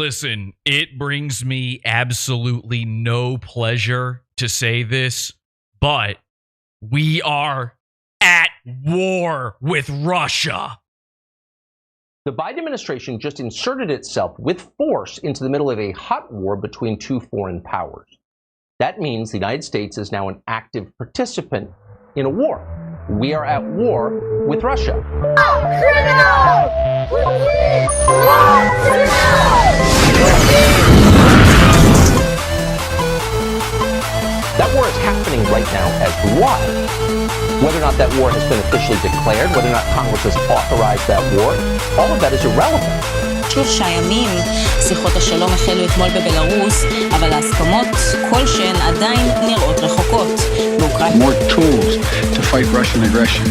listen, it brings me absolutely no pleasure to say this, but we are at war with Russia. The Biden administration just inserted itself with force into the middle of a hot war between two foreign powers. That means the United States is now an active participant in a war. We are at war with Russia. That war is happening right now as why? Whether or not that war has been officially declared, whether or not Congress has authorized that war, all of that is irrelevant. 6 ימים, שיחות השלום החלו אתמול בבלרוס, אבל ההסכמות כלשהן עדיין נראות רחוקות. More tools to fight Russian aggression.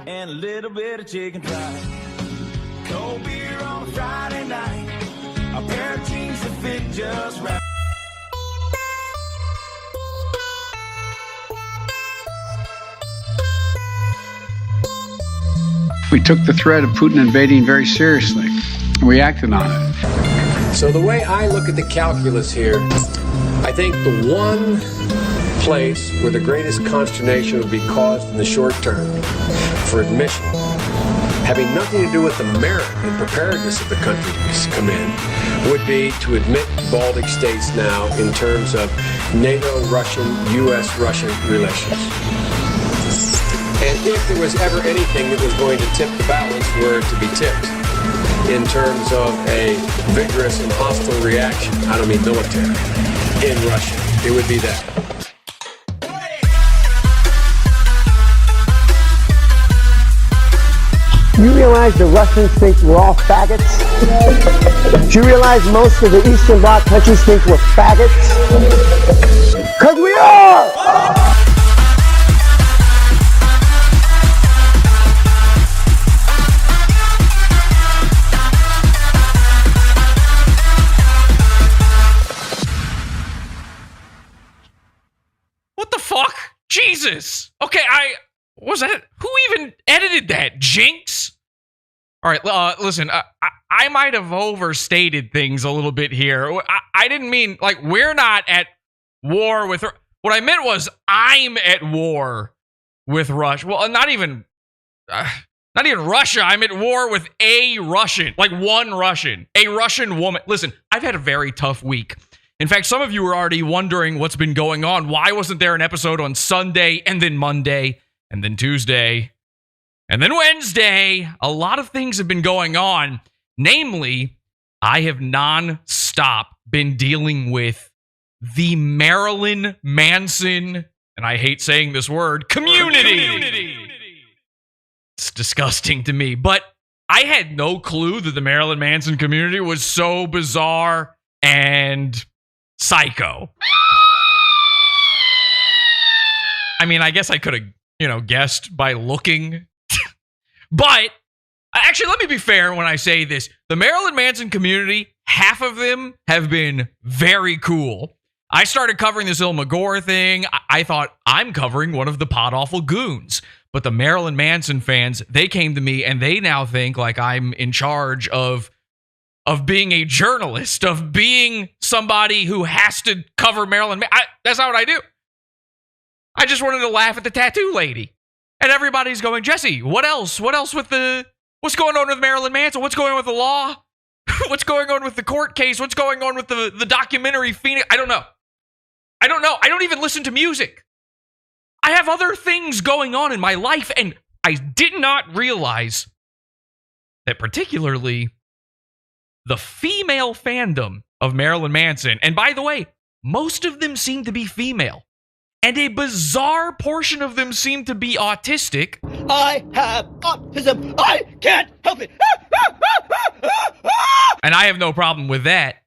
And a little bit of chicken fried. Cold beer on a Friday night. A pair of jeans that fit just right. We took the threat of Putin invading very seriously, and we acted on it. So the way I look at the calculus here, I think the one place where the greatest consternation would be caused in the short term for admission, having nothing to do with the merit and preparedness of the country to come in, would be to admit Baltic states now in terms of NATO-Russian, U.S.-Russian relations. And if there was ever anything that was going to tip the balance, were it to be tipped in terms of a vigorous and hostile reaction, I don't mean military, in Russia, it would be that. You realize the Russians think we're all faggots? Do you realize most of the Eastern Bloc countries think we're faggots? Because we are! What the fuck? Jesus! Okay, was that? Who even edited that? Jinx? All right, listen, I might have overstated things a little bit here. I didn't mean, like, we're not at war with... What I meant was I'm at war with Russia. Well, not even Russia. I'm at war with a Russian. Like, one Russian. A Russian woman. Listen, I've had a very tough week. In fact, some of you were already wondering what's been going on. Why wasn't there an episode on Sunday and then Monday and then Tuesday and then Wednesday? A lot of things have been going on. Namely, I have non-stop been dealing with the Marilyn Manson, and I hate saying this word, community. It's disgusting to me, but I had no clue that the Marilyn Manson community was so bizarre and psycho. I mean, I guess I could have, guessed by looking. But actually, let me be fair when I say this. The Marilyn Manson community, half of them have been very cool. I started covering this 𝓕𝓻𝓲𝓽 thing. I thought I'm covering one of the Podawful goons. But the Marilyn Manson fans, they came to me and they now think like I'm in charge of being a journalist, of being somebody who has to cover Marilyn Manson. That's not what I do. I just wanted to laugh at the tattoo lady. And everybody's going, Jesse, what else? What's going on with Marilyn Manson? What's going on with the law? What's going on with the court case? What's going on with the documentary 𝓑𝓗? I don't know. I don't even listen to music. I have other things going on in my life, and I did not realize that particularly the female fandom of Marilyn Manson, and by the way, most of them seem to be female, and a bizarre portion of them seem to be autistic. I have autism. I can't help it. And I have no problem with that.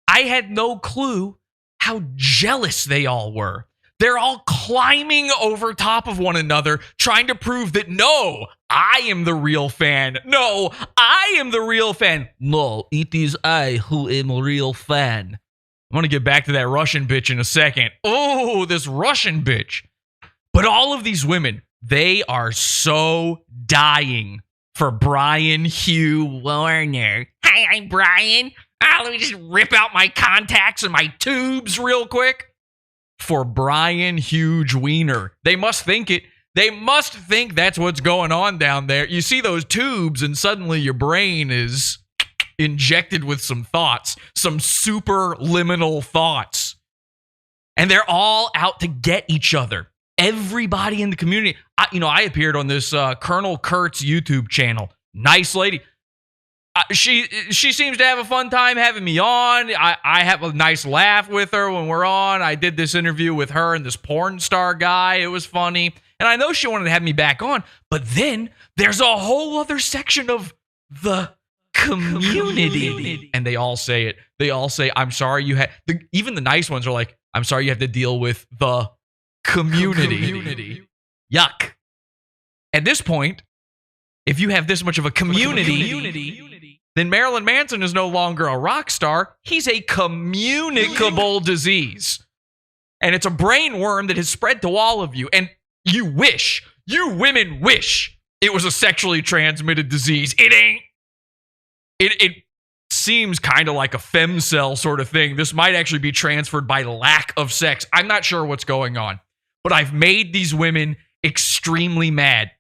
I had no clue how jealous they all were. They're all climbing over top of one another, trying to prove that, no, I am the real fan. No, I am the real fan. No, it is I who am a real fan. I'm going to get back to that Russian bitch in a second. Oh, this Russian bitch. But all of these women, they are so dying for Brian Hugh Warner. Hi, I'm Brian. Let me just rip out my contacts and my tubes real quick. For Brian Huge Wiener. They must think it. They must think that's what's going on down there. You see those tubes and suddenly your brain is injected with some thoughts, some super liminal thoughts. And they're all out to get each other. Everybody in the community. I appeared on this Colonel Kurtz YouTube channel. Nice lady. She seems to have a fun time having me on. I have a nice laugh with her when we're on. I did this interview with her and this porn star guy. It was funny. And I know she wanted to have me back on. But then there's a whole other section of the community. And they all say it. They all say, I'm sorry you had... Even the nice ones are like, I'm sorry you have to deal with the community. Yuck. At this point, if you have this much of a community, then Marilyn Manson is no longer a rock star. He's a communicable disease. And it's a brain worm that has spread to all of you. And you women wish it was a sexually transmitted disease. It ain't. It seems kind of like a femcell sort of thing. This might actually be transferred by lack of sex. I'm not sure what's going on. But I've made these women extremely mad.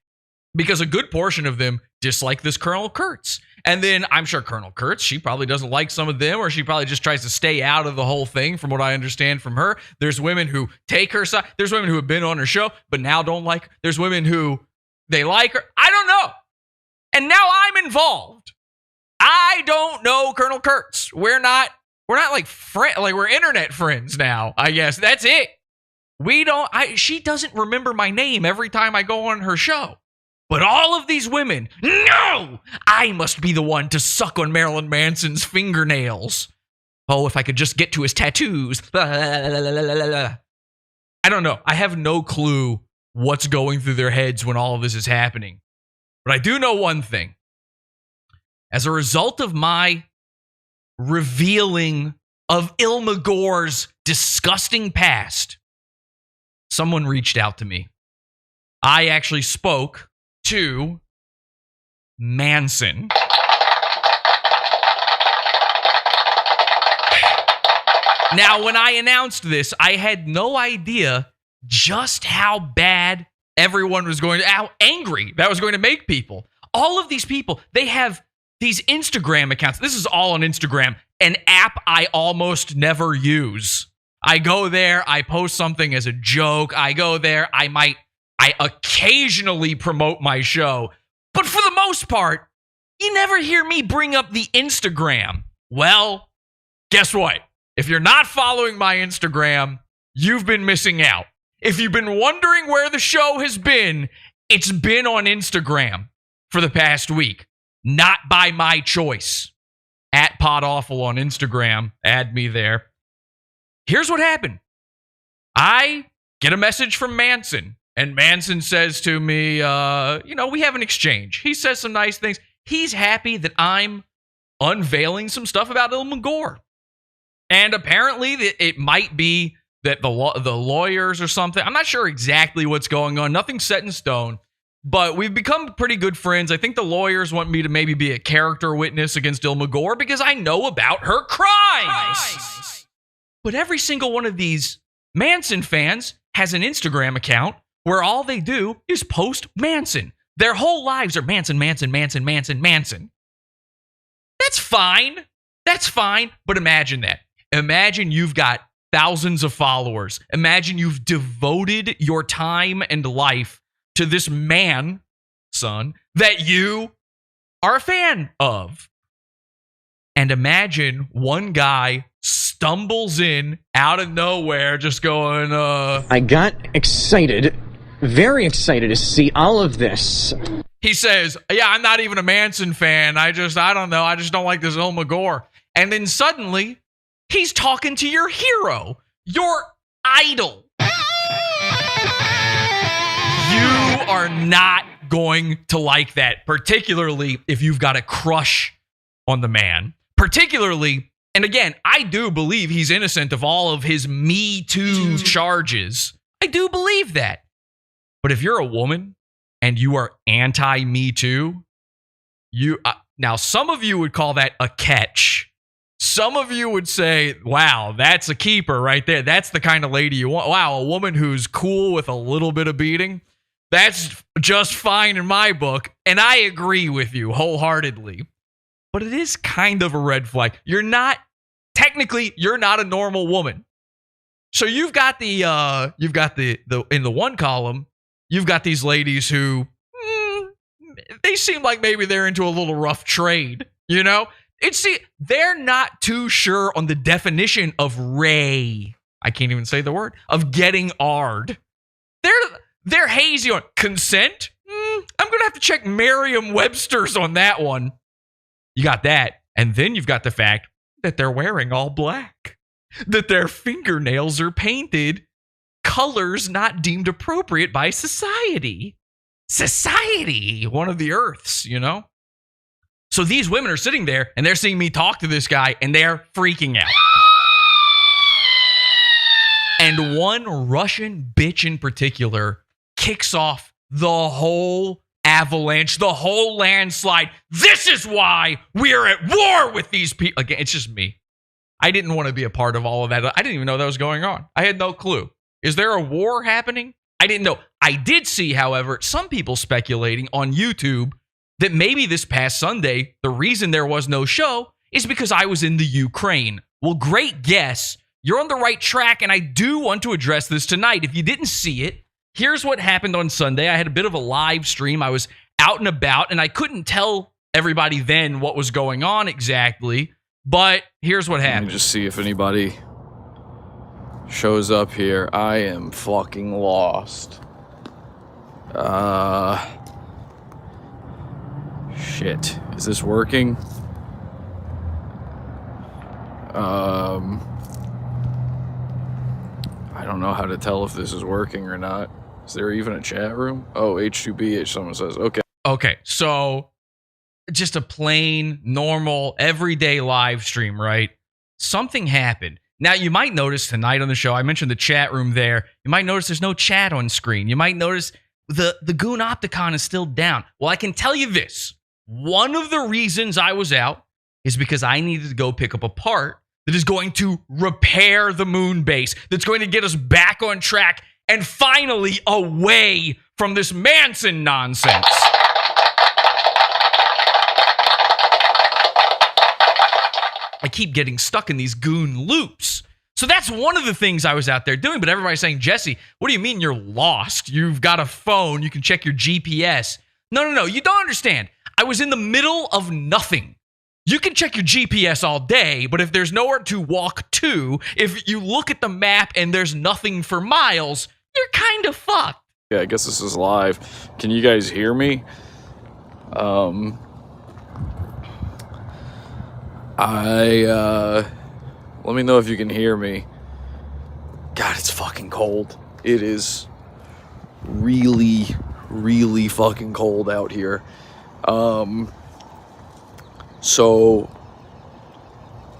Because a good portion of them dislike this Colonel Kurtz. And then I'm sure Colonel Kurtz, she probably doesn't like some of them, or she probably just tries to stay out of the whole thing from what I understand from her. There's women who take her side. There's women who have been on her show, but now don't like her. There's women who they like her. I don't know. And now I'm involved. I don't know Colonel Kurtz. We're not like we're internet friends now, I guess. That's it. She doesn't remember my name every time I go on her show. But all of these women, no! I must be the one to suck on Marilyn Manson's fingernails. Oh, if I could just get to his tattoos. I don't know. I have no clue what's going through their heads when all of this is happening. But I do know one thing. As a result of my revealing of 𝓕𝓗𝓲's disgusting past, someone reached out to me. I actually spoke to Manson. Now, when I announced this, I had no idea just how bad everyone was going to, how angry that was going to make people. All of these people, they have these Instagram accounts. This is all on Instagram, an app I almost never use. I go there, I post something as a joke. I go there, I occasionally promote my show. But for the most part, you never hear me bring up the Instagram. Well, guess what? If you're not following my Instagram, you've been missing out. If you've been wondering where the show has been, it's been on Instagram for the past week. Not by my choice. At Podawful on Instagram. Add me there. Here's what happened. I get a message from Manson. And Manson says to me, we have an exchange. He says some nice things. He's happy that I'm unveiling some stuff about 𝓕𝓗𝓲. And apparently it might be that the lawyers or something. I'm not sure exactly what's going on. Nothing's set in stone. But we've become pretty good friends. I think the lawyers want me to maybe be a character witness against 𝓕𝓗𝓲 because I know about her crimes. But every single one of these Manson fans has an Instagram account where all they do is post Manson. Their whole lives are Manson, Manson, Manson, Manson, Manson. That's fine. That's fine. But imagine that. Imagine you've got thousands of followers. Imagine you've devoted your time and life to this man, son, that you are a fan of. And imagine one guy stumbles in out of nowhere, just going, I got excited, very excited to see all of this. He says, yeah, I'm not even a Manson fan. I don't know. I just don't like this 𝓕𝓗𝓏𝓚. And then suddenly, he's talking to your hero, your idol. You are not going to like that, particularly if you've got a crush on the man. Particularly, and again, I do believe he's innocent of all of his Me Too charges. I do believe that. But if you're a woman and you are anti-Me Too, now some of you would call that a catch. Some of you would say, wow, that's a keeper right there. That's the kind of lady you want. Wow, a woman who's cool with a little bit of beating. That's just fine in my book. And I agree with you wholeheartedly. But it is kind of a red flag. You're not a normal woman. So you've got the in the one column, you've got these ladies who, they seem like maybe they're into a little rough trade, you know? They're not too sure on the definition of Ray. I can't even say the word. Of getting ard. They're hazy on consent. I'm going to have to check Merriam-Webster's on that one. You got that. And then you've got the fact that they're wearing all black. That their fingernails are painted colors not deemed appropriate by society. Society, one of the earths, you know? So these women are sitting there and they're seeing me talk to this guy and they're freaking out. And one Russian bitch in particular kicks off the whole avalanche, the whole landslide. This is why we're at war with these people. Again, it's just me. I didn't want to be a part of all of that. I didn't even know that was going on. I had no clue. Is there a war happening? I didn't know. I did see, however, some people speculating on YouTube that maybe this past Sunday, the reason there was no show is because I was in the Ukraine. Well, great guess. You're on the right track, and I do want to address this tonight. If you didn't see it, here's what happened on Sunday. I had a bit of a live stream. I was out and about, and I couldn't tell everybody then what was going on exactly, but here's what happened. Let me just see if anybody shows up here. I am fucking lost. Shit. Is this working? I don't know how to tell if this is working or not. Is there even a chat room? Oh, H2BH, someone says. Okay, so just a plain, normal, everyday live stream, right? Something happened. Now, you might notice tonight on the show, I mentioned the chat room there. You might notice there's no chat on screen. You might notice the 𝓕𝓻𝓲𝓽 is still down. Well, I can tell you this. One of the reasons I was out is because I needed to go pick up a part that is going to repair the moon base, that's going to get us back on track and finally away from this Manson nonsense. I keep getting stuck in these goon loops. So that's one of the things I was out there doing, but everybody's saying, Jesse, what do you mean you're lost? You've got a phone, you can check your GPS. No, you don't understand. I was in the middle of nothing. You can check your GPS all day, but if there's nowhere to walk to, if you look at the map and there's nothing for miles, you're kind of fucked. Yeah, I guess this is live. Can you guys hear me? Let me know if you can hear me. God, it's fucking cold. It is really, really fucking cold out here. So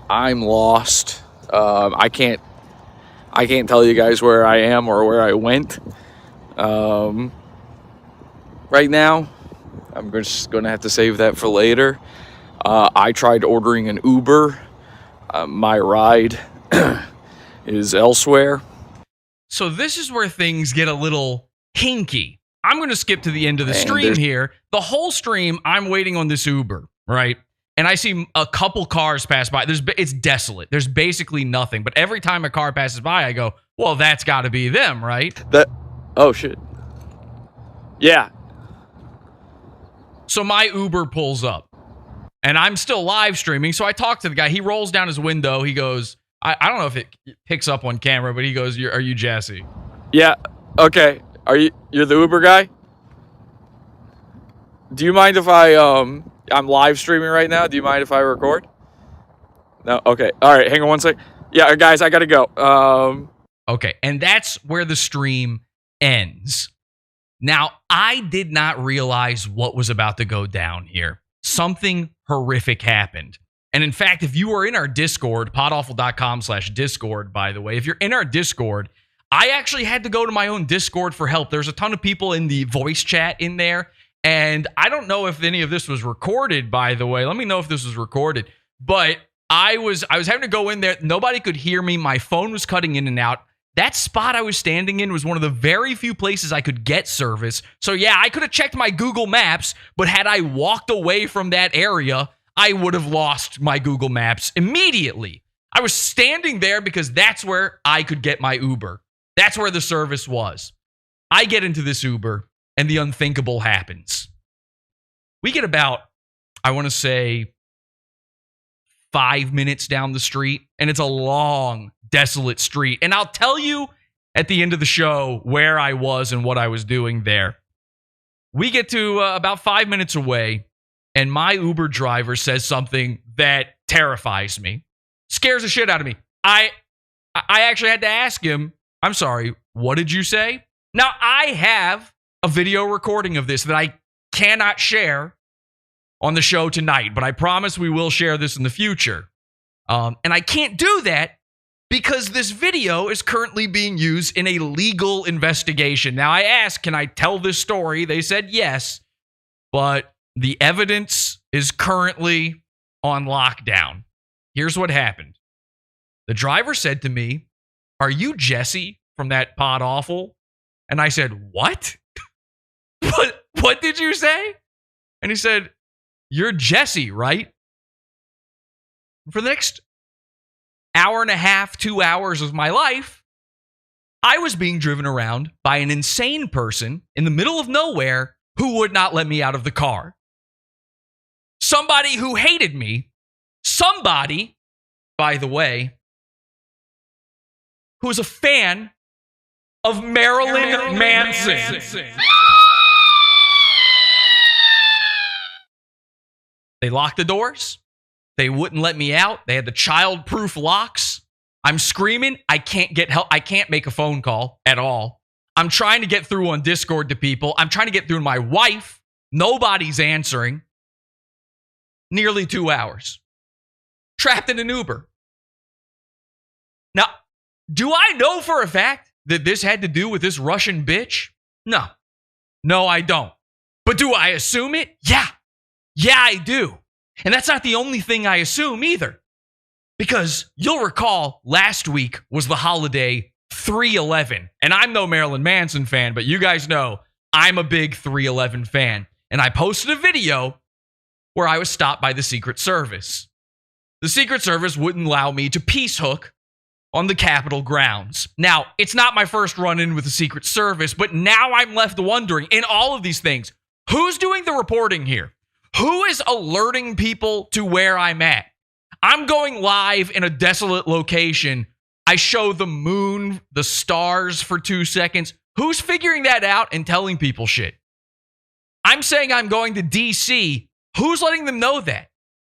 I'm lost. I can't tell you guys where I am or where I went. Right now, I'm just gonna have to save that for later. I tried ordering an Uber. My ride is elsewhere. So this is where things get a little hinky. I'm going to skip to the end of the stream here. The whole stream, I'm waiting on this Uber, right? And I see a couple cars pass by. It's desolate. There's basically nothing. But every time a car passes by, I go, well, that's got to be them, right? Oh, shit. Yeah. So my Uber pulls up. and I'm still live streaming. So I talk to the guy. He rolls down his window. He goes, I don't know if it picks up on camera, but he goes, are you Jesse? Yeah. Okay. You're the Uber guy? Do you mind if I'm live streaming right now? Do you mind if I record? No? Okay. All right. Hang on one sec. Yeah, guys, I got to go. Okay. And that's where the stream ends. Now, I did not realize what was about to go down here. Something horrific happened. And in fact, if you are in our Discord, podawful.com/Discord, by the way, if you're in our Discord, I actually had to go to my own Discord for help. There's a ton of people in the voice chat in there. And I don't know if any of this was recorded, by the way. Let me know if this was recorded. But I was having to go in there. Nobody could hear me. My phone was cutting in and out. That spot I was standing in was one of the very few places I could get service. So yeah, I could have checked my Google Maps, but had I walked away from that area, I would have lost my Google Maps immediately. I was standing there because that's where I could get my Uber. That's where the service was. I get into this Uber, and the unthinkable happens. We get about, I want to say, 5 minutes down the street, and it's a long, desolate street. And I'll tell you at the end of the show where I was and what I was doing there. We get to about 5 minutes away, and my Uber driver says something that terrifies me, scares the shit out of me. I actually had to ask him, I'm sorry, what did you say? Now, I have a video recording of this that I cannot share on the show tonight, but I promise we will share this in the future. And I can't do that because this video is currently being used in a legal investigation. Now, I asked, can I tell this story? They said yes, but the evidence is currently on lockdown. Here's what happened. The driver said to me, "Are you Jesse from that Podawful?" And I said, "What? What did you say?" And he said, "You're Jesse, right?" For the next hour and a half, 2 hours of my life, I was being driven around by an insane person in the middle of nowhere who would not let me out of the car. Somebody who hated me. Somebody, by the way, who was a fan of Marilyn Manson. They locked the doors. They wouldn't let me out. They had the child-proof locks. I'm screaming. I can't get help. I can't make a phone call at all. I'm trying to get through on Discord to people. I'm trying to get through to my wife. Nobody's answering. Nearly 2 hours. Trapped in an Uber. Now, do I know for a fact that this had to do with this Russian bitch? No. No, I don't. But do I assume it? Yeah. Yeah, I do. And that's not the only thing I assume either. Because you'll recall last week was the holiday 3/11. And I'm no Marilyn Manson fan, but you guys know I'm a big 3/11 fan. And I posted a video where I was stopped by the Secret Service. The Secret Service wouldn't allow me to peace hook on the Capitol grounds. Now, it's not my first run-in with the Secret Service, but now I'm left wondering, in all of these things, who's doing the reporting here? Who is alerting people to where I'm at? I'm going live in a desolate location. I show the moon, the stars for 2 seconds. Who's figuring that out and telling people shit? I'm saying I'm going to DC. Who's letting them know that?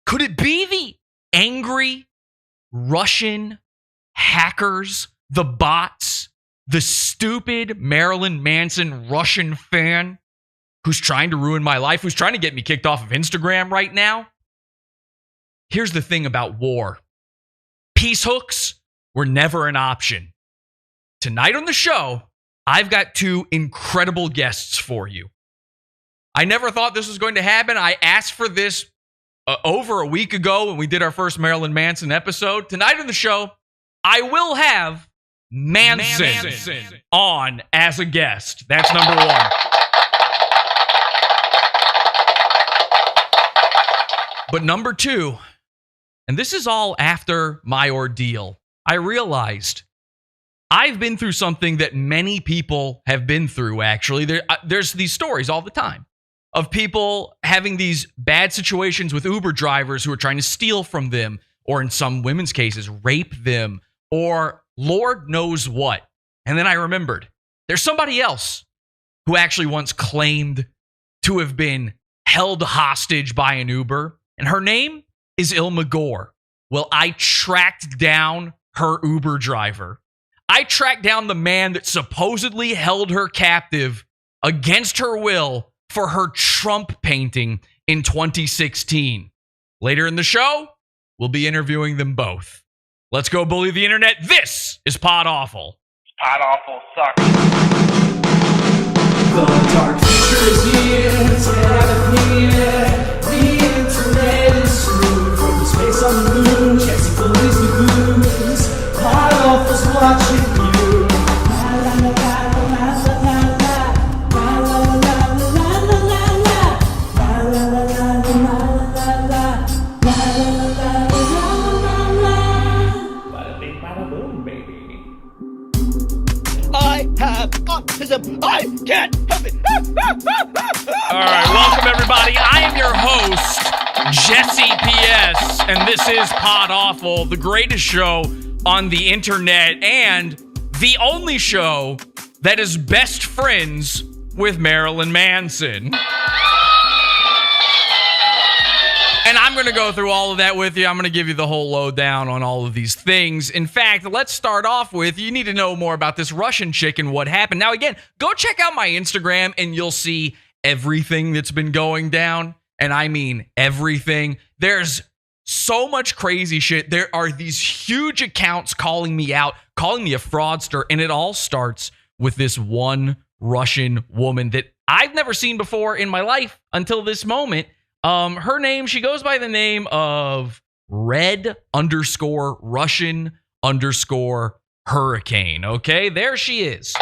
Could it be the angry Russian hackers, the bots, the stupid Marilyn Manson Russian fan who's trying to ruin my life, who's trying to get me kicked off of Instagram right now? Here's the thing about war. Peace hooks were never an option. Tonight on the show, I've got two incredible guests for you. I never thought this was going to happen. I asked for this over a week ago when we did our first Marilyn Manson episode. Tonight on the show, I will have Manson on as a guest. That's number one. But number two, and this is all after my ordeal, I realized I've been through something that many people have been through, actually. There's these stories all the time of people having these bad situations with Uber drivers who are trying to steal from them, or in some women's cases, rape them, or Lord knows what. And then I remembered, there's somebody else who actually once claimed to have been held hostage by an Uber, and her name is 𝓕𝓗𝓲𝓮𝓷𝓭. Well, I tracked down her Uber driver. I tracked down the man that supposedly held her captive against her will for her Trump painting in 2016. Later in the show, we'll be interviewing them both. Let's go bully the internet. This is Podawful. Podawful sucks. The dark future is here, it's here. The internet is screwed from the space on the moon. Jesse bullies the goons. Podawful's watching you. I have autism. I can't help it. All right, welcome everybody. I am your host, Jesse PS, and this is Podawful, the greatest show on the internet and the only show that is best friends with Marilyn Manson. And I'm going to go through all of that with you. I'm going to give you the whole lowdown on all of these things. In fact, let's start off with, you need to know more about this Russian chick and what happened. Now, again, go check out my Instagram and you'll see everything that's been going down. And I mean everything. There's so much crazy shit. There are these huge accounts calling me out, calling me a fraudster. And it all starts with this one Russian woman that I've never seen before in my life until this moment. Her name, she goes by the name of red_Russian_hurricane. Okay, there she is.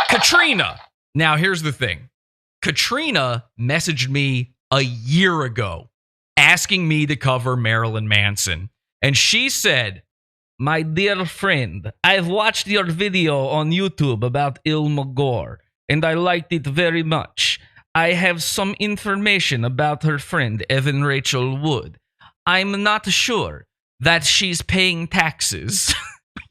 Katrina. Now, here's the thing. Katrina messaged me a year ago asking me to cover Marilyn Manson. And she said, "My dear friend, I've watched your video on YouTube about 𝓕𝓗𝓲𝓮𝓷𝓭. And I liked it very much. I have some information about her friend, Evan Rachel Wood. I'm not sure that she's paying taxes."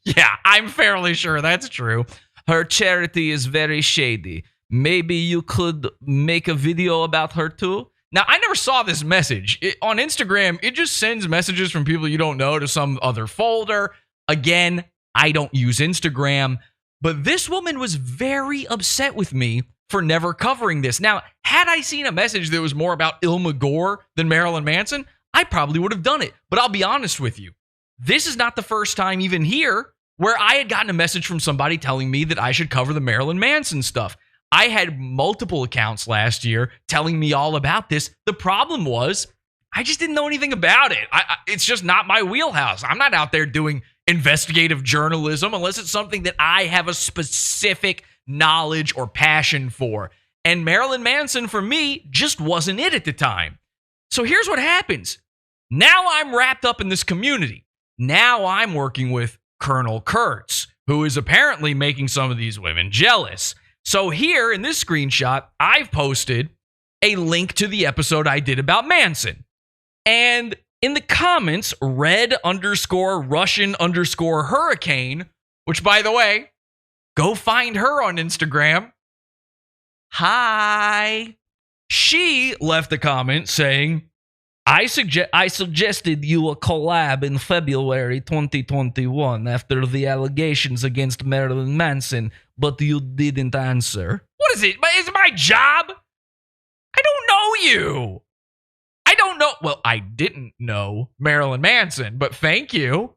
Yeah, I'm fairly sure that's true. "Her charity is very shady. Maybe you could make a video about her too?" Now, I never saw this message. On Instagram, it just sends messages from people you don't know to some other folder. Again, I don't use Instagram. But this woman was very upset with me for never covering this. Now, had I seen a message that was more about 𝓕𝓗𝓲𝓮 than Marilyn Manson, I probably would have done it. But I'll be honest with you. This is not the first time even here where I had gotten a message from somebody telling me that I should cover the Marilyn Manson stuff. I had multiple accounts last year telling me all about this. The problem was I just didn't know anything about it. It's just not my wheelhouse. I'm not out there doing investigative journalism unless it's something that I have a specific knowledge or passion for. And Marilyn Manson, for me, just wasn't it at the time. So here's what happens. Now I'm wrapped up in this community. Now I'm working with Colonel Kurtz, who is apparently making some of these women jealous. So here in this screenshot, I've posted a link to the episode I did about Manson. And in the comments, red_Russian_hurricane, which, by the way, go find her on Instagram. Hi. She left a comment saying, I suggested you a collab in February 2021 after the allegations against Marilyn Manson, but you didn't answer." What is it? Is it my job? I don't know you. I don't know. Well, I didn't know Marilyn Manson, but thank you.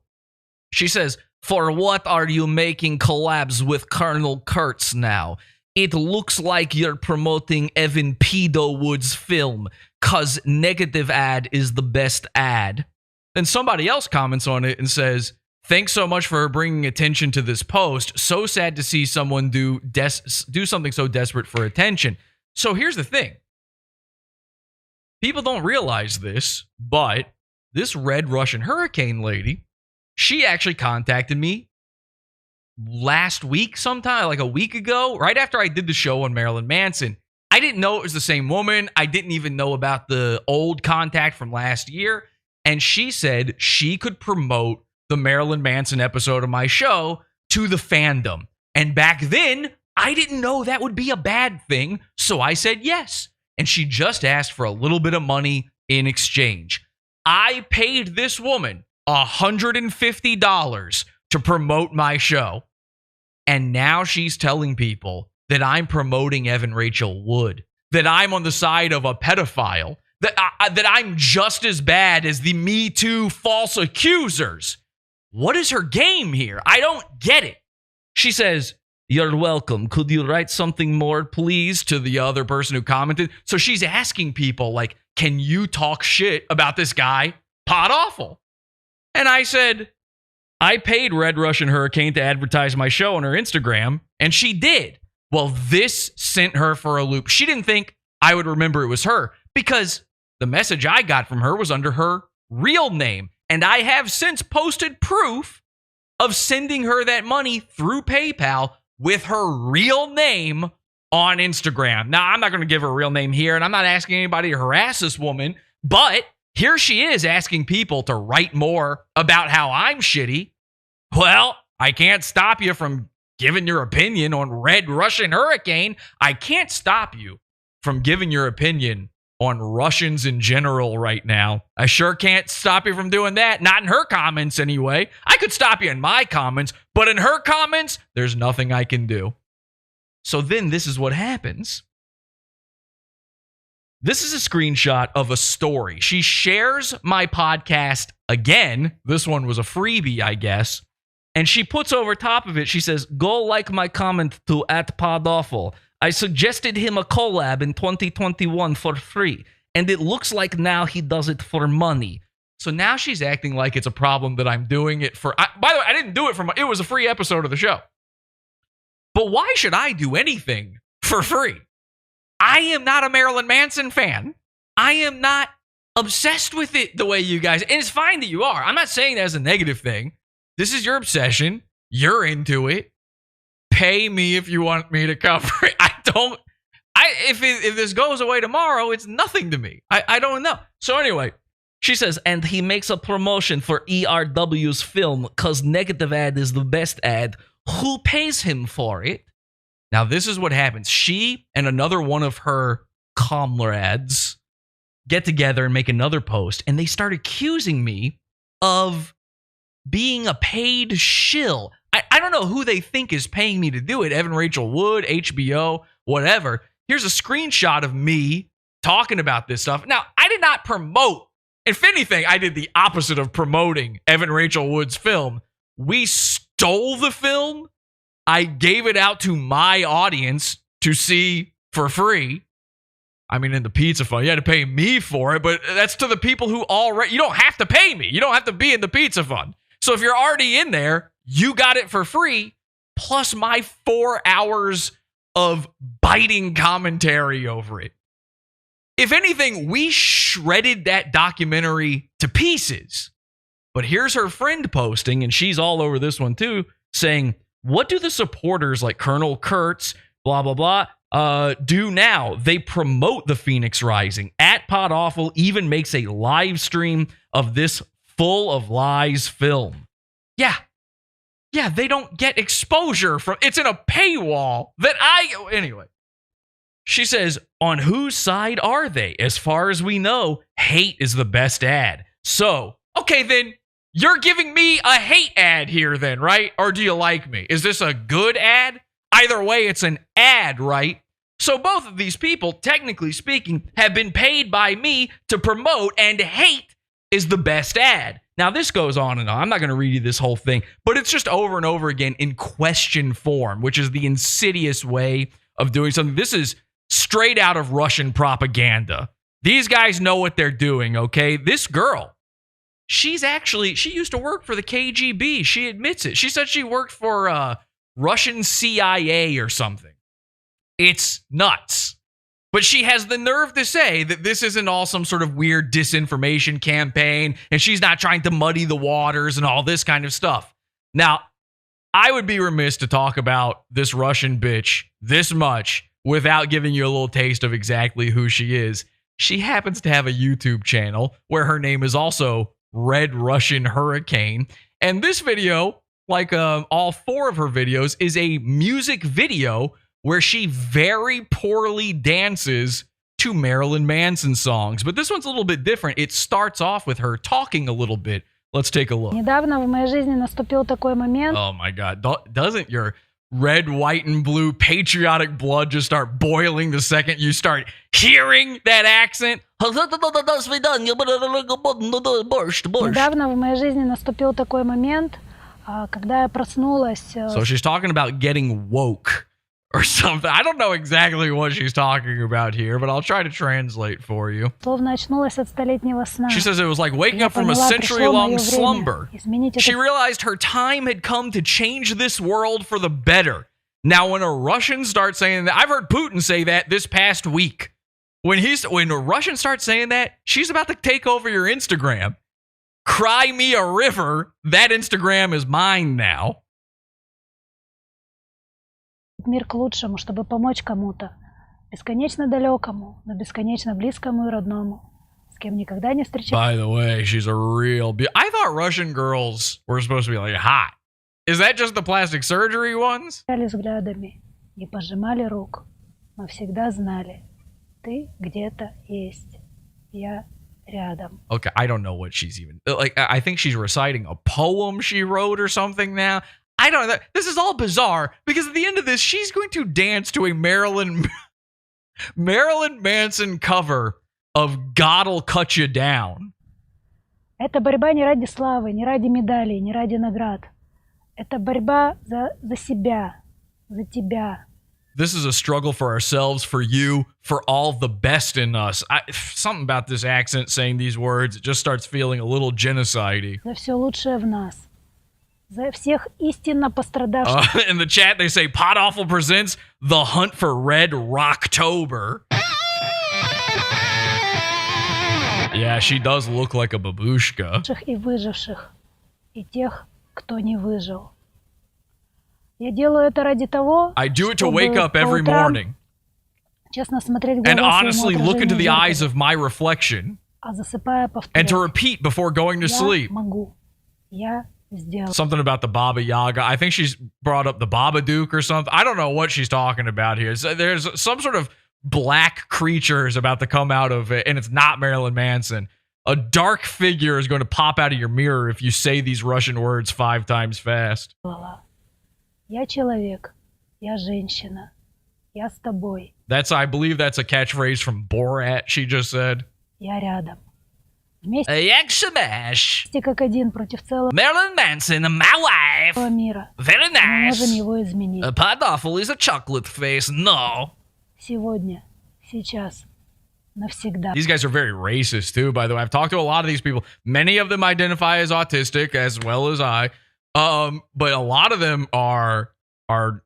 She says, "For what are you making collabs with Colonel Kurtz now? It looks like you're promoting Evan Pedo Wood's film, cause negative ad is the best ad." Then somebody else comments on it and says, "Thanks so much for bringing attention to this post. So sad to see someone do something so desperate for attention." So here's the thing. People don't realize this, but this red Russian hurricane lady, she actually contacted me last week sometime, like a week ago, right after I did the show on Marilyn Manson. I didn't know it was the same woman. I didn't even know about the old contact from last year. And she said she could promote the Marilyn Manson episode of my show to the fandom. And back then, I didn't know that would be a bad thing. So I said yes. And she just asked for a little bit of money in exchange. I paid this woman $150 to promote my show. And now she's telling people that I'm promoting Evan Rachel Wood, that I'm on the side of a pedophile, that I'm just as bad as the Me Too false accusers. What is her game here? I don't get it. She says, "You're welcome. Could you write something more, please?" to the other person who commented. So she's asking people, like, can you talk shit about this guy, Podawful? And I said, I paid Red Russian Hurricane to advertise my show on her Instagram, and she did. Well, this sent her for a loop. She didn't think I would remember it was her because the message I got from her was under her real name. And I have since posted proof of sending her that money through PayPal with her real name on Instagram. Now, I'm not going to give her a real name here, and I'm not asking anybody to harass this woman, but here she is asking people to write more about how I'm shitty. Well, I can't stop you from giving your opinion on Red Russian Hurricane. I can't stop you from giving your opinion on Russians in general right now. I sure can't stop you from doing that. Not in her comments anyway. I could stop you in my comments, but in her comments, there's nothing I can do. So then this is what happens. This is a screenshot of a story. She shares my podcast again. This one was a freebie, I guess. And she puts over top of it, she says, "Go like my comment to @Podawful. I suggested him a collab in 2021 for free, and it looks like now he does it for money." So now she's acting like it's a problem that I'm doing it for. By the way, I didn't do it for money. It was a free episode of the show. But why should I do anything for free? I am not a Marilyn Manson fan. I am not obsessed with it the way you guys. And it's fine that you are. I'm not saying that as a negative thing. This is your obsession. You're into it. Pay me if you want me to cover it. If this goes away tomorrow, it's nothing to me. I don't know. So anyway, she says, and he makes a promotion for ERW's film because negative ad is the best ad. Who pays him for it? Now, this is what happens. She and another one of her comrades get together and make another post, and they start accusing me of being a paid shill. I don't know who they think is paying me to do it. Evan Rachel Wood, HBO, whatever. Here's a screenshot of me talking about this stuff. Now, I did not promote. If anything, I did the opposite of promoting Evan Rachel Wood's film. We stole the film. I gave it out to my audience to see for free. I mean, in the pizza fund, you had to pay me for it, but that's to the people who already, you don't have to pay me. You don't have to be in the pizza fund. So if you're already in there, you got it for free, plus my 4 hours of biting commentary over it. If anything, we shredded that documentary to pieces. But here's her friend posting, and she's all over this one too, saying, what do the supporters like Colonel Kurtz, blah, blah, blah, do now? They promote the Phoenix Rising. @Podawful even makes a live stream of this full of lies film. Yeah, they don't get exposure from, it's in a paywall that anyway. She says, on whose side are they? As far as we know, hate is the best ad. So, okay, then you're giving me a hate ad here then, right? Or do you like me? Is this a good ad? Either way, it's an ad, right? So both of these people, technically speaking, have been paid by me to promote, and hate is the best ad. Now, this goes on and on. I'm not going to read you this whole thing, but it's just over and over again in question form, which is the insidious way of doing something. This is straight out of Russian propaganda. These guys know what they're doing, okay? This girl, she used to work for the KGB. She admits it. She said she worked for Russian CIA or something. It's nuts. But she has the nerve to say that this isn't all some sort of weird disinformation campaign, and she's not trying to muddy the waters and all this kind of stuff. Now, I would be remiss to talk about this Russian bitch this much without giving you a little taste of exactly who she is. She happens to have a YouTube channel where her name is also 𝓕𝓻𝓲𝓽. And this video, like all 4 of her videos, is a music video where she very poorly dances to Marilyn Manson songs. But this one's a little bit different. It starts off with her talking a little bit. Let's take a look. Недавно в моей жизни наступил такой момент. Oh my God. Doesn't your red, white, and blue patriotic blood just start boiling the second you start hearing that accent? Недавно в моей жизни наступил такой момент, когда я проснулась. So she's talking about getting woke or something. I don't know exactly what she's talking about here, but I'll try to translate for you. Словно очнулась от столетнего сна. She says it was like waking up from a century-long slumber. She realized her time had come to change this world for the better. Now, when a Russian starts saying that, I've heard Putin say that this past week. When a Russian starts saying that, she's about to take over your Instagram. Cry me a river. That Instagram is mine now. Мир к лучшему, чтобы помочь кому-то, бесконечно далекому, но бесконечно близкому и родному, с кем никогда не встречался. By the way, she's a real I thought Russian girls were supposed to be like hot. Is that just the plastic surgery ones? Взглядами, не пожимали рук, но всегда знали, ты где-то есть, я рядом. Okay, I don't know what she's even like. I think she's reciting a poem she wrote or something now. I don't know. This is all bizarre because at the end of this, she's going to dance to a Marilyn Manson cover of 𝓕𝓻𝓲𝓽 Cut You Down. Это борьба не ради славы, не ради медалей, не ради наград. Это борьба за себя, за тебя. This is a struggle for ourselves, for you, for all the best in us. Something about this accent saying these words, it just starts feeling a little genocide-y. За все лучшее в нас. За всех истинно пострадавших. In the chat, they say Podawful presents The Hunt for Red Rocktober. Yeah, she does look like a babushka. И выживших, и тех, кто не выжил. Я делаю это ради того, I do it to wake up every morning честно смотреть в and глаза honestly своему look into the отражению eyes of my reflection а засыпая and to повторять. repeat before going to sleep. Я могу. Я сделаю. Something about the Baba Yaga. I think she's brought up the Babadook or something. I don't know what she's talking about here. There's some sort of black creature is about to come out of it, and it's not Marilyn Manson. A dark figure is going to pop out of your mirror if you say these Russian words 5 times fast. Я человек, я женщина, я с тобой. I believe that's a catchphrase from Borat, she just said. Я рядом. Вместе как один против целого Marilyn Manson, my wife. мира. Very Мы nice. можем его изменить. Podawful is a chocolate face. No. Сегодня, сейчас, навсегда. These guys are very racist too, by the way. I've talked to a lot of these people. Many of them identify as autistic as well as I. But a lot of them are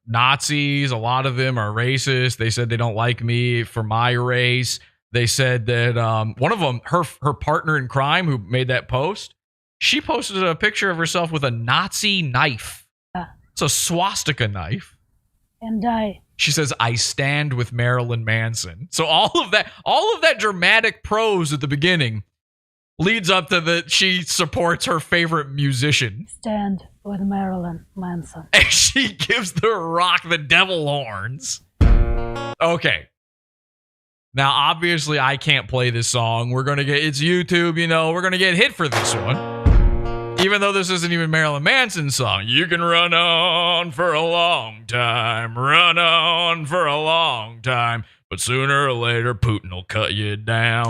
Nazis. A lot of them are racist. They said they don't like me for my race. They said that one of them, her partner in crime who made that post, she posted a picture of herself with a Nazi knife. It's a swastika knife. And I. She says, I stand with Marilyn Manson. So all of that dramatic prose at the beginning leads up to that she supports her favorite musician. Stand with Marilyn Manson. And she gives The Rock the devil horns. Okay. Now, obviously, I can't play this song. It's YouTube, we're going to get hit for this one. Even though this isn't even Marilyn Manson's song. You can run on for a long time, run on for a long time, but sooner or later, Putin will cut you down.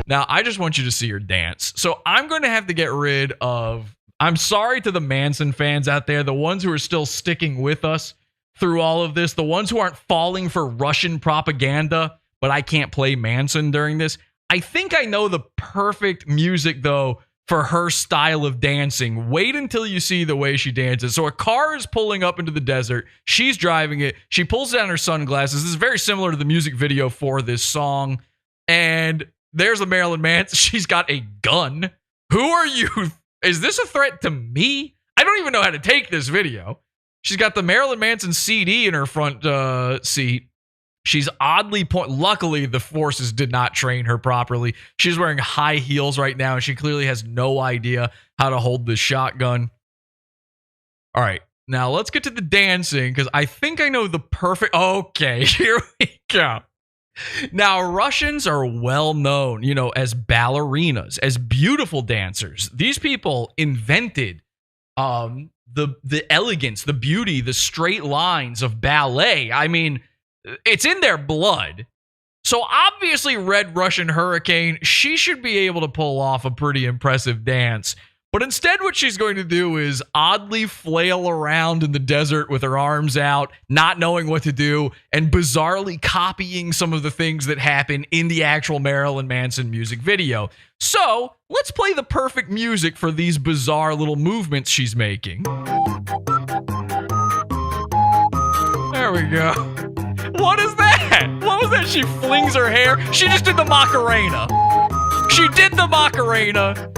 Now, I just want you to see her dance. So I'm going to have to get rid of, I'm sorry to the Manson fans out there, the ones who are still sticking with us through all of this, the ones who aren't falling for Russian propaganda, but I can't play Manson during this. I think I know the perfect music, though, for her style of dancing. Wait until you see the way she dances. So a car is pulling up into the desert. She's driving it. She pulls down her sunglasses. This is very similar to the music video for this song. And there's the Marilyn Manson. She's got a gun. Who are you? Is this a threat to me? I don't even know how to take this video. She's got the Marilyn Manson CD in her front seat. She's oddly luckily, the forces did not train her properly. She's wearing high heels right now, and she clearly has no idea how to hold this shotgun. All right, now let's get to the dancing, because I think I know the perfect... Okay, here we go. Now, Russians are well known, as ballerinas, as beautiful dancers. These people invented the elegance, the beauty, the straight lines of ballet. I mean, it's in their blood. So obviously, Red Russian Hurricane, she should be able to pull off a pretty impressive dance. But instead, what she's going to do is oddly flail around in the desert with her arms out, not knowing what to do, and bizarrely copying some of the things that happen in the actual Marilyn Manson music video. So, let's play the perfect music for these bizarre little movements she's making. There we go. What is that? What was that? She flings her hair. She just did the Macarena. She did the Macarena.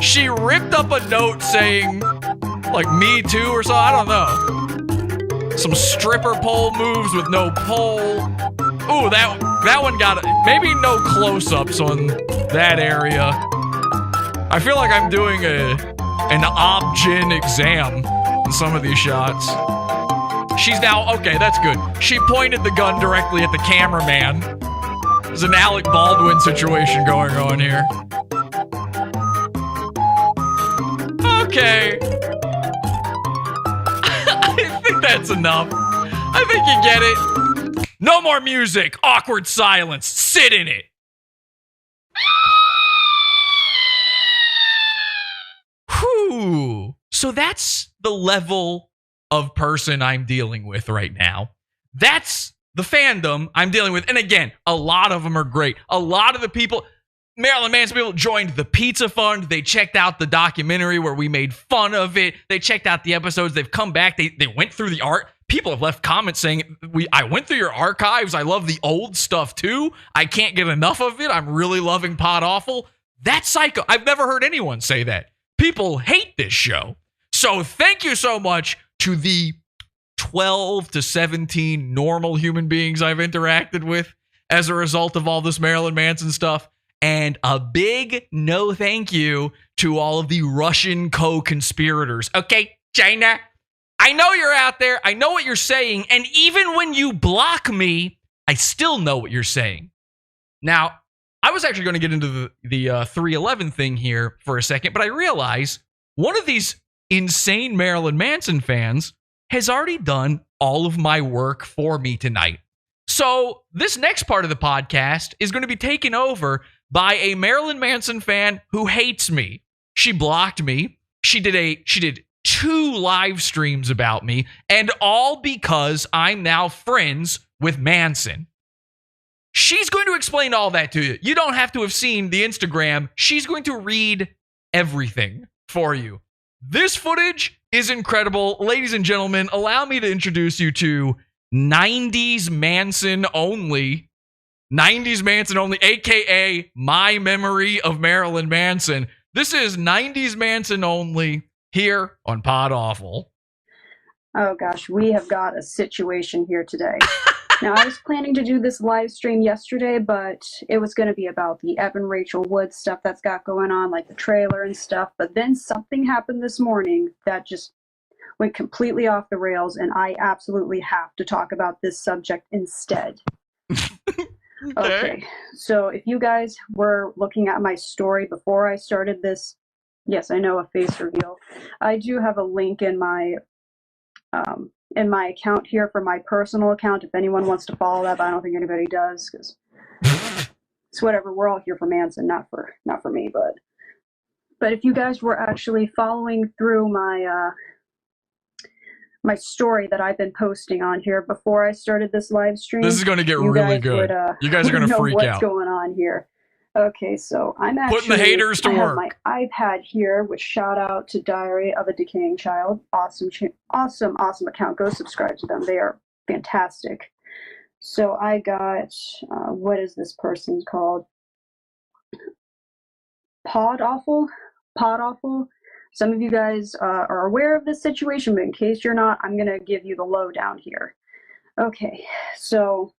She ripped up a note saying, like, me too or so. I don't know. Some stripper pole moves with no pole. Ooh, that one got it. Maybe no close-ups on that area. I feel like I'm doing an ob-gyn exam in some of these shots. She's now, okay, that's good. She pointed the gun directly at the cameraman. There's an Alec Baldwin situation going on here. Okay. I think that's enough. I think you get it. No more music. Awkward silence. Sit in it. Whew. So that's the level of person I'm dealing with right now. That's the fandom I'm dealing with. And again, a lot of them are great. A lot of the people... Marilyn Manson people joined the Pizza Fund. They checked out the documentary where we made fun of it. They checked out the episodes. They've come back. They went through the art. People have left comments saying, I went through your archives. I love the old stuff too. I can't get enough of it. I'm really loving Podawful. That's psycho. I've never heard anyone say that. People hate this show. So thank you so much to the 12 to 17 normal human beings I've interacted with as a result of all this Marilyn Manson stuff. And a big no thank you to all of the Russian co-conspirators. Okay, China, I know you're out there. I know what you're saying. And even when you block me, I still know what you're saying. Now, I was actually going to get into the 𝓕𝓻𝓲𝓽 thing here for a second, but I realize one of these insane Marilyn Manson fans has already done all of my work for me tonight. So this next part of the podcast is going to be taken over by a Marilyn Manson fan who hates me. She blocked me. She did 2 live streams about me, and all because I'm now friends with Manson. She's going to explain all that to you. You don't have to have seen the Instagram. She's going to read everything for you. This footage is incredible. Ladies and gentlemen, allow me to introduce you to 90s Manson only. 90s Manson only, aka my memory of Marilyn Manson. This is 90s Manson only here on Podawful. Oh gosh, we have got a situation here today. Now, I was planning to do this live stream yesterday, but it was going to be about the Evan Rachel Wood stuff that's got going on, like the trailer and stuff. But then something happened this morning that just went completely off the rails, and I absolutely have to talk about this subject instead. Okay, so if you guys were looking at my story before I started this, yes, I know, a face reveal. I do have a link in my account here for my personal account if anyone wants to follow that, but I don't think anybody does because it's whatever. We're all here for Manson, not for me. But if you guys were actually following through my my story that I've been posting on here before I started this live stream, this is going to get really good. You guys are going to freak out. What's going on here? Okay, so I'm actually putting the haters to work. I have my iPad here, which shout out to Diary of a Decaying Child. Awesome account. Go subscribe to them. They are fantastic. So I got, what is this person called? Podawful. Some of you guys are aware of this situation, but in case you're not, I'm going to give you the lowdown here. Okay, so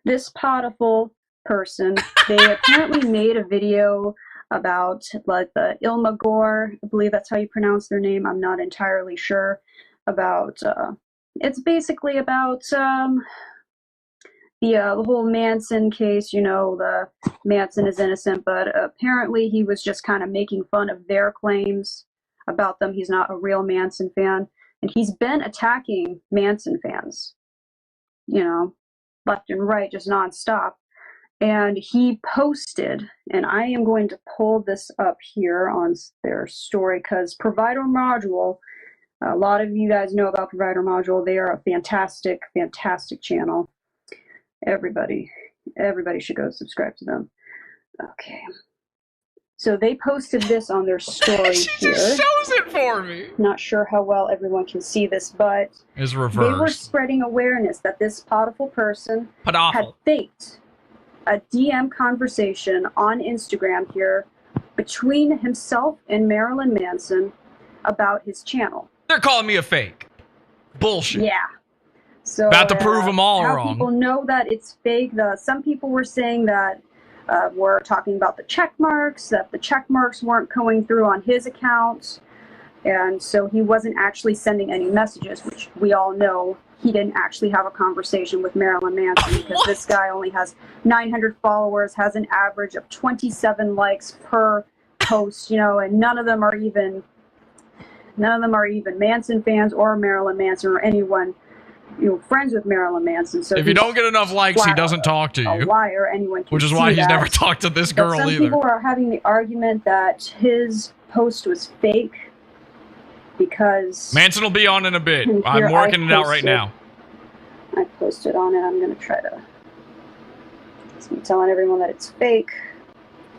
this Podawful person, they apparently made a video about like the 𝓕𝓗𝓲𝓚, I believe that's how you pronounce their name, I'm not entirely sure, about, it's basically about the whole Manson case. You know, the Manson is innocent, but apparently he was just kind of making fun of their claims about them. He's not a real Manson fan, and he's been attacking Manson fans, you know, left and right, just nonstop. And he posted, and I am going to pull this up here on their story, because Provider Module, a lot of you guys know about Provider Module. They are a fantastic, fantastic channel. Everybody should go subscribe to them. Okay. So they posted this on their story she here. just shows it for me. Not sure how well everyone can see this, but it's they were reversed. spreading awareness that this Podawful person Podawful. had faked a DM conversation on Instagram here between himself and Marilyn Manson about his channel. They're calling me a fake. Bullshit. Yeah. So about to prove them all how wrong. People know that it's fake. Some people were saying that we're talking about the check marks, that the check marks weren't going through on his account, and so he wasn't actually sending any messages, which we all know he didn't actually have a conversation with Marilyn Manson, because this guy only has 900 followers, has an average of 27 likes per post, you know, and none of them are even Manson fans or Marilyn Manson or anyone, you know, friends with Marilyn Manson. So if you don't get enough likes, he doesn't talk to you. A liar, anyone can. Which is see why he's that. never talked to this girl But some either. people are having the argument that his post was fake because Manson will be on in a bit. Here, I'm working it out right posted- now. I posted on it. I'm going to try to. I'm telling everyone that it's fake.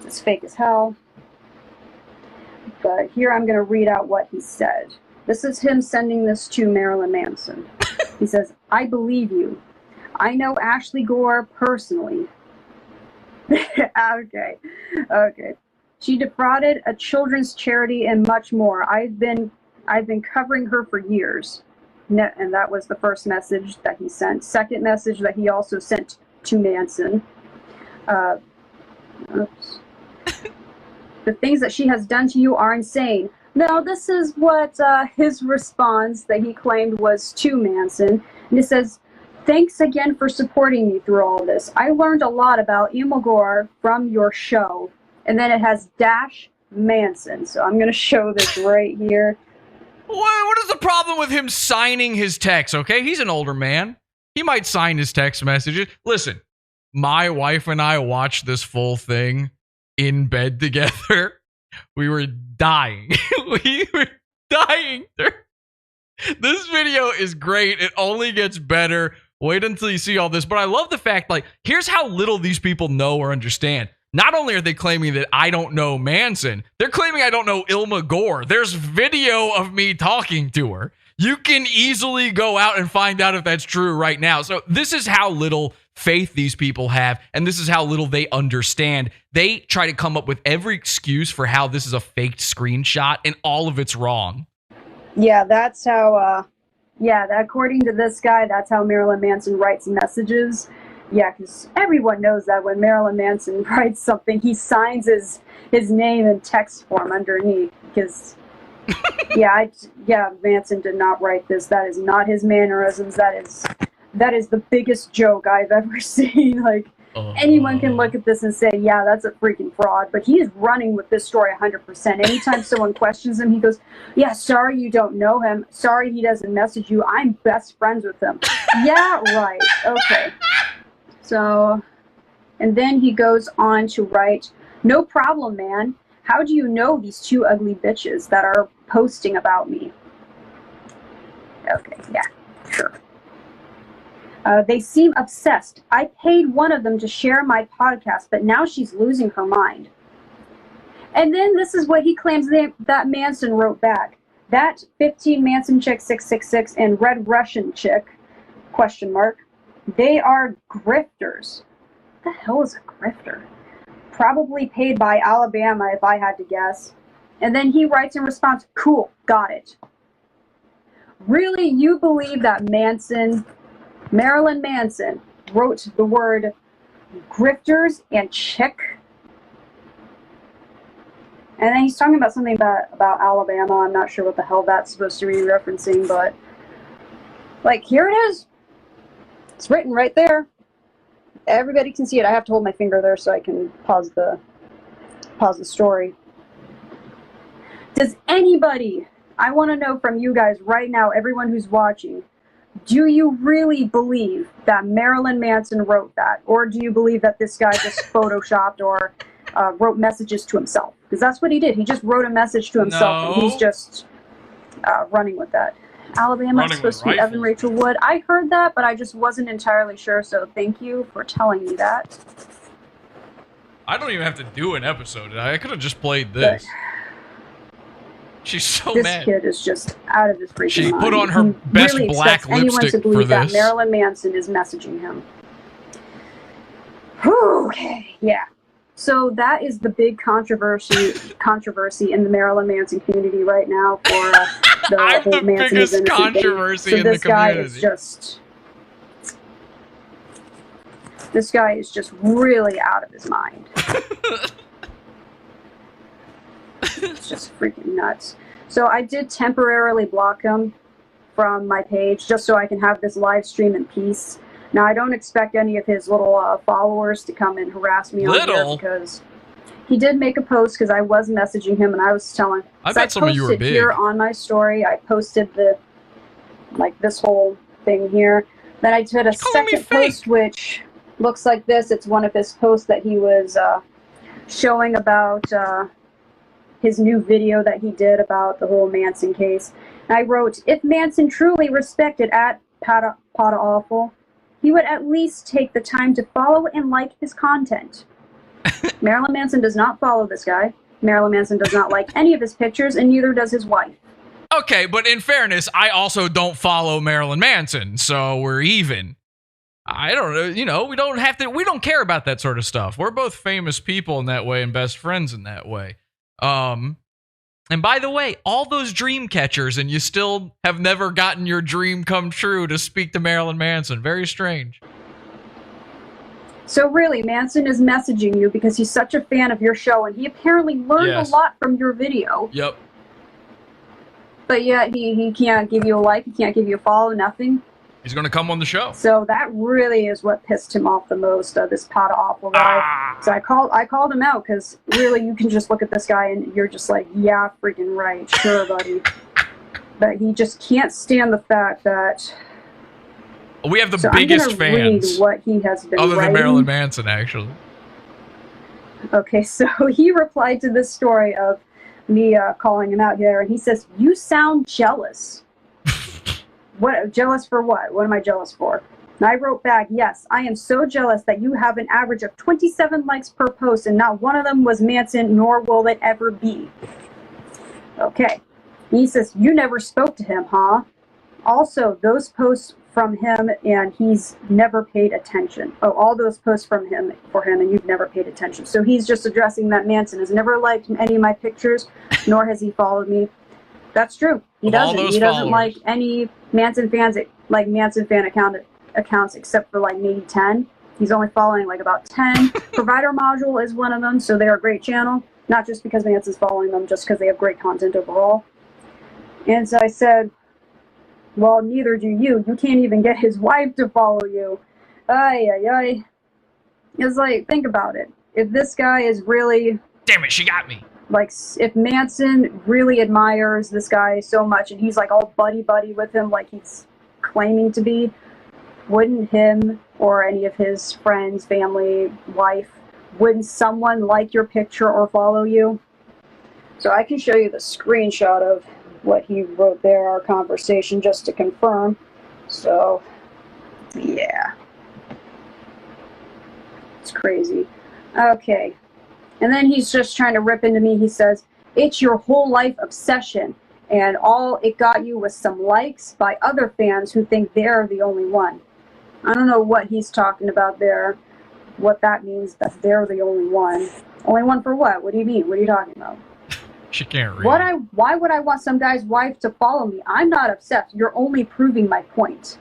It's fake as hell. But here I'm going to read out what he said. This is him sending this to Marilyn Manson. He says, "I believe you. I know Ashley Gore personally." Okay. She defrauded a children's charity and much more. I've been covering her for years. And that was the first message that he sent. Second message that he also sent to Manson. The things that she has done to you are insane. Now, this is what his response that he claimed was to Manson. And it says, "Thanks again for supporting me through all this. I learned a lot about 𝓕𝓗𝓲𝓚 from your show." And then it has --Manson. So I'm going to show this right here. What is the problem with him signing his text, okay? He's an older man. He might sign his text messages. Listen, my wife and I watched this full thing in bed together. We were dying. We were dying. This video is great. It only gets better. Wait until you see all this. But I love the fact, like, here's how little these people know or understand. Not only are they claiming that I don't know Manson, they're claiming I don't know 𝓕𝓗𝓲𝓚. There's video of me talking to her. You can easily go out and find out if that's true right now. So this is how little faith these people have, and this is how little they understand. They try to come up with every excuse for how this is a faked screenshot, and all of it's wrong. Yeah, that's how, according to this guy, that's how Marilyn Manson writes messages. Yeah, because everyone knows that when Marilyn Manson writes something, he signs his name in text form underneath. Because, Manson did not write this. That is not his mannerisms. That is the biggest joke I've ever seen. Like, anyone can look at this and say, yeah, that's a freaking fraud. But he is running with this story 100%. Anytime someone questions him, he goes, yeah, sorry you don't know him. Sorry he doesn't message you. I'm best friends with him. Yeah, right. Okay. So, and then he goes on to write, "No problem, man. How do you know these two ugly bitches that are posting about me?" Okay, yeah, sure. They seem obsessed. I paid one of them to share my podcast, but now she's losing her mind. And then this is what he claims that Manson wrote back. That 15 Manson chick 666 and Red Russian chick, question mark, they are grifters. What the hell is a grifter? Probably paid by Alabama, if I had to guess. And then he writes in response, cool, got it. Really, you believe that Marilyn Manson, wrote the word grifters and chick? And then he's talking about something about Alabama. I'm not sure what the hell that's supposed to be referencing, but like, here it is. It's written right there. Everybody can see it. I have to hold my finger there so I can pause the story. Does anybody, I want to know from you guys right now, everyone who's watching, do you really believe that Marilyn Manson wrote that? Or do you believe that this guy just photoshopped or wrote messages to himself? Because that's what he did. He just wrote a message to himself, and he's just running with that. Alabama is supposed to be 𝓕𝓻𝓲𝓮𝓷𝓭 Wood. I heard that, but I just wasn't entirely sure, so thank you for telling me that. I don't even have to do an episode. I could have just played this. She's so mad. This kid is just out of his freaking mind. She put on her best really black lipstick to believe for that this. Marilyn Manson is messaging him. Whew, okay, yeah. So that is the big controversy in the Marilyn Manson community right now for the I'm whole the Manson biggest is innocent controversy thing. in So the this guy community. is just... This guy is just really out of his mind. It's just freaking nuts. So I did temporarily block him from my page just so I can have this live stream in peace. Now, I don't expect any of his little followers to come and harass me on here because he did make a post because I was messaging him and I was telling. I bet some of you were big. Here on my story, I posted this whole thing here. Then I did a second post which looks like this. It's one of his posts that he was showing about his new video that he did about the whole Manson case. And I wrote, if Manson truly respected at Podawful, he would at least take the time to follow and like his content. Marilyn Manson does not follow this guy. Marilyn Manson does not like any of his pictures, and neither does his wife. Okay, but in fairness, I also don't follow Marilyn Manson, so we're even. I don't know, we don't care about that sort of stuff. We're both famous people in that way and best friends in that way. And by the way, all those dream catchers, and you still have never gotten your dream come true to speak to Marilyn Manson. Very strange. So really, Manson is messaging you because he's such a fan of your show, and he apparently learned a lot from your video. Yep. But yet he can't give you a like, he can't give you a follow, nothing. He's going to come on the show. So that really is what pissed him off the most, this Podawful guy. So I called him out because really you can just look at this guy and you're just like, yeah, freaking right, sure, buddy. But he just can't stand the fact that... We have the biggest fans. Read what he has been other writing. than Marilyn Manson, actually. Okay, so he replied to this story of me calling him out here, and he says, you sound jealous. What, jealous for what? What am I jealous for? And I wrote back, yes, I am so jealous that you have an average of 27 likes per post, and not one of them was Manson, nor will it ever be. Okay. He says, you never spoke to him, huh? Also, those posts from him, and he's never paid attention. Oh, all those posts for him, and you've never paid attention. So he's just addressing that Manson has never liked any of my pictures, nor has he followed me. That's true. He doesn't. He doesn't like any Manson fans, like Manson fan accounts, except for like maybe 10. He's only following like about 10. Provider Module is one of them, so they're a great channel. Not just because Manson's following them, just because they have great content overall. And so I said, well, neither do you. You can't even get his wife to follow you. Ay, ay, ay. It's like, think about it. If this guy is really... Damn it, she got me. Like, if Manson really admires this guy so much, and he's like all buddy-buddy with him like he's claiming to be, wouldn't him or any of his friends, family, wife, wouldn't someone like your picture or follow you? So I can show you the screenshot of what he wrote there, our conversation, just to confirm. So, yeah. It's crazy. Okay. And then he's just trying to rip into me. He says, it's your whole life obsession, and all it got you was some likes by other fans who think they're the only one. I don't know what he's talking about there, what that means, that they're the only one. Only one for what? What do you mean? What are you talking about? She can't read. Why would I want some guy's wife to follow me? I'm not obsessed. You're only proving my point.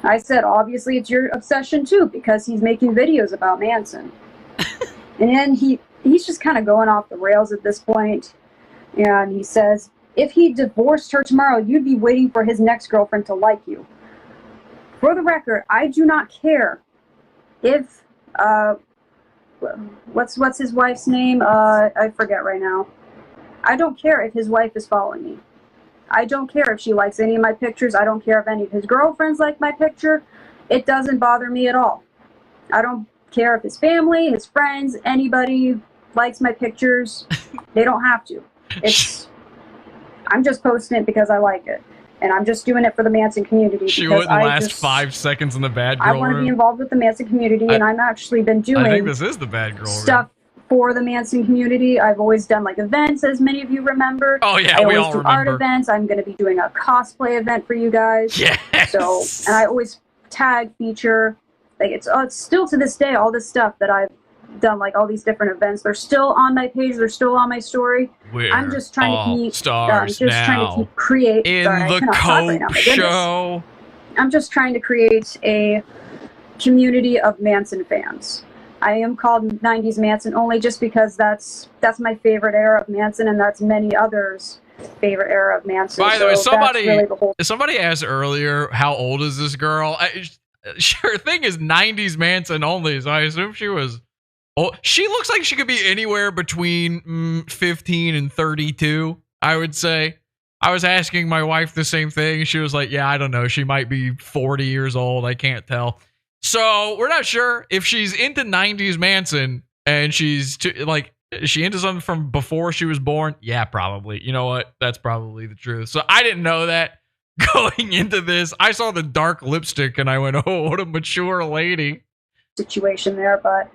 I said, obviously it's your obsession too, because he's making videos about Manson. And then he's just kind of going off the rails at this point. And he says, if he divorced her tomorrow, you'd be waiting for his next girlfriend to like you. For the record, I do not care if, what's his wife's name? I forget right now. I don't care if his wife is following me. I don't care if she likes any of my pictures. I don't care if any of his girlfriends like my picture. It doesn't bother me at all. I don't care if his family, his friends, anybody likes my pictures. They don't have to. I'm just posting it because I like it. And I'm just doing it for the Manson community. She wouldn't last 5 seconds in the bad girl I want to be involved with the Manson community, and I've actually been doing I think this is the bad girl stuff for the Manson community. I've always done like events, as many of you remember. Oh yeah, I we always all do remember. art events. I'm going to be doing a cosplay event for you guys. Yes. So, and I always tag, feature, like it's still to this day, all this stuff that I've done, like all these different events, they're still on my page, they're still on my story. I'm just trying to keep stars now. Trying to keep create in the Cope Show. I'm just trying to create a community of Manson fans. I am called 90s Manson only just because that's my favorite era of Manson, and that's many others' favorite era of Manson. By the way, really somebody asked earlier, how old is this girl? Her thing is 90s Manson only, so I assume she was. Oh, she looks like she could be anywhere between 15 and 32, I would say. I was asking my wife the same thing. She was like, yeah, I don't know. She might be 40 years old. I can't tell. So we're not sure if she's into 90s Manson and she's is she into something from before she was born? Yeah, probably. You know what? That's probably the truth. So I didn't know that going into this. I saw the dark lipstick and I went, oh, what a mature lady. Situation there, but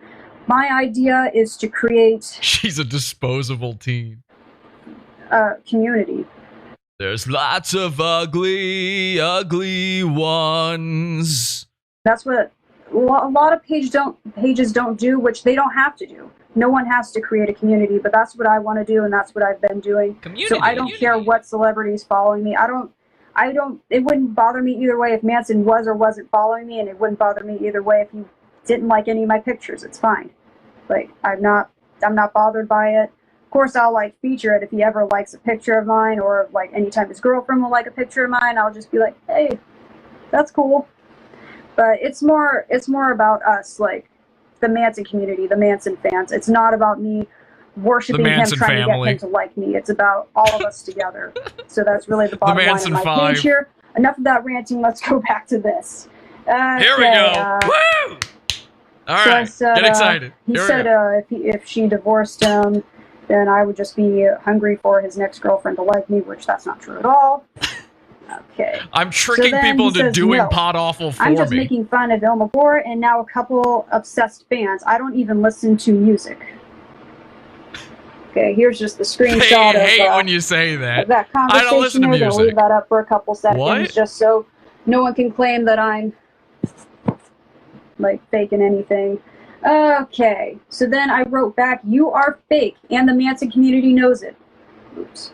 my idea is to create... She's a disposable teen. Community. There's lots of ugly ones. That's what a lot of pages don't do, which they don't have to do. No one has to create a community, but that's what I want to do, and that's what I've been doing. So I don't care what celebrities following me. It wouldn't bother me either way if Manson was or wasn't following me, and it wouldn't bother me either way if he didn't like any of my pictures. It's fine. Like, I'm not bothered by it. Of course, I'll like feature it if he ever likes a picture of mine, or like anytime his girlfriend will like a picture of mine, I'll just be like, hey, that's cool. But it's more about us, like the Manson community, the Manson fans. It's not about me worshiping him, trying to get him to like me. It's about all of us together. So that's really the bottom line of my page here. Enough of that ranting. Let's go back to this. Here we go. Woo! All right, get excited. He said if she divorced him, then I would just be hungry for his next girlfriend to like me, which that's not true at all. Okay. I'm tricking people into doing Podawful for me. I'm just making fun of 𝓕𝓻𝓲𝓽 and now a couple obsessed fans. I don't even listen to music. Okay, here's just the screenshot I hate when you say that. Of that conversation. I don't listen to music. Gonna leave that up for a couple seconds just so no one can claim that I'm like faking anything. Okay, so then I wrote back, you are fake, and the Manson community knows it. Oops.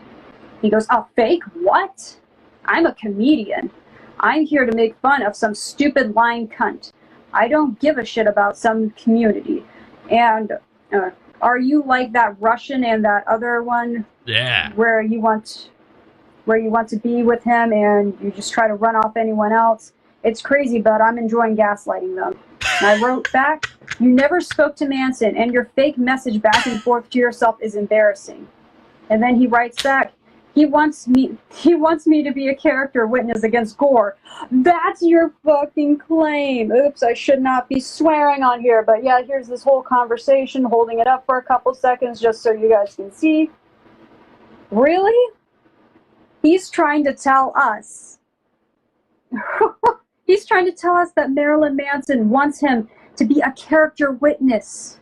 He goes, oh, fake? What? I'm a comedian. I'm here to make fun of some stupid lying cunt. I don't give a shit about some community. And are you like that Russian and that other one? Yeah. Where you want to be with him and you just try to run off anyone else? It's crazy, but I'm enjoying gaslighting them. And I wrote back, you never spoke to Manson, and your fake message back and forth to yourself is embarrassing. And then he writes back, he wants me to be a character witness against Gore. That's your fucking claim. Oops, I should not be swearing on here, but yeah, here's this whole conversation, holding it up for a couple seconds just so you guys can see. Really? He's trying to tell us. He's trying to tell us that Marilyn Manson wants him to be a character witness.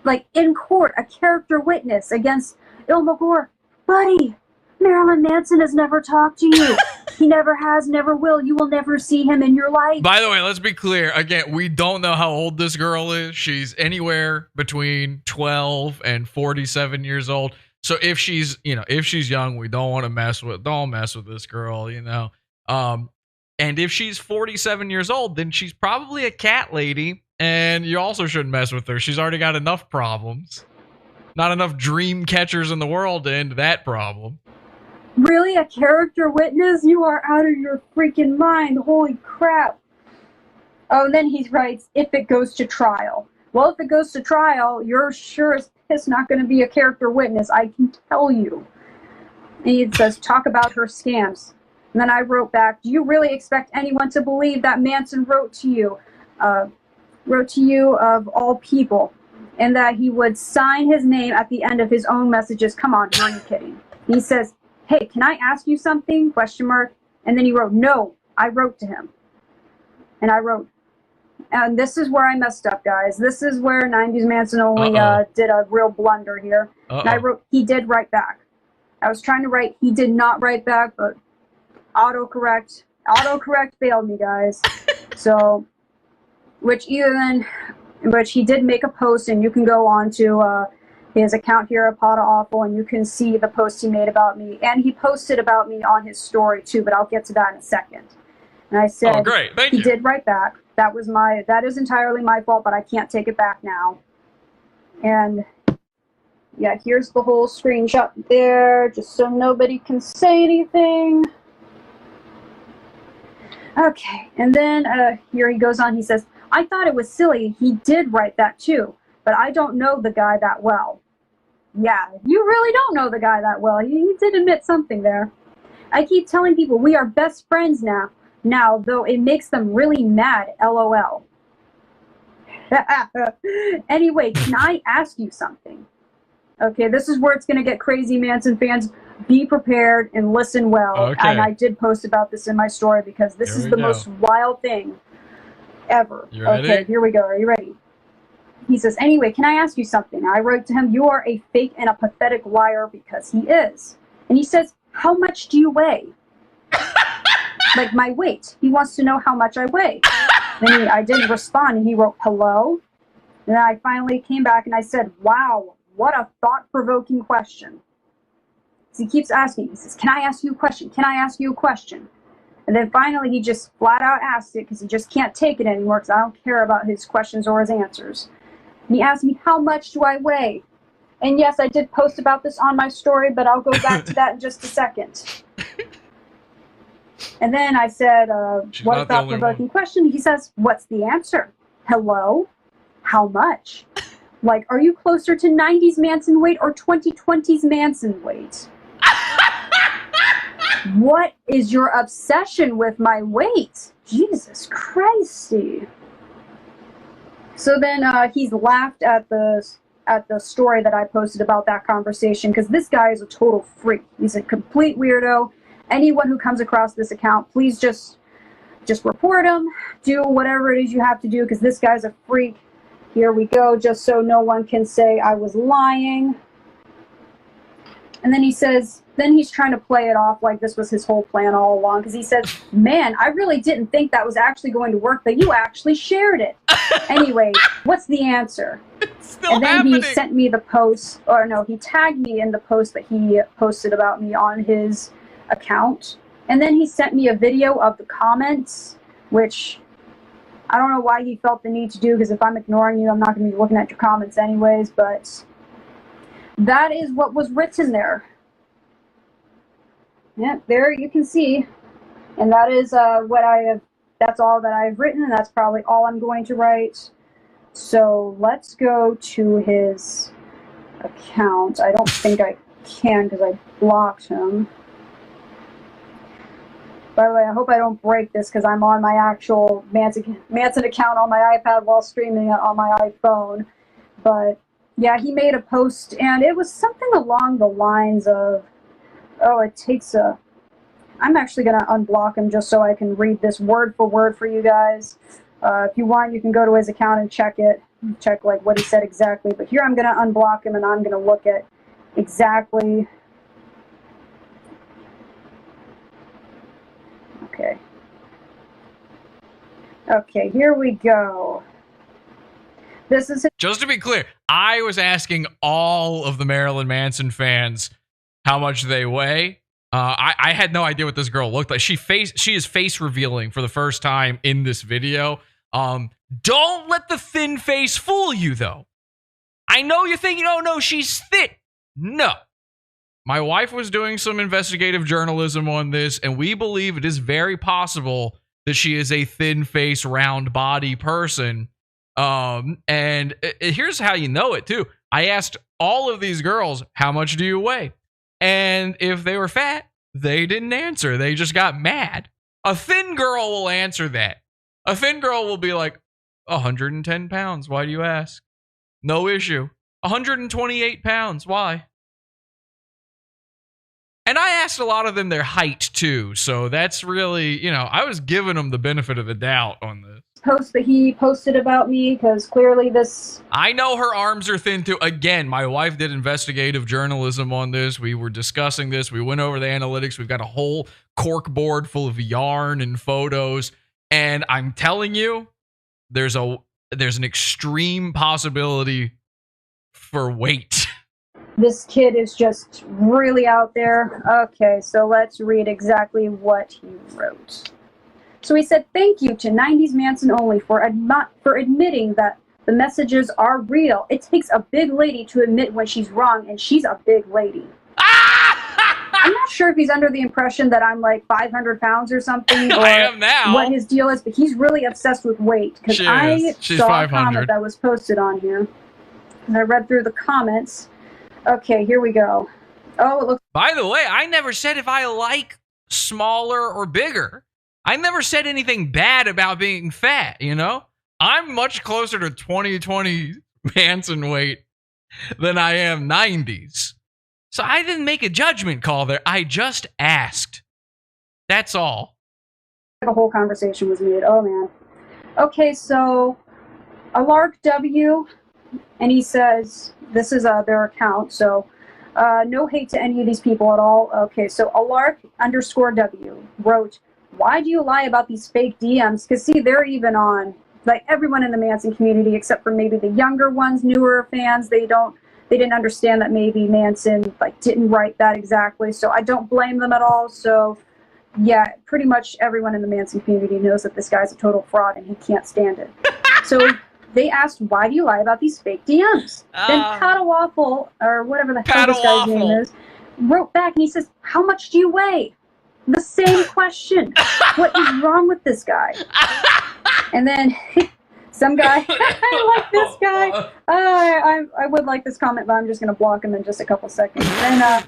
Like, in court, a character witness against 𝓕𝓻𝓲𝓽. Buddy, Marilyn Manson has never talked to you. He never has, never will. You will never see him in your life. By the way, let's be clear. Again, we don't know how old this girl is. She's anywhere between 12 and 47 years old. So if she's, if she's young, we don't want to don't mess with this girl, and if she's 47 years old, then she's probably a cat lady, and you also shouldn't mess with her. She's already got enough problems. Not enough dream catchers in the world to end that problem. Really? A character witness? You are out of your freaking mind. Holy crap. Oh, and then he writes, if it goes to trial. Well, if it goes to trial, you're sure as piss not going to be a character witness. I can tell you. And he says, talk about her scams. And then I wrote back, do you really expect anyone to believe that Manson wrote to you of all people, and that he would sign his name at the end of his own messages? Come on, are you kidding? And he says, hey, can I ask you something? ? And then he wrote, no, I wrote to him. And I wrote, and this is where I messed up, guys. This is where 90s Manson only did a real blunder here. And I wrote, he did write back. I was trying to write, he did not write back, but autocorrect failed me, guys. So, which he did make a post, and you can go on to his account here at Podawful, and you can see the post he made about me. And he posted about me on his story too, but I'll get to that in a second. And I said, oh, great. Thank you. He did write back. That is entirely my fault, but I can't take it back now. And yeah, here's the whole screenshot there, just so nobody can say anything. Okay, and then here he goes on, he says, I thought it was silly. He did write that too, but I don't know the guy that well. Yeah, you really don't know the guy that well. He did admit something there. I keep telling people we are best friends now, though it makes them really mad, LOL. Anyway, can I ask you something? Okay, this is where it's going to get crazy, Manson fans. Be prepared and listen well. Okay. And I did post about this in my story because this is the most wild thing ever. You ready? Okay, here we go. Are you ready? He says, anyway, can I ask you something? I wrote to him, you are a fake and a pathetic liar, because he is. And he says, how much do you weigh? Like my weight. He wants to know how much I weigh. Then I didn't respond, and he wrote, hello? And then I finally came back and I said, wow, what a thought-provoking question. So he keeps asking, he says, can I ask you a question? Can I ask you a question? And then finally he just flat out asked it because he just can't take it anymore, because I don't care about his questions or his answers. And he asked me, how much do I weigh? And yes, I did post about this on my story, but I'll go back to that in just a second. And then I said, what a thought-provoking question. He says, what's the answer? Hello? How much? Like, are you closer to 90s Manson weight or 2020s Manson weight? What is your obsession with my weight? Jesus Christy. So then he's laughed at the story that I posted about that conversation, because this guy is a total freak. He's a complete weirdo. Anyone who comes across this account, please just report him. Do whatever it is you have to do, because this guy's a freak. Here we go, just so no one can say I was lying. And then he says, then he's trying to play it off like this was his whole plan all along, because he says, man, I really didn't think that was actually going to work, but you actually shared it. Anyway, what's the answer? And then he sent me the post, or no, he tagged me in the post that he posted about me on his account. And then he sent me a video of the comments, which I don't know why he felt the need to do, because if I'm ignoring you, I'm not going to be looking at your comments anyways, but that is what was written there. Yeah, there you can see. And that is that's all that I've written, and that's probably all I'm going to write. So let's go to his account. I don't think I can because I blocked him. By the way, I hope I don't break this because I'm on my actual Manson account on my iPad while streaming it on my iPhone. But yeah, he made a post, and it was something along the lines of, oh, it takes a... I'm actually going to unblock him just so I can read this word for word for you guys. If you want, you can go to his account and check it. Check like what he said exactly. But here I'm going to unblock him, and I'm going to look at exactly... Okay. Okay, here we go. This is... Just to be clear, I was asking all of the Marilyn Manson fans how much they weigh. I had no idea what this girl looked like. She is face revealing for the first time in this video. Don't let the thin face fool you, though. I know you're thinking, oh no, she's thin. No. My wife was doing some investigative journalism on this, and we believe it is very possible that she is a thin face, round body person. And here's how you know it, too. I asked all of these girls, how much do you weigh? And if they were fat, they didn't answer. They just got mad. A thin girl will answer that. A thin girl will be like, 110 pounds. Why do you ask? No issue. 128 pounds. Why? And I asked a lot of them their height, too. So that's really, I was giving them the benefit of the doubt on this. Post that he posted about me, because clearly this... I know her arms are thin, too. Again, my wife did investigative journalism on this. We were discussing this. We went over the analytics. We've got a whole cork board full of yarn and photos. And I'm telling you, there's an extreme possibility for weight. This kid is just really out there. Okay, so let's read exactly what he wrote. So he said, thank you to 90s Manson Only for admitting that the messages are real. It takes a big lady to admit when she's wrong, and she's a big lady. I'm not sure if he's under the impression that I'm like 500 pounds or something, or I am now. What his deal is, but he's really obsessed with weight. Because I saw 500. a comment that was posted on here, and I read through the comments. Okay, here we go. Oh, it looks... By the way, I never said if I like smaller or bigger. I never said anything bad about being fat, I'm much closer to 2020 Manson weight than I am 90s. So I didn't make a judgment call there. I just asked. That's all. The whole conversation was made. Oh, man. Okay, so 𝓕𝓻𝓲𝓽, and he says, this is their account, so no hate to any of these people at all. Okay, so 𝓕𝓻_W wrote, why do you lie about these fake DMs? Because, see, they're even on, like, everyone in the Manson community, except for maybe the younger ones, newer fans, they didn't understand that maybe Manson, like, didn't write that exactly, so I don't blame them at all. So, yeah, pretty much everyone in the Manson community knows that this guy's a total fraud and he can't stand it. So they asked, why do you lie about these fake DMs? Then Podawful, or whatever the hell this guy's name is, wrote back and he says, how much do you weigh? The same question. What is wrong with this guy? And then some guy, I like this guy. I would like this comment, but I'm just going to block him in just a couple seconds. And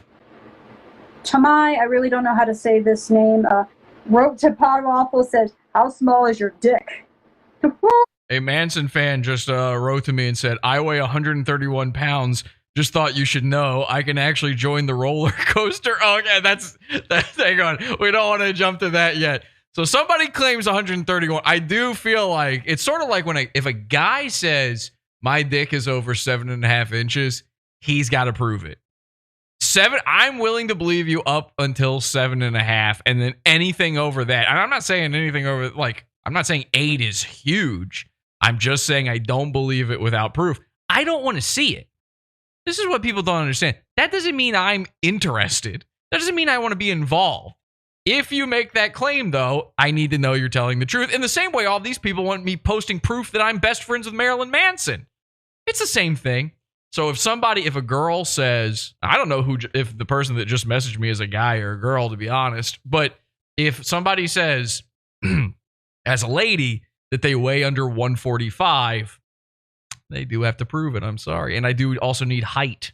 Chamai, I really don't know how to say this name, wrote to Podawful, said, how small is your dick? A Manson fan just wrote to me and said, I weigh 131 pounds. Just thought you should know I can actually join the roller coaster. Oh, okay, that's hang on. We don't want to jump to that yet. So somebody claims 131. I do feel like it's sort of like if a guy says my dick is over 7.5 inches, he's got to prove it. I'm willing to believe you up until 7.5, and then anything over that. And I'm not saying anything over, like, I'm not saying 8 is huge. I'm just saying I don't believe it without proof. I don't want to see it. This is what people don't understand. That doesn't mean I'm interested. That doesn't mean I want to be involved. If you make that claim, though, I need to know you're telling the truth. In the same way, all these people want me posting proof that I'm best friends with Marilyn Manson. It's the same thing. So if a girl says, I don't know if the person that just messaged me is a guy or a girl, to be honest, but if somebody says, as a lady, that they weigh under 145, they do have to prove it. I'm sorry. And I do also need height.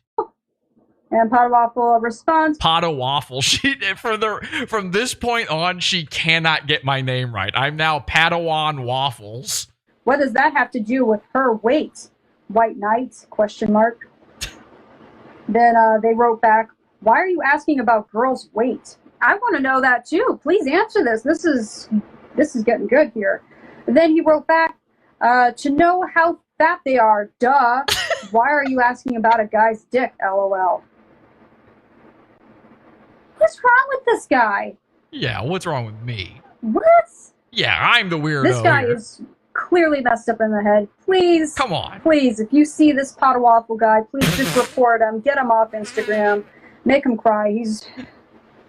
And Podawful responds. Podawful. From this point on, she cannot get my name right. I'm now Padawan Waffles. What does that have to do with her weight? White Knight? ? Then they wrote back, why are you asking about girls' weight? I want to know that too. Please answer this. This is getting good here. And then he wrote back, to know how fat they are, duh. Why are you asking about a guy's dick, LOL? What's wrong with this guy? Yeah, what's wrong with me? What? Yeah, I'm the weirdo. This guy here. is clearly messed up in the head. Please, come on. Please, if you see this Podawful guy, please just report him. Get him off Instagram. Make him cry.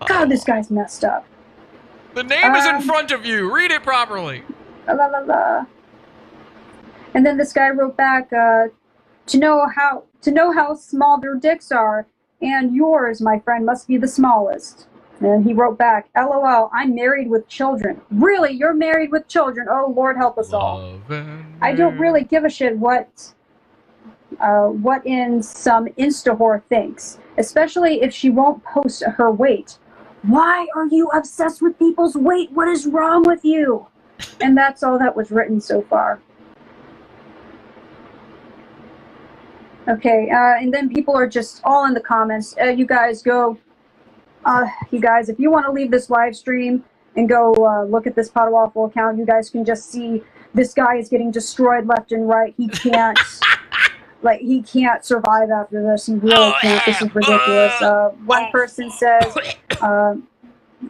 God, this guy's messed up. The name is in front of you. Read it properly. La la la. And then this guy wrote back, to know how small their dicks are, and yours, my friend, must be the smallest. And he wrote back, LOL, I'm married with children. Really? You're married with children? Oh, Lord help us all. I don't really give a shit what in some Insta-whore thinks, especially if she won't post her weight. Why are you obsessed with people's weight? What is wrong with you? And that's all that was written so far. Okay, and then people are just all in the comments. You guys go, if you want to leave this live stream and go look at this Podawful account, you guys can just see this guy is getting destroyed left and right. He can't, he can't survive after this. He really can't. This is ridiculous. One person says,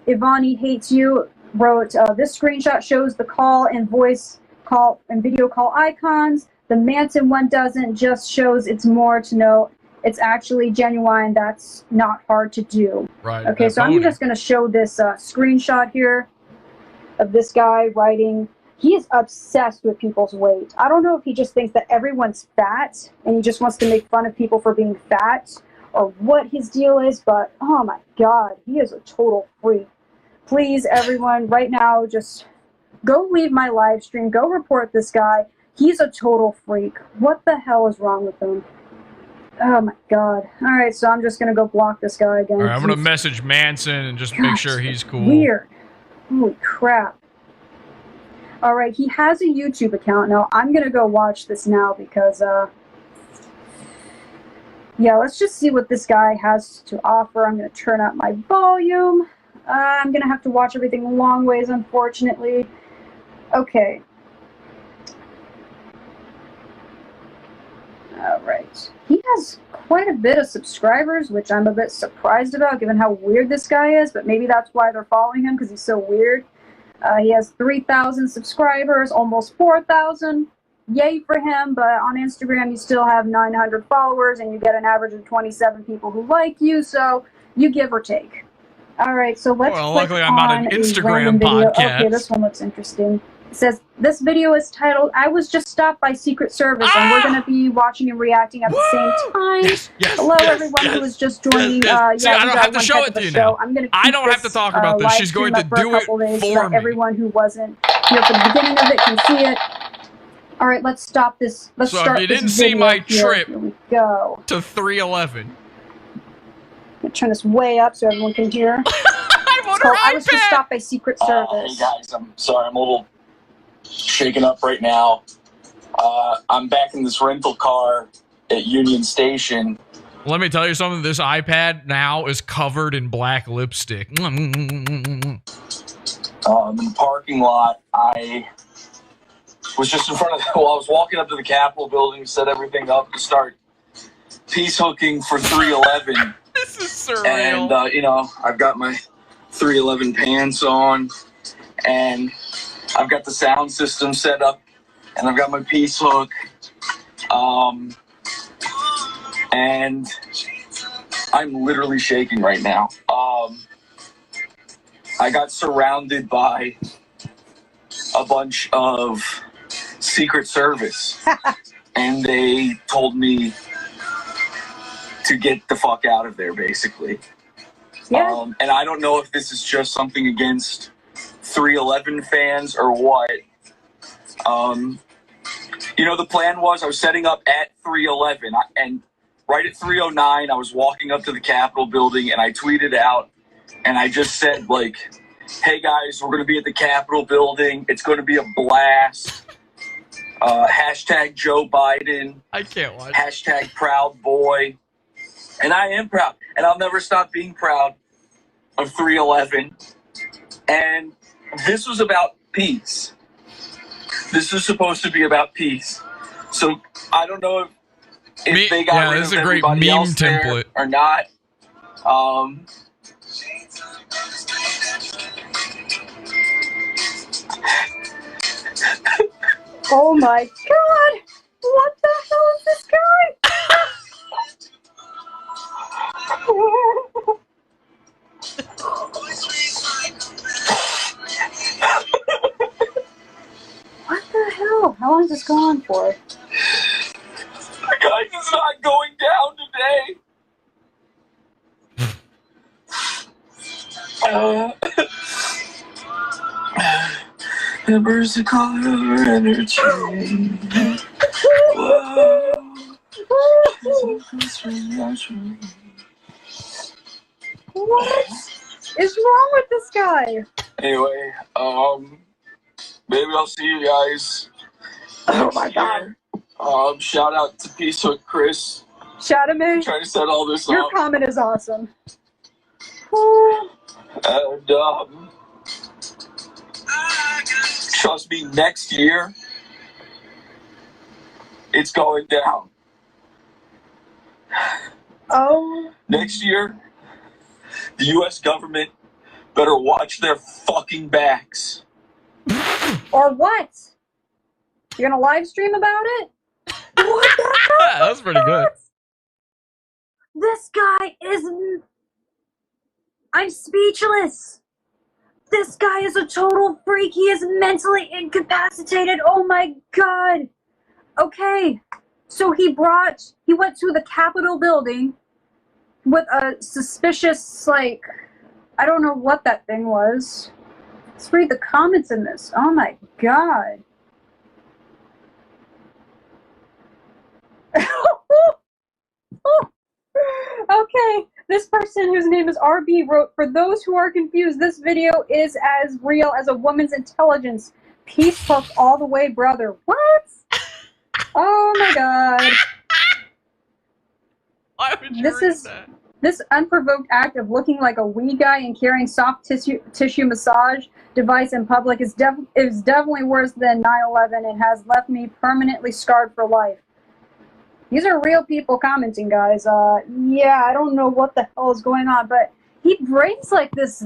Ivani hates you, wrote, this screenshot shows the call and voice call and video call icons. The Manson one doesn't, just shows it's more to know it's actually genuine. That's not hard to do. Right. Okay, so I'm just going to show this screenshot here of this guy writing. He is obsessed with people's weight. I don't know if he just thinks that everyone's fat and he just wants to make fun of people for being fat or what his deal is, but oh my God, he is a total freak. Please, everyone, right now, just go leave my live stream. Go report this guy. He's a total freak. What the hell is wrong with him? Oh my God. Alright, so I'm just gonna go block this guy again. Alright, I'm gonna message Manson and just make sure he's cool. Weird. Holy crap. Alright, he has a YouTube account now. I'm gonna go watch this now because, yeah, let's just see what this guy has to offer. I'm gonna turn up my volume. I'm gonna have to watch everything a long ways, unfortunately. Okay. Alright. He has quite a bit of subscribers, which I'm a bit surprised about, given how weird this guy is, but maybe that's why they're following him, because he's so weird. He has 3,000 subscribers, almost 4,000. Yay for him, but on Instagram you still have 900 followers, and you get an average of 27 people who like you, so you give or take. Alright, so let's click luckily I'm not an Instagram podcast. Okay, this one looks interesting. It says, this video is titled, I was just stopped by Secret Service, and we're going to be watching and reacting at the same time. Yes, hello, everyone who is just joining. See, I don't have to show it to you now. I'm gonna I don't have to talk about this. She's going to do it for me. Everyone who wasn't here for the beginning of it can see it. All right, let's stop this. Let's start if you this didn't see video my here. trip Here we go. to 311. I'm going to turn this way up so everyone can hear. I'm on her I was just stopped by Secret Service. Hey guys, I'm sorry, I'm a little shaken up right now. I'm back in this rental car at Union Station. Let me tell you something. This iPad now is covered in black lipstick. In the parking lot, I was just in front of, I was walking up to the Capitol building, set everything up to start piece hooking for 311. This is surreal. And, I've got my 311 pants on, and I've got the sound system set up, and I've got my piece hook, and I'm literally shaking right now. I got surrounded by a bunch of Secret Service, and they told me to get the fuck out of there, basically. Yeah. And I don't know if this is just something against 311 fans or what. The plan was I was setting up at 311, and right at 309 I was walking up to the Capitol building, and I tweeted out, and I just said, like, hey guys, we're going to be at the Capitol building. It's going to be a blast. Hashtag Joe Biden. I can't watch. Hashtag Proud Boy. And I am proud, and I'll never stop being proud of 311. And this was about peace. This was supposed to be about peace. So I don't know if they got rid of everybody else there or not. Oh my god! What the hell is this guy? What the hell? How long is this going on for? The guy is not going down today. Embers the color of energy. Whoa. What is wrong with this guy? Anyway, maybe I'll see you guys. Oh my god. Shout out to 𝓕𝓻𝓲𝓽 Chris. Shout him in. Trying to set all this Your up. comment is awesome. And trust me, next year it's going down. Oh. Next year, the U.S. government better watch their fucking backs. Or what? You're gonna live stream about it? What the hell? That was pretty good. This guy is... I'm speechless. This guy is a total freak. He is mentally incapacitated. Oh my god. Okay. So he went to the Capitol building with a suspicious, like, I don't know what that thing was. Let's read the comments in this. Oh my god. Okay, this person whose name is RB wrote, "For those who are confused, this video is as real as a woman's intelligence. Peace hook all the way, brother." What? Oh my god. Why would you read that? This unprovoked act of looking like a wee guy and carrying soft tissue massage device in public is definitely worse than 9/11 and has left me permanently scarred for life. These are real people commenting, guys. Yeah, I don't know what the hell is going on, but he brings like this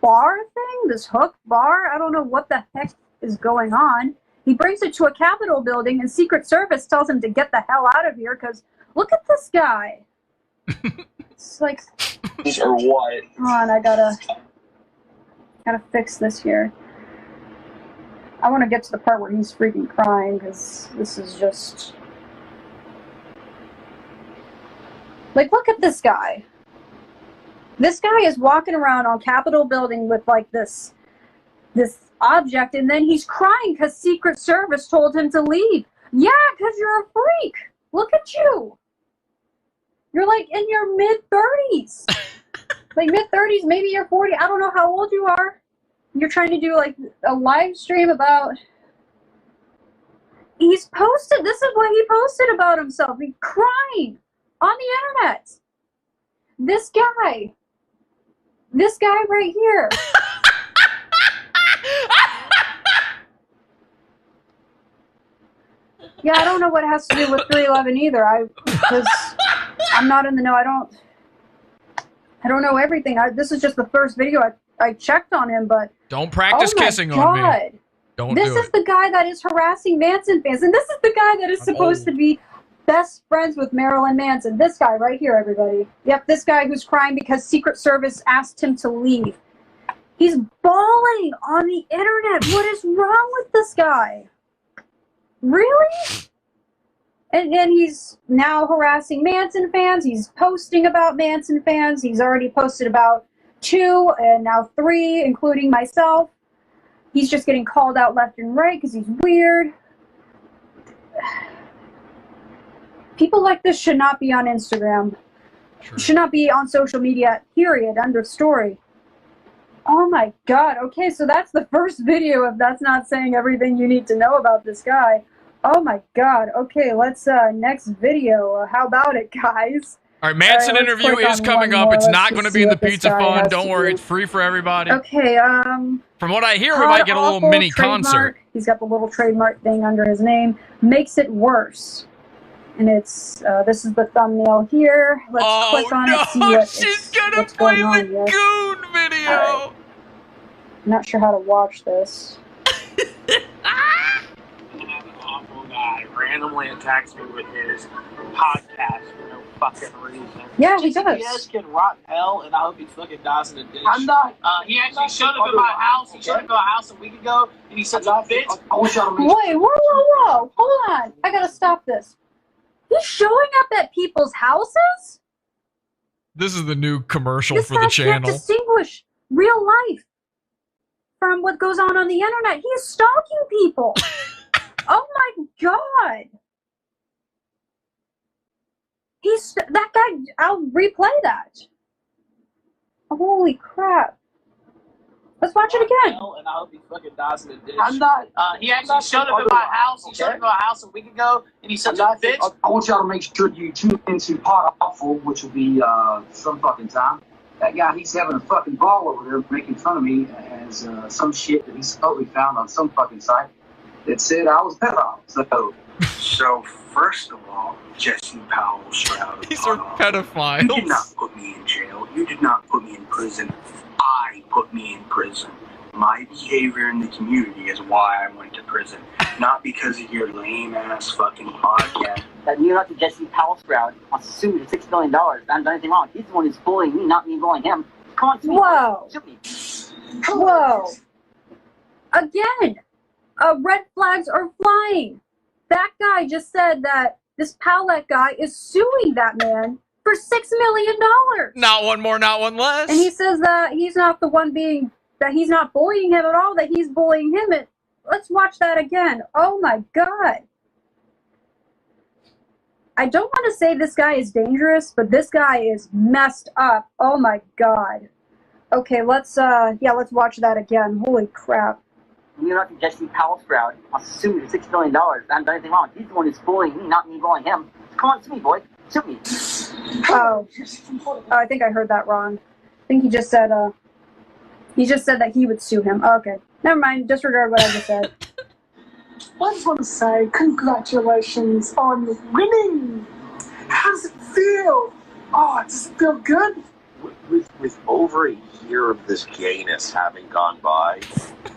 bar thing, this hook bar. I don't know what the heck is going on. He brings it to a Capitol building, and Secret Service tells him to get the hell out of here because look at this guy. It's like, or what? hold on, I gotta fix this here. I want to get to the part where he's freaking crying because this is just like, look at this guy. This guy is walking around on Capitol building with like this object, and then he's crying because Secret Service told him to leave. Yeah, because you're a freak. Look at you. You're like in your mid-30s. Like mid-30s, maybe you're 40. I don't know how old you are. You're trying to do like a live stream about... He's posted, this is what he posted about himself. He's crying on the internet. This guy right here. Yeah, I don't know what it has to do with 311 either. Because I'm not in the know. I don't know everything. This is just the first video I checked on him, but don't practice kissing on me. Don't This is the guy that is harassing Manson fans, and this is the guy that is supposed to be best friends with Marilyn Manson. This guy right here, everybody. Yep, this guy who's crying because Secret Service asked him to leave. He's bawling on the internet. What is wrong with this guy? Really? And he's now harassing Manson fans. He's posting about Manson fans. He's already posted about 2 and now 3, including myself. He's just getting called out left and right because he's weird. People like this should not be on Instagram. True. Should not be on social media, period, under story. Oh my god. Okay, so that's the first video if that's not saying everything you need to know about this guy. Oh my god. Okay, let's, next video. How about it, guys? All right, Manson interview is coming up. It's not going to be in the Pizza Fund. Don't worry, it's free for everybody. Okay, from what I hear, we might get a little mini concert. He's got the little trademark thing under his name. Makes it worse. And it's, this is the thumbnail here. Let's click on it, see what's going on here. Goon video. Right. I'm not sure how to watch this. randomly attacks me with his podcast for no fucking reason. Yeah, he does. GPS can rot in hell, and I hope he fucking dies in a ditch. I'm not. He actually showed up at my house. He showed up at my house a week ago, and he's such a bitch. I want y'all to make Wait, whoa. Hold on. I gotta stop this. He's showing up at people's houses? This is the new commercial This for the guy channel. can't distinguish real life from what goes on the internet. He's stalking people. Oh my god. That guy, I'll replay that. Holy crap. Let's watch it again. And I hope he fucking dies in a ditch. I'm not. He actually showed up at my house. He showed up at my house a week ago, and he's such a bitch. I want y'all to make sure you tune into Podawful, which will be some fucking time. That guy, he's having a fucking ball over there making fun of me as some shit that he supposedly found on some fucking site that said I was a pedophile. So first of all, Jesse Powell shrouded. These are pedophiles. You did not put me in jail. You did not put me in prison. I put me in prison. My behavior in the community is why I went to prison, not because of your lame ass fucking podcast. That neo-Nazi Jesse Powell sprout wants to sue me for $6 million. I haven't done anything wrong. He's the one who's bullying me, not me bullying him. Come on, sue me. Whoa. Sue me. Whoa. Again, red flags are flying. That guy just said that this Powlett guy is suing that man for $6 million. Not one more, not one less. And he says that he's not the one that he's not bullying him at all, that he's bullying him. Let's watch that again. Oh my god. I don't want to say this guy is dangerous, but this guy is messed up. Oh my god. Okay, let's watch that again. Holy crap. Neo-Nazi Jesse Powell sprout wants to sue me for $6 million. I haven't done anything wrong. He's the one who's bullying me, not me bullying him. Come on, sue me, boy. Sue me. Oh, I think I heard that wrong. I think he just said that he would sue him. Okay, never mind. Disregard what I just said. I just want to say congratulations on winning. How does it feel? Oh, does it feel good? With over a year of this gayness having gone by,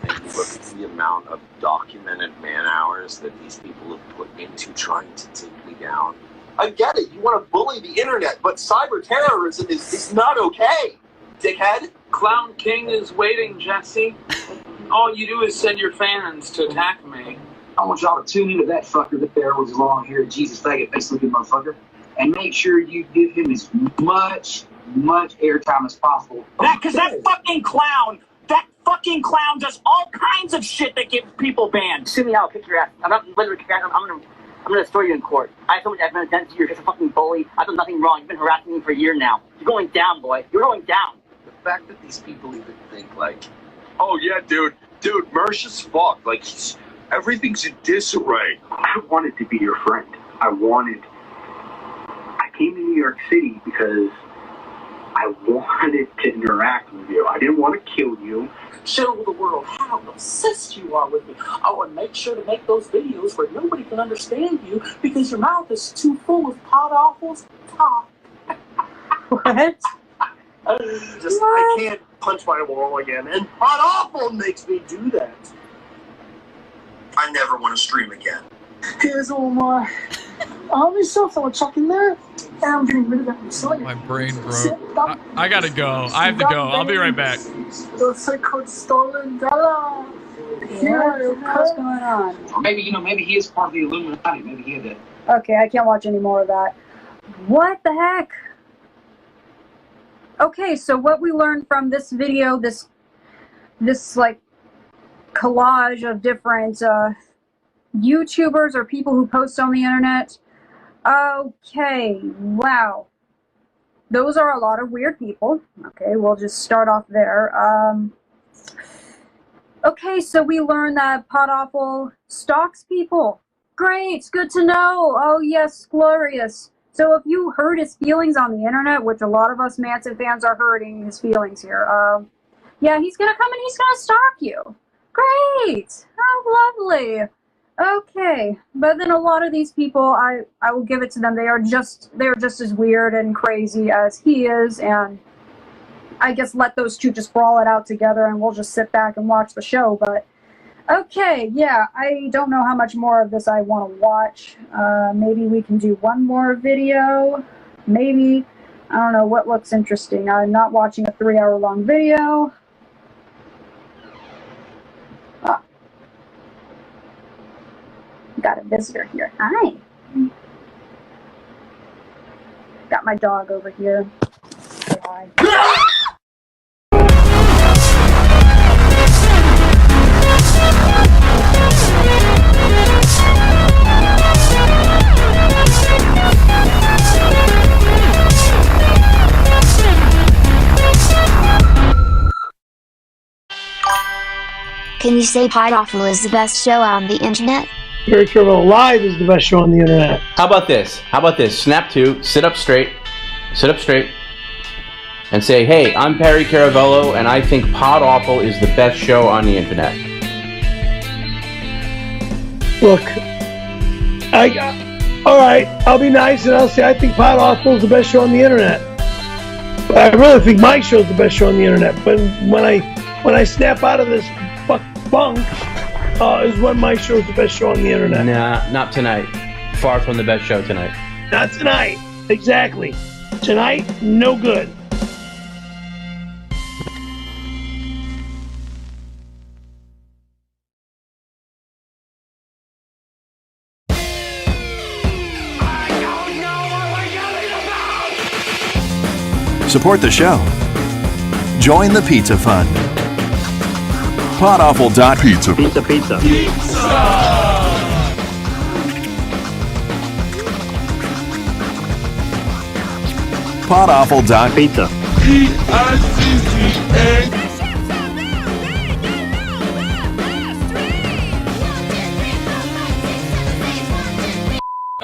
and you look at the amount of documented man hours that these people have put into trying to take me down. I get it. You want to bully the internet, but cyber terrorism is not okay, dickhead. Clown King is waiting, Jesse. All you do is send your fans to attack me. I want y'all to tune into that fucker that there with his long hair, Jesus faggot face looking motherfucker, and make sure you give him as much airtime as possible. Because that fucking clown does all kinds of shit that gets people banned. Sue me, I'll kick your ass. I'm not literally kick your ass. I'm gonna throw you in court. I have so much evidence against you. You're just a fucking bully. I've done nothing wrong. You've been harassing me for a year now. You're going down, boy. You're going down. The fact that these people even think like, oh yeah, dude, Mersh is fucked. Like, everything's in disarray. I wanted to be your friend. I came to New York City because I wanted to interact with you. I didn't want to kill you. Show the world how obsessed you are with me. Oh, and make sure to make those videos where nobody can understand you because your mouth is too full of Podawful's talk. What? I can't punch my wall again, and Podawful makes me do that. I never want to stream again. Here's all my army stuff that I chuck in there, and I'm getting rid of that myself. My brain broke. I gotta go. I have to go. I'll be right back. The so-called 𝓑𝓮𝓼𝓽. Yeah, what's going on? Or maybe he is part of the Illuminati. Maybe he had that. Okay, I can't watch any more of that. What the heck? Okay, so what we learned from this video, this like collage of different YouTubers or people who post on the internet. Okay, wow. Those are a lot of weird people. Okay, we'll just start off there. Okay, so we learned that Podawful stalks people. Great, good to know. Oh yes, glorious. So if you hurt his feelings on the internet, which a lot of us Manson fans are hurting his feelings here, yeah, he's gonna come and he's gonna stalk you. Great! How lovely. Okay, but then a lot of these people, I will give it to them. They are just as weird and crazy as he is, and I guess let those two just brawl it out together, and we'll just sit back and watch the show. But Okay, yeah, I don't know how much more of this I want to watch. Maybe we can do one more video. Maybe. I don't know what looks interesting. I'm not watching a 3-hour-long video. Ah. Got a visitor here. Hi. Got my dog over here. Say hi. Can you say Podawful is the best show on the internet? Perry Caravello Live is the best show on the internet. How about this? How about this? Snap to, sit up straight, and say, hey, I'm Perry Caravello, and I think Podawful is the best show on the internet. Look, all right, I'll be nice and I'll say I think Podawful is the best show on the internet. But I really think my show's the best show on the internet. But when I snap out of this funk, is when my show's the best show on the internet. Nah, not tonight. Far from the best show tonight. Not tonight. Exactly. Tonight, no good. Support the show. Join the Pizza Fund. Podawful.pizza. Pizza. Podawful.pizza.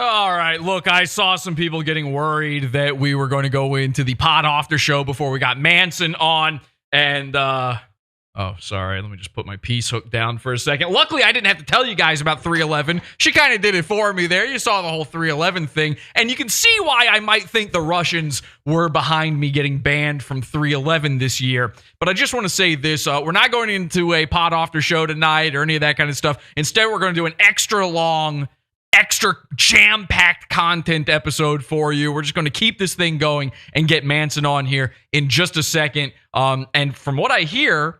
All right, look, I saw some people getting worried that we were going to go into the Pod After Show before we got Manson on, and oh, sorry, let me just put my piece hook down for a second. Luckily, I didn't have to tell you guys about 311. She kind of did it for me there. You saw the whole 311 thing, and you can see why I might think the Russians were behind me getting banned from 311 this year. But I just want to say this. We're not going into a Pod After Show tonight or any of that kind of stuff. Instead, we're going to do an extra long, extra jam-packed content episode for you. We're just going to keep this thing going and get Manson on here in just a second. And from what I hear,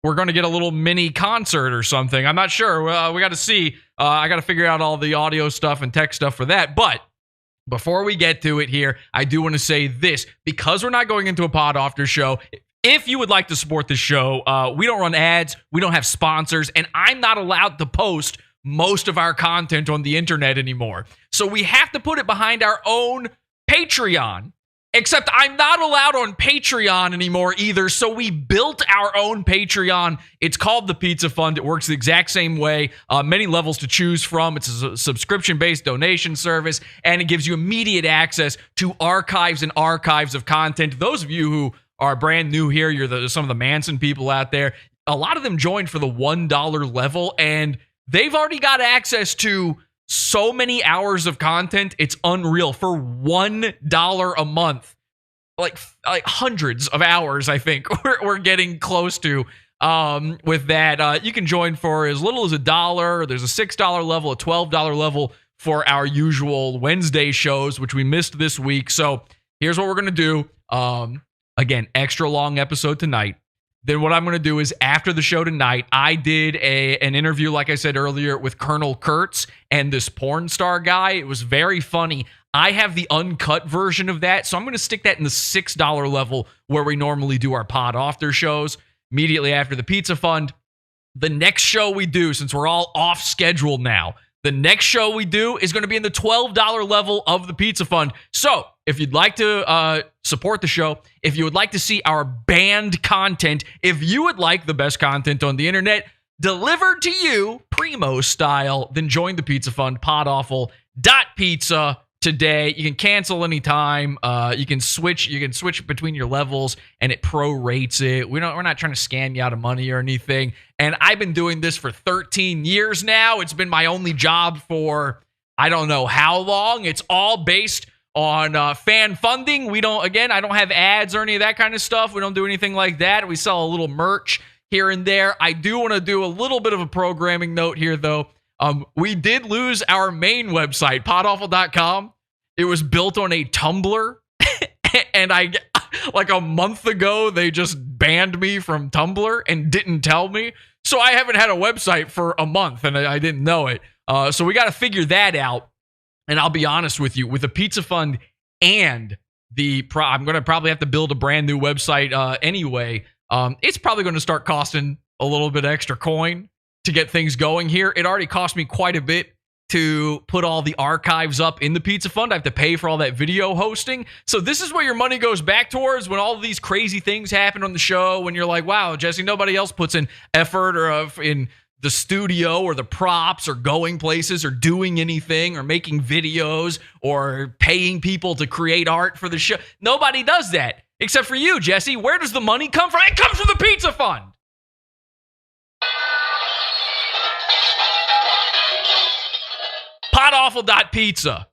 we're going to get a little mini concert or something. I'm not sure. We got to see. I got to figure out all the audio stuff and tech stuff for that. But before we get to it here, I do want to say this. Because we're not going into a Pod After Show, if you would like to support the show, we don't run ads. We don't have sponsors. And I'm not allowed to post most of our content on the internet anymore. So we have to put it behind our own Patreon. Except I'm not allowed on Patreon anymore either, so we built our own Patreon. It's called the Pizza Fund. It works the exact same way. Many levels to choose from. It's a subscription-based donation service, and it gives you immediate access to archives and archives of content. Those of you who are brand new here, you're some of the Manson people out there, a lot of them joined for the $1 level, and they've already got access to so many hours of content, it's unreal. For $1 a month, like hundreds of hours, I think we're getting close to with that. You can join for as little as $1. There's a $6 level, a $12 level for our usual Wednesday shows, which we missed this week. So here's what we're going to do. Again, extra long episode tonight. Then what I'm going to do is after the show tonight, I did an interview, like I said earlier, with Colonel Kurtz and this porn star guy. It was very funny. I have the uncut version of that, so I'm going to stick that in the $6 level where we normally do our Pod After shows immediately after the Pizza Fund. The next show we do, since we're all off schedule now, the next show we do is going to be in the $12 level of the Pizza Fund. So if you'd like to support the show, if you would like to see our banned content, if you would like the best content on the internet delivered to you primo style, then join the Pizza Fund, podawful.pizza today. You can cancel anytime. You can switch between your levels and it prorates it. We're not trying to scam you out of money or anything. And I've been doing this for 13 years now. It's been my only job for I don't know how long. It's all based on fan funding. I don't have ads or any of that kind of stuff. We don't do anything like that. We sell a little merch here and there. I do want to do a little bit of a programming note here, though. We did lose our main website, Podawful.com. It was built on a Tumblr, and like a month ago, they just banned me from Tumblr and didn't tell me. So I haven't had a website for a month, and I didn't know it. So we got to figure that out. And I'll be honest with you, with the Pizza Fund and I'm going to probably have to build a brand new website anyway. It's probably going to start costing a little bit extra coin to get things going here. It already cost me quite a bit to put all the archives up in the Pizza Fund. I have to pay for all that video hosting. So this is where your money goes back towards when all of these crazy things happen on the show, when you're like, wow, Jesse, nobody else puts in effort or in the studio or the props or going places or doing anything or making videos or paying people to create art for the show. Nobody does that except for you, Jesse. Where does the money come from? It comes from the Pizza Fund. Podawful.pizza.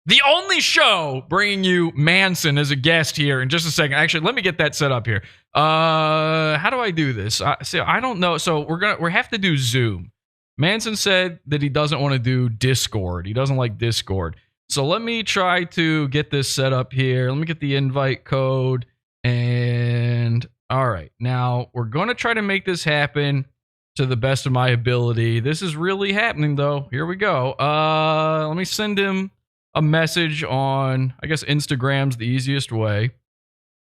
The only show bringing you Manson as a guest here in just a second. Actually, let me get that set up here. How do I do this? I don't know. So we have to do Zoom. Manson said that he doesn't want to do Discord. He doesn't like Discord. So let me try to get this set up here. Let me get the invite code. And all right, now we're going to try to make this happen to the best of my ability. This is really happening though. Here we go. Let me send him a message on, I guess Instagram's the easiest way.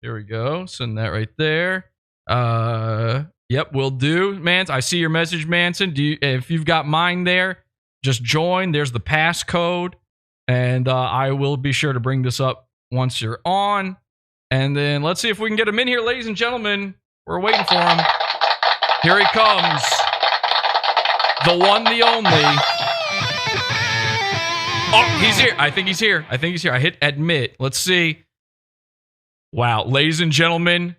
Here we go. Send that right there. Yep, will do. Mans, I see your message, Manson. If you've got mine there, just join. There's the passcode. And I will be sure to bring this up once you're on. And then let's see if we can get him in here, ladies and gentlemen. We're waiting for him. Here he comes. The one, the only. Oh, he's here. I think he's here. I hit admit. Let's see. Wow, ladies and gentlemen,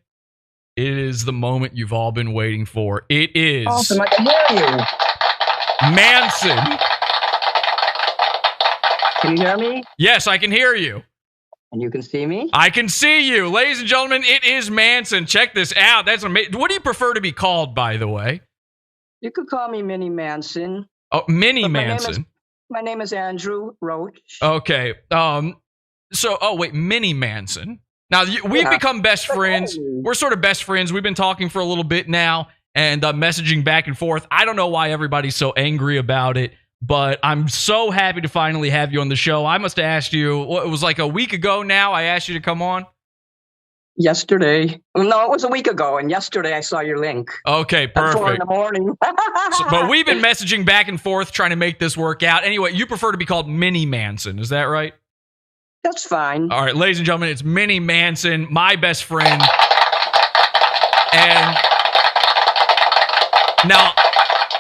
it is the moment you've all been waiting for. It is awesome. I can hear you. Manson. Can you hear me? Yes, I can hear you. And you can see me? I can see you. Ladies and gentlemen, it is Manson. Check this out. That's amazing. What do you prefer to be called, by the way? You could call me Mini Manson. Oh, Mini Manson. My name is Andrew Roach. Okay. Wait, Mini Manson. Now, we've become best friends. We're sort of best friends. We've been talking for a little bit now and messaging back and forth. I don't know why everybody's so angry about it, but I'm so happy to finally have you on the show. I must have asked you, it was like a week ago now, I asked you to come on? Yesterday. No, it was a week ago, and yesterday I saw your link. Okay, perfect. At 4 in the morning. But we've been messaging back and forth trying to make this work out. Anyway, you prefer to be called Mini Manson, is that right? That's fine. All right, ladies and gentlemen, it's Mini Manson, my best friend. And now,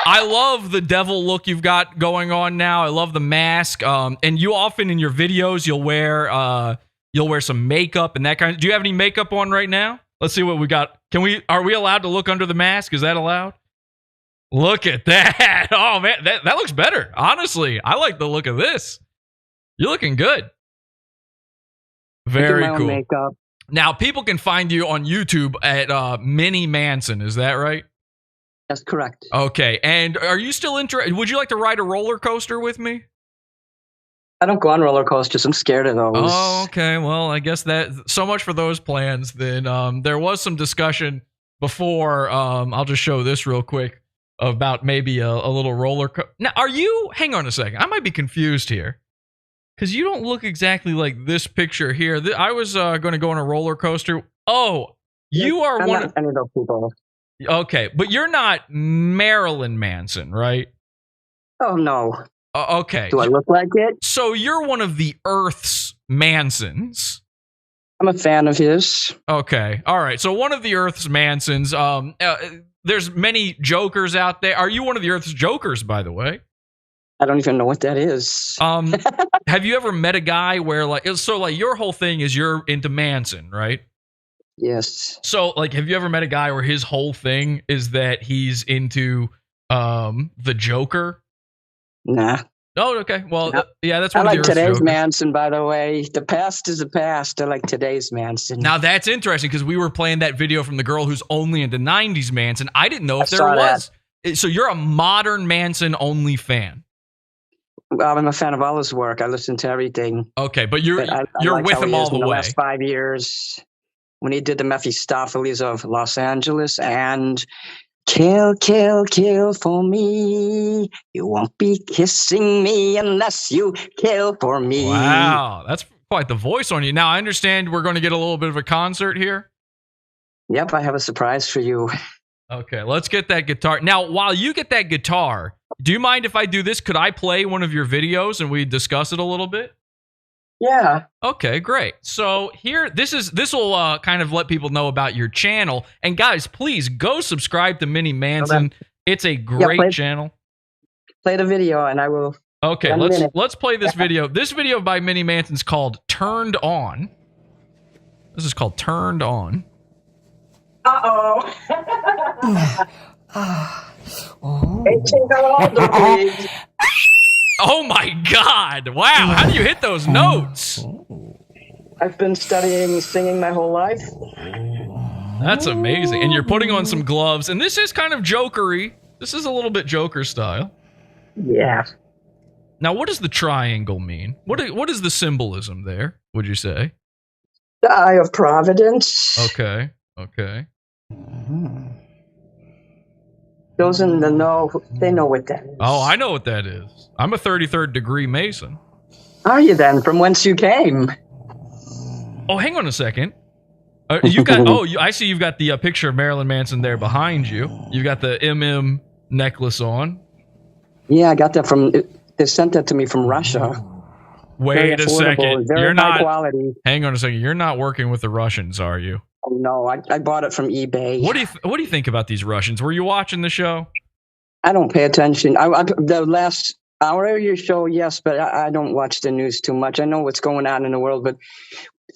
I love the devil look you've got going on now. I love the mask. And you often in your videos, you'll wear some makeup and that kind of. Do you have any makeup on right now? Let's see what we got. Are we allowed to look under the mask? Is that allowed? Look at that. Oh man, that looks better. Honestly, I like the look of this. You're looking good. Very cool. Makeup. Now, people can find you on YouTube at Mini Manson. Is that right? That's correct. Okay. And are you still interested? Would you like to ride a roller coaster with me? I don't go on roller coasters. I'm scared of those. Oh, okay. Well, I guess that so much for those plans. Then there was some discussion before. I'll just show this real quick about maybe a little roller coaster. Now, hang on a second. I might be confused here. Because you don't look exactly like this picture here. I was going to go on a roller coaster. Oh, you are I'm one not any of those people. Okay, but you're not Marilyn Manson, right? Oh, no. Okay. Do I look like it? So you're one of the Earth's Mansons. I'm a fan of his. Okay. All right. So one of the Earth's Mansons. There's many Jokers out there. Are you one of the Earth's Jokers, by the way? I don't even know what that is. Have you ever met a guy where your whole thing is you're into Manson, right? Yes. So have you ever met a guy where his whole thing is that he's into the Joker? Nah. Oh, okay. Well, yeah, that's I one of like the today's Jokers. Manson, by the way. The past is the past. I like today's Manson. Now that's interesting because we were playing that video from the girl who's only into 90s Manson. I didn't know if there saw was. So you're a modern Manson only fan. I'm a fan of all his work. I listen to everything. Okay, but you're I like with how him he all is the in the way. last 5 years when he did the Mephistopheles of Los Angeles and kill, kill, kill for me. You won't be kissing me unless you kill for me. Wow, that's quite the voice on you. Now I understand we're going to get a little bit of a concert here. Yep, I have a surprise for you. Okay, let's get that guitar. Now, while you get that guitar, do you mind if I do this? Could I play one of your videos and we discuss it a little bit? Yeah. Okay, great. So here, this will kind of let people know about your channel. And guys, please go subscribe to Mini Manson. It's a great channel. Play the video and I will. Okay, let's play this video. This video by Mini Manson's called Turned On. This is called Turned On. Uh-oh. Oh my God! Wow, how do you hit those notes? I've been studying singing my whole life. That's amazing. And you're putting on some gloves, and this is kind of jokery. This is a little bit Joker style. Yeah. Now, what does the triangle mean? What is the symbolism there, would you say? The Eye of Providence. Okay. Those in the know, they know what that is. Oh, I know what that is. I'm a 33rd degree Mason. Are you then? From whence you came? Oh, hang on a second. You've got. I see. You've got the picture of Marilyn Manson there behind you. You've got the MM necklace on. Yeah, I got that from. They sent that to me from Russia. Wait a second. Very You're high not. Quality. Hang on a second. You're not working with the Russians, are you? Oh, no, I bought it from eBay. What do you think about these Russians? Were you watching the show? I don't pay attention. The last hour of your show, yes, but I don't watch the news too much. I know what's going on in the world, but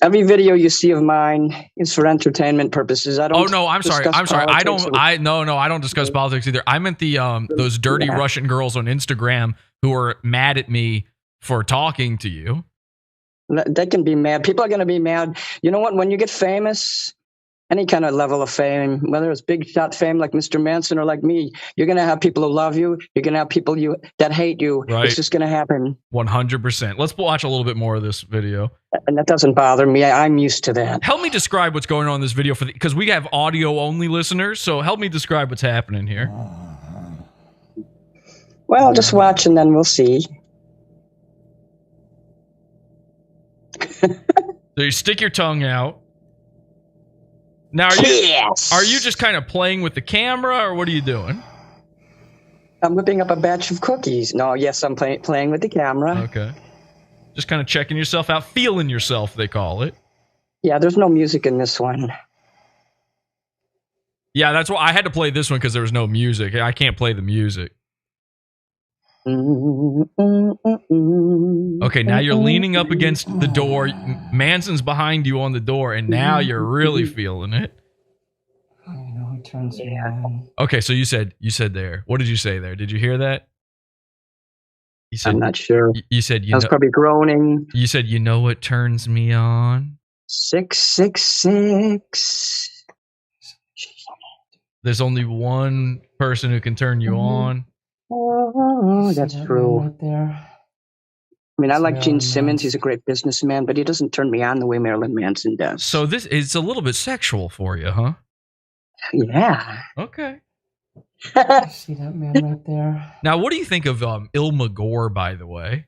every video you see of mine is for entertainment purposes. I don't. Oh no, I'm sorry. I don't discuss politics either. I meant the those dirty Russian girls on Instagram who are mad at me for talking to you. They can be mad. People are going to be mad. You know what? When you get famous, any kind of level of fame, whether it's big shot fame like Mr. Manson or like me, you're going to have people who love you. You're going to have people that hate you. Right. It's just going to happen. 100%. Let's watch a little bit more of this video. And that doesn't bother me. I'm used to that. Help me describe what's going on in this video because we have audio only listeners. So help me describe what's happening here. Well, just watch and then we'll see. So you stick your tongue out. Now, are you just kind of playing with the camera, or what are you doing? I'm whipping up a batch of cookies. No, yes, I'm playing with the camera. Okay. Just kind of checking yourself out, feeling yourself, they call it. Yeah, there's no music in this one. Yeah, that's why I had to play this one because there was no music. I can't play the music. Okay, now you're leaning up against the door. Manson's behind you on the door, and now you're really feeling it. I know it turns me on. Okay, so you said there. What did you say there? Did you hear that? You said, I'm not sure. You said I was probably groaning. You said you know what turns me on? 666. There's only one person who can turn you on. Oh, that's true. Right there. I mean, I like Gene Simmons. He's a great businessman, but he doesn't turn me on the way Marilyn Manson does. So this is a little bit sexual for you, huh? Yeah. Okay. See that man right there? Now, what do you think of 𝓕𝓻𝓲𝓽, by the way?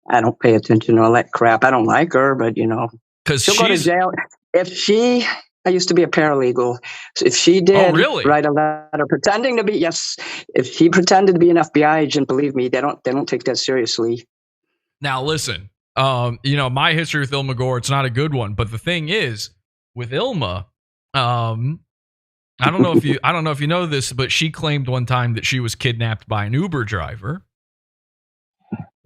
I don't pay attention to all that crap. I don't like her, but you know, she'll go to jail. I used to be a paralegal. So if she did write a letter pretending to be, if she pretended to be an FBI agent, believe me, they don't take that seriously. Now, listen, my history with 𝓕𝓻𝓲𝓽, it's not a good one. But the thing is, with 𝓕𝓻, I don't know if you know this, but she claimed one time that she was kidnapped by an Uber driver.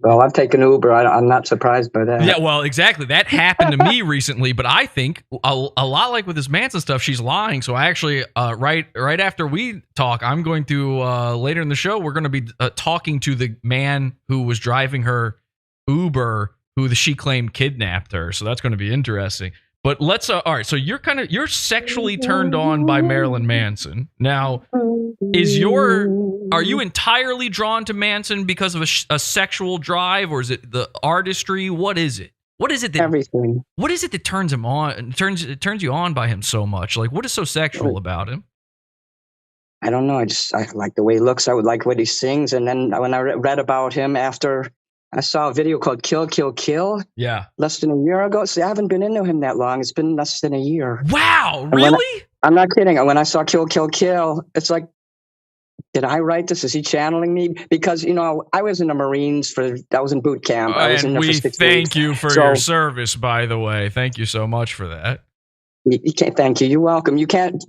Well, I've taken Uber. I'm not surprised by that. Yeah, well, exactly. That happened to me recently, but I think a lot like with this Manson stuff, she's lying. So I actually, right after we talk, I'm going to, later in the show, we're going to be talking to the man who was driving her Uber, who she claimed kidnapped her. So that's going to be interesting. But let's, all right, so you're sexually turned on by Marilyn Manson. Now, are you entirely drawn to Manson because of a sexual drive, or is it the artistry? What is it? What is it that everything? What is it that turns him on? Turns you on by him so much? Like, what is so sexual about him? I don't know. I like the way he looks. I would like what he sings. And then when I read about him after I saw a video called Kill, Kill, Kill. Yeah. Less than a year ago. See, I haven't been into him that long. It's been less than a year. Wow. Really? I'm not kidding. When I saw Kill, Kill, Kill, it's like, did I write this? Is he channeling me? Because, I was in the Marines I was in boot camp. I was in there for 6 thank weeks. you for your service, by the way. Thank you so much for that. You can't thank you. You're welcome. You can't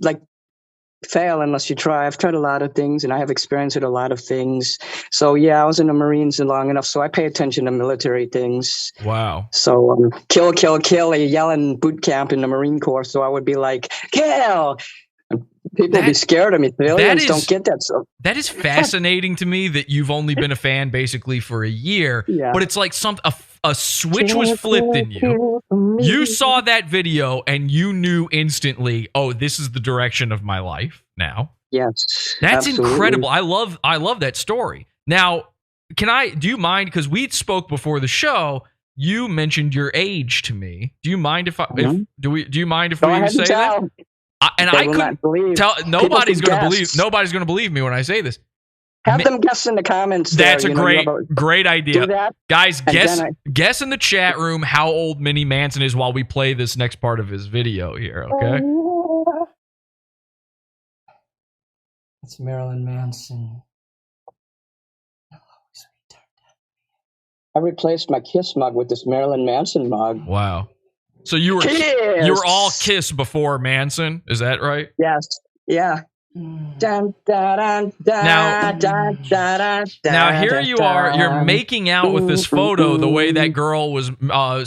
fail unless you try. I've tried a lot of things and I have experience with a lot of things. So yeah, I was in the Marines long enough, so I pay attention to military things. Wow. So kill, kill, kill, they yell in boot camp in the Marine Corps, so I would be like, kill! People would be scared of me. Civilians don't get that. So that is fascinating to me that you've only been a fan basically for a year, but it's like a switch was flipped in you. You saw that video and you knew instantly, oh, this is the direction of my life now. Yes. That's absolutely incredible. I love that story. Now, do you mind, because we spoke before the show, you mentioned your age to me. Do you mind if do you mind if we say that? And I couldn't tell. Nobody's going to believe me when I say this. Have them guess in the comments. That's a great idea. Do that. Guys, guess in the chat room how old Minnie Manson is while we play this next part of his video here, okay? It's Marilyn Manson. I replaced my Kiss mug with this Marilyn Manson mug. Wow. So you were all Kiss before Manson, is that right? Yes. Yeah. Dun, dun, dun, now here you are, you're making out with this photo the way that girl was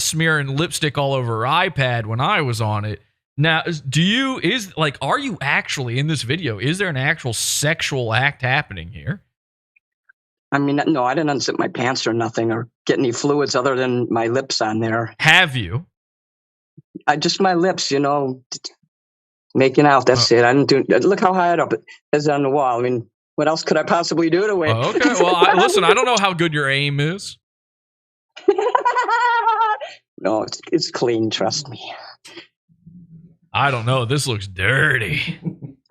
smearing lipstick all over her iPad when I was on it. Now, are you actually in this video? Is there an actual sexual act happening here? I mean, no, I didn't unzip my pants or nothing or get any fluids other than my lips on there. Have you? Just my lips, making out. That's it. I didn't do. Look how high up it is on the wall. I mean, what else could I possibly do to it? Okay. Well, listen, I don't know how good your aim is. No, it's clean. Trust me. I don't know. This looks dirty.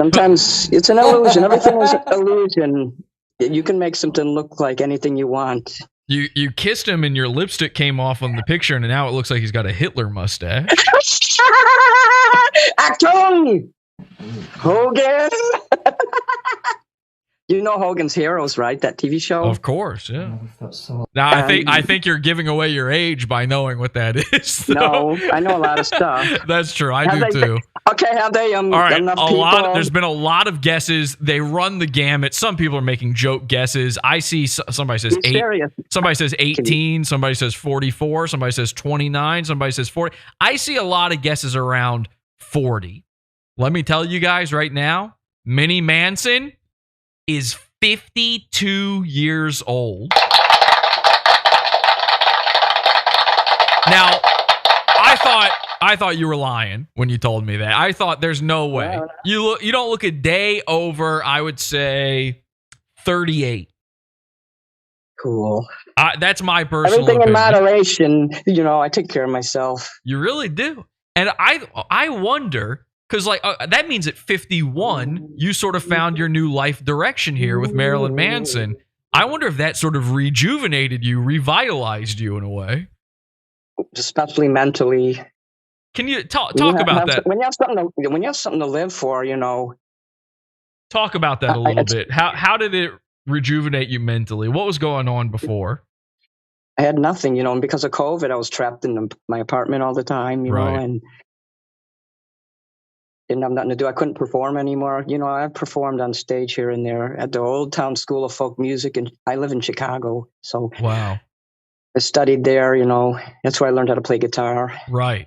Sometimes it's an illusion. Everything is an illusion. You can make something look like anything you want. You kissed him and your lipstick came off on the picture, and now it looks like he's got a Hitler mustache. Achtung! Hogan! You know Hogan's Heroes, right? That TV show? Of course, yeah. Now, I think you're giving away your age by knowing what that is. Though. No, I know a lot of stuff. That's true. I do too. Okay, have they all right, enough people? There's been a lot of guesses. They run the gamut. Some people are making joke guesses. I see somebody says 8. Somebody says 18. Somebody says 44. Somebody says 29. Somebody says 40. I see a lot of guesses around 40. Let me tell you guys right now, Minnie Manson is 52 years old. Now, I thought you were lying when you told me that. I thought there's no way. You don't look a day over, I would say, 38. Cool. That's my personal Everything opinion. in moderation. I take care of myself. You really do. And I wonder, because that means at 51, you sort of found your new life direction here with Marilyn Manson. I wonder if that sort of rejuvenated you, revitalized you in a way. Especially mentally. Can you talk about that? When you have something to live for, Talk about that a little bit. How did it rejuvenate you mentally? What was going on before? I had nothing, and because of COVID, I was trapped in my apartment all the time, right. And didn't have nothing to do. I couldn't perform anymore. I've performed on stage here and there at the Old Town School of Folk Music, and I live in Chicago. So wow. I studied there, you know. That's where I learned how to play guitar. Right.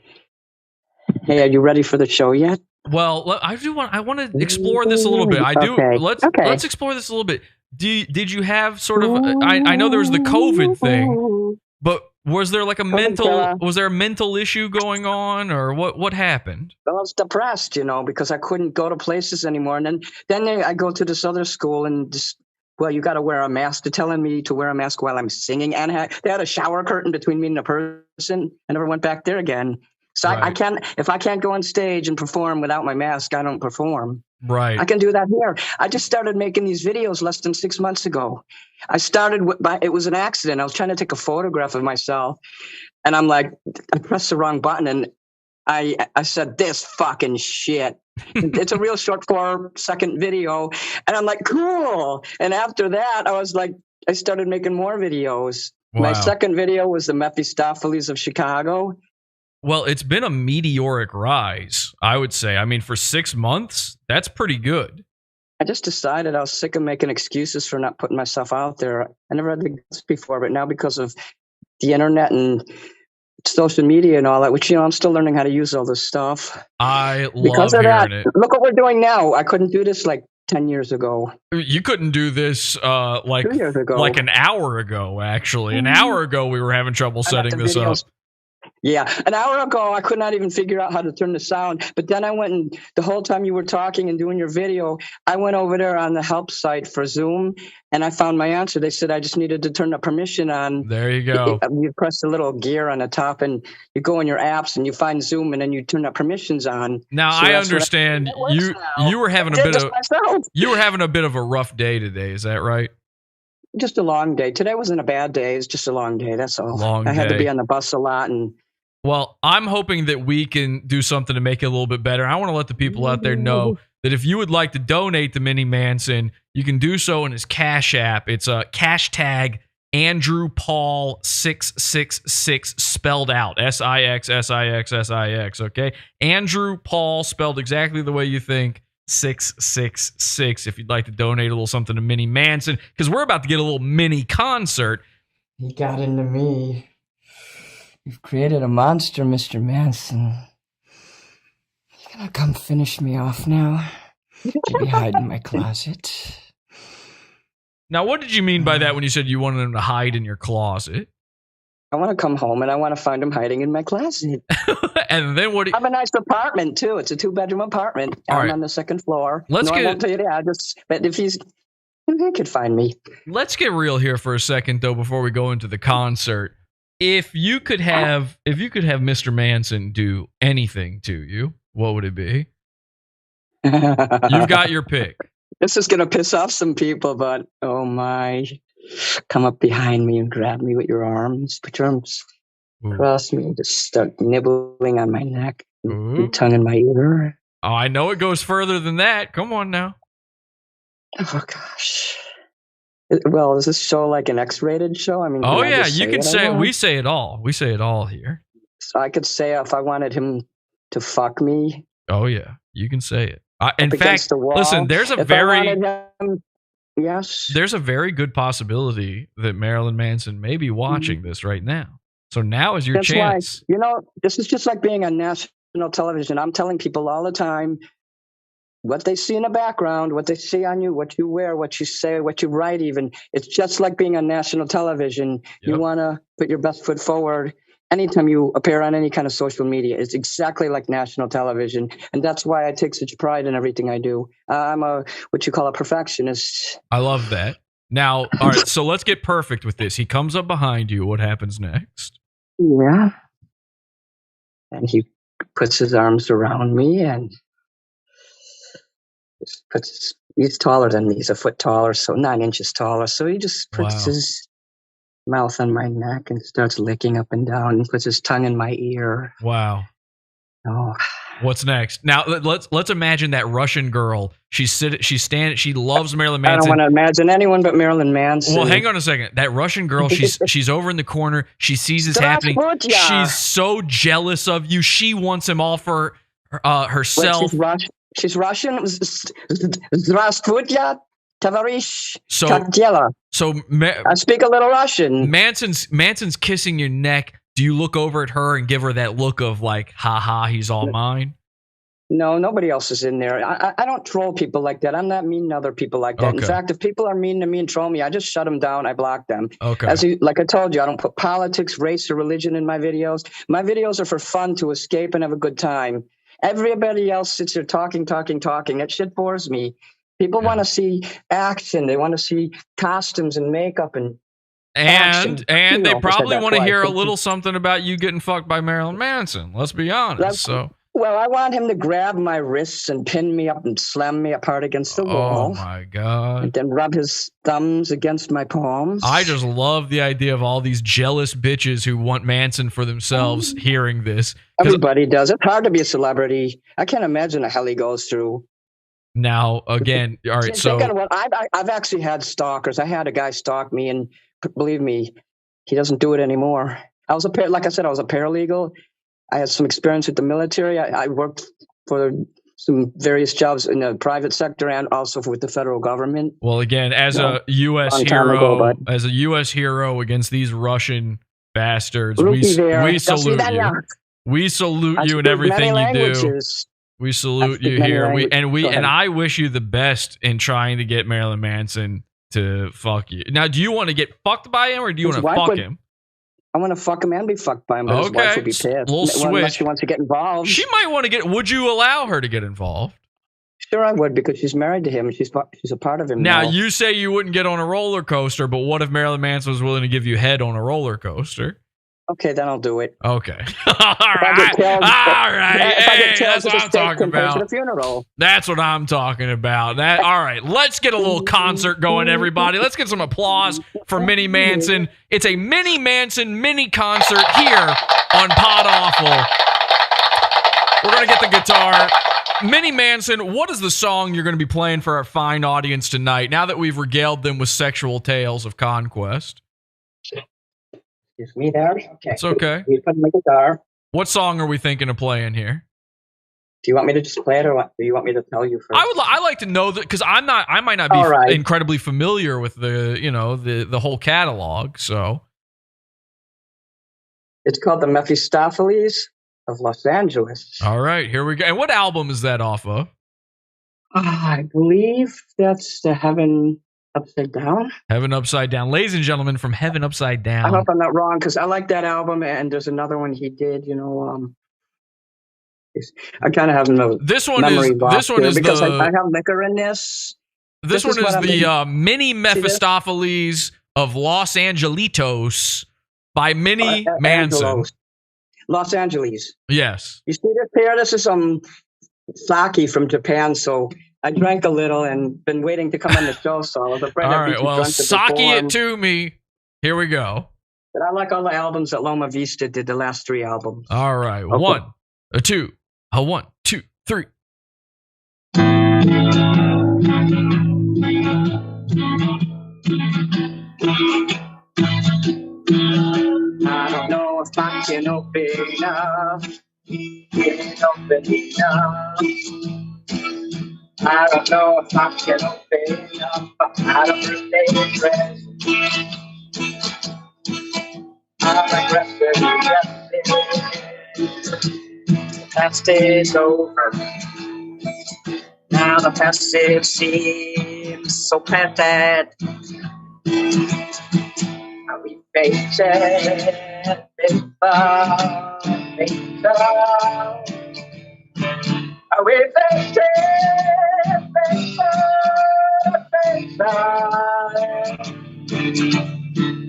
Hey, are you ready for the show yet? Well, I want to explore this a little bit. Okay. Let's explore this a little bit. Did you have sort of I know there was the COVID thing, but was there like a mental issue going on, or what happened? Well, I was depressed, you know, because I couldn't go to places anymore. And then I go to this other school and just, well, you got to wear a mask. They're telling me to wear a mask while I'm singing. And they had a shower curtain between me and the person. I never went back there again. So right. If I can't go on stage and perform without my mask, I don't perform. Right. I can do that here. I just started making these videos less than 6 months ago. I started it was an accident. I was trying to take a photograph of myself, and I'm like, I pressed the wrong button, and I said, this fucking shit. It's a real short 4-second video, and I'm like, cool. And after that, I started making more videos. Wow. My second video was the Mephistopheles of Chicago. Well, it's been a meteoric rise, I would say. I mean, for 6 months, that's pretty good. I just decided I was sick of making excuses for not putting myself out there. I never had the guts before, but now because of the internet and social media and all that, which, you know, I'm still learning how to use all this stuff. I love hearing it. Look what we're doing now. I couldn't do this like 10 years ago. You couldn't do this 2 years ago. Like an hour ago, actually. An hour ago, we were having trouble setting this up. Yeah, an hour ago, I could not even figure out how to turn the sound. But then I went and the whole time you were talking and doing your video, I went over there on the help site for Zoom and I found my answer. They said I just needed to turn the permission on. There you go. You press the little gear on the top and you go in your apps and you find Zoom and then you turn the permissions on. Now I understand you were having a bit of a rough day today. Is that right? Just a long day. Today wasn't a bad day. It's just a long day. That's all. I had to be on the bus a lot. And well, I'm hoping that we can do something to make it a little bit better. I want to let the people out there know that if you would like to donate to Mini Manson, you can do so in his Cash App. It's a hashtag Andrew Paul 666 spelled out. SIXSIXSIX. Okay, Andrew Paul spelled exactly the way you think. 666 if you'd like to donate a little something to Mini Manson, because we're about to get a little mini concert. He got into me. You've created a monster, Mr. Manson. You're gonna come finish me off now. Maybe hide in my closet. Now, what did you mean by that when you said you wanted him to hide in your closet? I want to come home and I want to find him hiding in my closet. And then what? I have a nice apartment too. It's a 2-bedroom apartment. I'm on the second floor. I won't tell you the address, but if he could find me. Let's get real here for a second, though, before we go into the concert. If you could have Mr. Manson do anything to you, what would it be? You've got your pick. This is gonna piss off some people, but oh my. Come up behind me and grab me with your arms. Put your arms across me and just start nibbling on my neck. Your tongue in my ear. Oh, I know it goes further than that. Come on now. Oh, gosh. Well, is this show like an X-rated show? I mean, oh, yeah. You can say it. We say it all. We say it all here. So I could say if I wanted him to fuck me. Oh, yeah. You can say it. In fact, listen, there's a very... Yes. There's a very good possibility that Marilyn Manson may be watching this right now. So now is your chance. Why, you know, this is just like being on national television. I'm telling people all the time what they see in the background, what they see on you, what you wear, what you say, what you write even. It's just like being on national television. Yep. You want to put your best foot forward. Anytime you appear on any kind of social media, it's exactly like national television. And that's why I take such pride in everything I do. I'm what you call a perfectionist. I love that. Now, all right, so let's get perfect with this. He comes up behind you. What happens next? Yeah. And he puts his arms around me and he's taller than me. He's a foot taller, so 9 inches taller. So he just puts his mouth on my neck and starts licking up and down and puts his tongue in my ear. Wow. Oh. What's next? Now let's imagine that Russian girl. She's standing. She loves Marilyn Manson. I don't want to imagine anyone but Marilyn Manson. Well, hang on a second. That Russian girl. She's over in the corner. She sees this happening. She's so jealous of you. She wants him all for herself. Wait, she's Russian. Здравствуйте. Tavarish So I speak a little Russian. Manson's kissing your neck. Do you look over at her and give her that look of like, haha, he's all mine? No, nobody else is in there. I don't troll people like that. I'm not mean to other people like that. Okay. In fact, if people are mean to me and troll me, I just shut them down. I block them. Okay. Like I told you, I don't put politics, race, or religion in my videos. My videos are for fun, to escape and have a good time. Everybody else sits there talking. That shit bores me. People want to see action. They want to see costumes and makeup and action. And they probably want to hear a little something about you getting fucked by Marilyn Manson. Let's be honest. Well, I want him to grab my wrists and pin me up and slam me apart against the wall. Oh, my God. And then rub his thumbs against my palms. I just love the idea of all these jealous bitches who want Manson for themselves hearing this. Everybody does. It's hard to be a celebrity. I can't imagine the hell he goes through. Now, again, all right, so... I've actually had stalkers. I had a guy stalk me, and believe me, he doesn't do it anymore. Like I said, I was a paralegal. I had some experience with the military. I worked for some various jobs in the private sector and also with the federal government. Well, again, as a U.S. hero against these Russian bastards, we salute you. We salute you in everything you do. We salute you here. And I wish you the best in trying to get Marilyn Manson to fuck you. Now, do you want to get fucked by him or do you want to fuck him? I want to fuck him and be fucked by him, but his wife would be pissed. Little switch. Unless she wants to get involved. She might want to get... Would you allow her to get involved? Sure, I would, because she's married to him and she's a part of him now. You say you wouldn't get on a roller coaster, but what if Marilyn Manson was willing to give you head on a roller coaster? Okay, then I'll do it. Okay. All right. Hey, that's what I'm talking about. The funeral. That's what I'm talking about. All right. Let's get a little concert going, everybody. Let's get some applause for Mini Manson. It's a Mini Manson mini concert here on Podawful. We're going to get the guitar. Mini Manson, what is the song you're going to be playing for our fine audience tonight, now that we've regaled them with sexual tales of conquest? Excuse me there. Okay. It's okay. You put my guitar. What song are we thinking of playing here? Do you want me to just play it, or do you want me to tell you first? I like to know that, because I might not be incredibly familiar with the whole catalog. So it's called the Mephistopheles of Los Angeles. All right, here we go. And what album is that off of? I believe that's the Heaven Upside Down. Heaven Upside Down. Ladies and gentlemen, from Heaven Upside Down. I hope I'm not wrong, because I like that album, and there's another one he did, I kind of have no memory box because I have liquor in this. This one is the Mini Mephistopheles of Los Angelitos by Mini Manson. Los Angeles. Yes. You see this here? This is some sake from Japan, so I drank a little and been waiting to come on the show, so I was afraid I'd be too drunk to sake perform. it to me. Here we go. But I like all the albums that Loma Vista did, the last 3 albums. All right. Okay. 1, 2, 1, 2, 3. I don't know if I can open enough. Can't open enough. I don't know if I can open enough, but I don't stay dressed. I'm aggressive. The past is over. Now the past it seems so pathetic. Are we face it? Are we face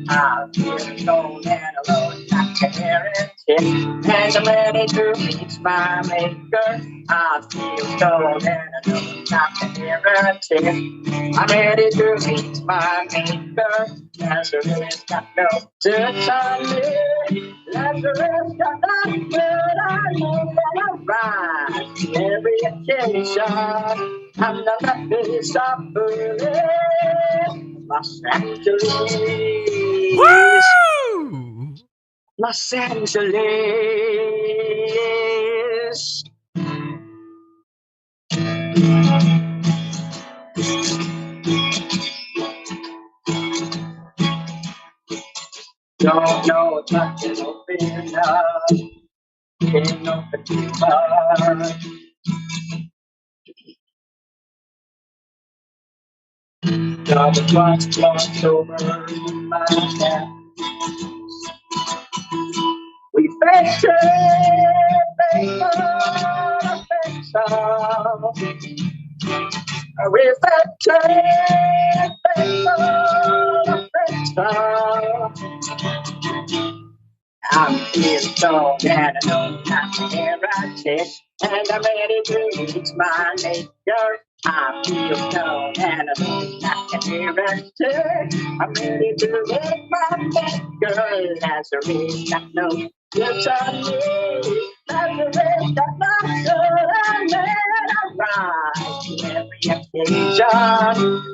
I feel alone and alone, not parenting, and I'm ready to reach my maker. I feel alone and alone, not parenting, I'm ready to reach my maker. Lazarus got no dirt on me. Lazarus got no dirt on me. And I rise every occasion. I'm the Mephistopheles, Los Angeles. Woo! Los Angeles. Don't know nothing open up. Can't open too much. Got the cross glossed over my head. We face it, face on, face on. We face it, face on, face on. I'm feeling so and I know not to hear a tick, and I'm ready to reach my maker. I feel so and I know not to hear a tick. I'm ready to reach my maker. Lazarus, I know you're sorry. Lazarus, got my soul, and then I rise to every occasion.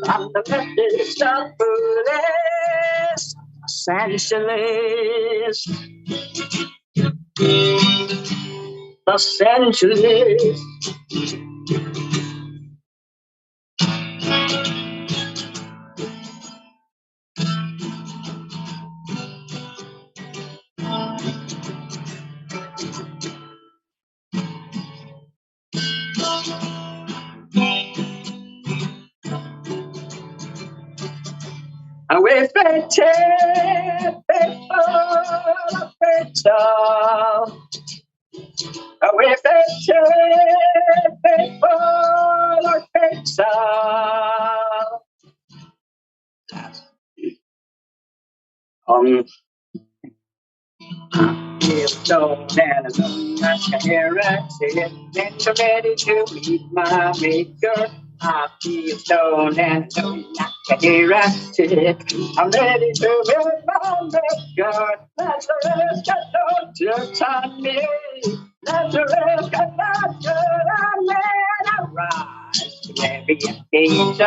I'm the Methodist of foolish. Los Angeles, Los Angeles. We fetch it, faithful, faithful. We fetch it, faithful, faithful. Feel so and I know not to hear a tick, and I'm ready to meet my maker. I feel stoned and I know not to hear a tick. I'm ready to meet my maker. Lazarus got no dirt on me. Lazarus got no dirt on me. I rise to every occasion.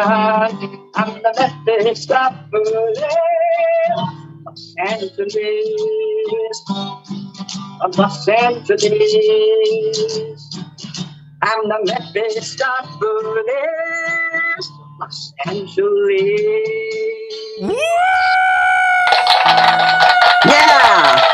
I'm the Methodist of foolish. Los Angeles, Los Angeles. I'm the Methodist of foolish. Los Angeles. Yeah.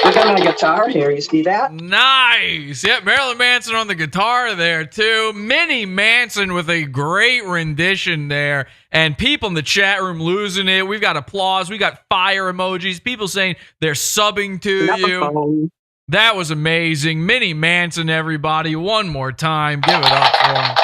Look at my guitar here. You see that? Nice. Yep, Marilyn Manson on the guitar there too. Minnie Manson with a great rendition there. And people in the chat room losing it. We've got applause. We got fire emojis. People saying they're subbing to you. That was amazing. Minnie Manson, everybody. One more time. Give it up for him.